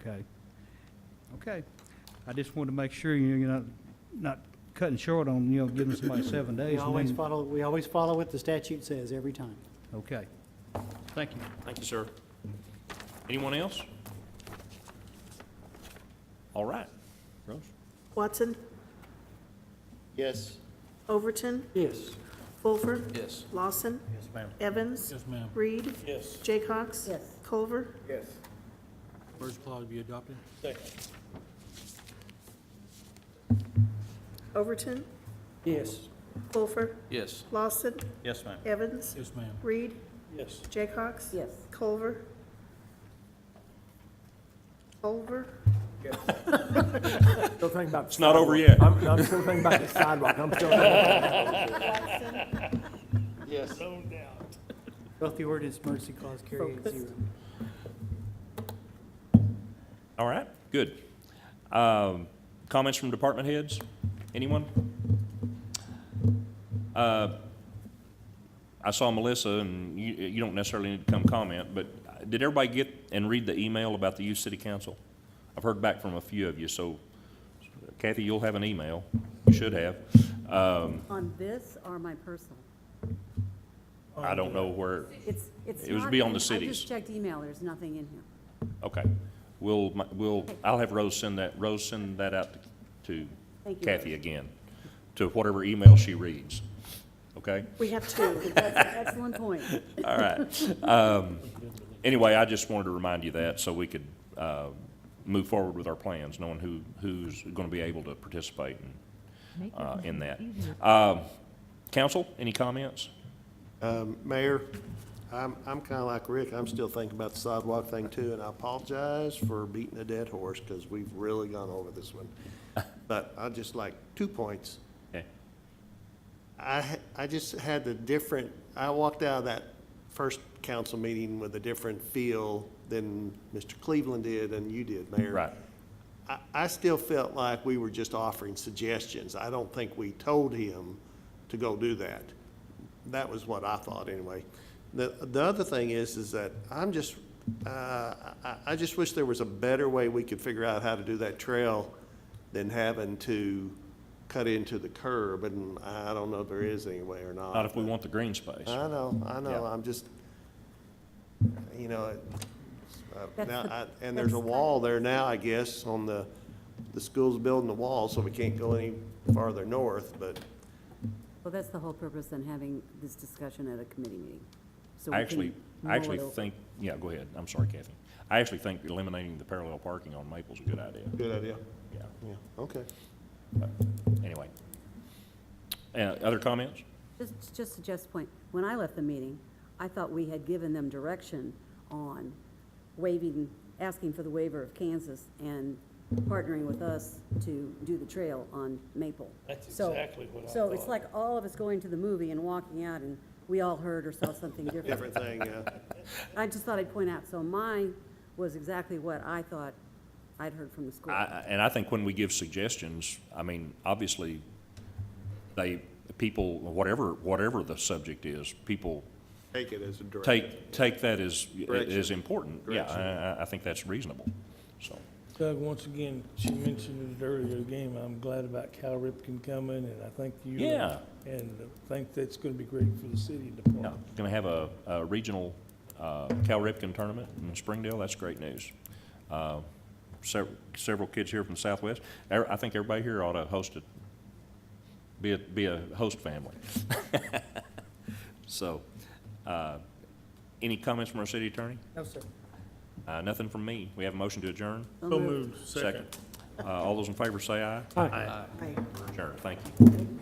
Okay. Okay. I just wanted to make sure you're not cutting short on, you know, giving somebody 7 days. We and always then- follow what the statute says every time. Okay. Thank you. Thank you, sir. Anyone else? All right. Rose? Watson, Yes. Overton, Yes. Fulfer, Yes. Lawson, Yes, ma'am. Evans, Yes, ma'am. Reed, Yes. Jaycox, Yes. Culver, Yes. First clause be adopted. Second. Overton, Yes. Fulfer, Yes. Lawson, Yes, ma'am. Evans, Yes, ma'am. Reed, Yes. Jaycox, Yes. Culver. Culver, Still thinking about the It's not over sidewalk. yet. I'm still thinking about the sidewalk. I'm still thinking. Yes. No doubt. Both the ordinance emergency clause carry 8-0. All right, good. Comments from department heads? Anyone? I saw Melissa, and you don't necessarily need to come comment, but did everybody get and read the email about the youth city council? I've heard back from a few of you, so Kathy, you'll have an email. You should have. On this or my personal? I don't know where, It's It was not be on in- the I cities. just checked email, there's nothing in here. okay. I'll have Rose send that out to Thank you, Kathy Rose. again, to whatever email she reads, okay? we have two. That's an excellent point. All right. Anyway, I just wanted to remind you that so we could move forward with our plans, knowing who's going to be able to participate in that. Council, any comments? Mayor, I'm kind of like Rick. I'm still thinking about the sidewalk thing too, and I apologize for beating a dead horse because we've really gone over this one. But I'd just like 2 points. Okay. I just had I walked out of that first council meeting with a different feel than Mr. Cleveland did and you did, Mayor. Right. I still felt like we were just offering suggestions. I don't think we told him to go do that. That was what I thought anyway. The other thing is that I'm just, I just wish there was a better way we could figure out how to do that trail than having to cut into the curb, and I don't know if there is any way or not. Not if we want the green space. I know, Yeah. I'm just, you know, That's now, the- and there's a that's wall there now, I guess, on the school's building a wall, so we can't go any farther north, but Well, that's the whole purpose in having this discussion at a committee meeting. So I we can actually mull it over. think, yeah, go ahead. I'm sorry, Kathy. I actually think eliminating the parallel parking on Maple's a good idea. good idea. Yeah, Yeah, okay. but anyway. Other comments? Just to Jeff's point, when I left the meeting, I thought we had given them direction on asking for the waiver of Kansas and partnering with us to do the trail on Maple. That's So- exactly what I So it's thought. like all of us going to the movie and walking out and we all heard or saw something different. Different thing, yeah. I just thought I'd point out, so mine was exactly what I thought I'd heard from the school. And I think when we give suggestions, I mean, obviously, people, whatever the subject is, people Take it as a direction. take that as Direction. important. Direction. Yeah, I think that's reasonable, so. Doug, once again, she mentioned it earlier in the game, I'm glad about Cal Ripken coming, and I think you. Yeah. And I think that's gonna be great for the city Yeah, department. going to have a regional Cal Ripken tournament in Springdale. That's great news. Several kids here from Southwest. I think everybody here ought to host it, be a host family. So, any comments from our city attorney? No, sir. Nothing from me. We have a motion to adjourn. So moved. Second. All those in favor say aye. Aye. Adjourn. Thank you.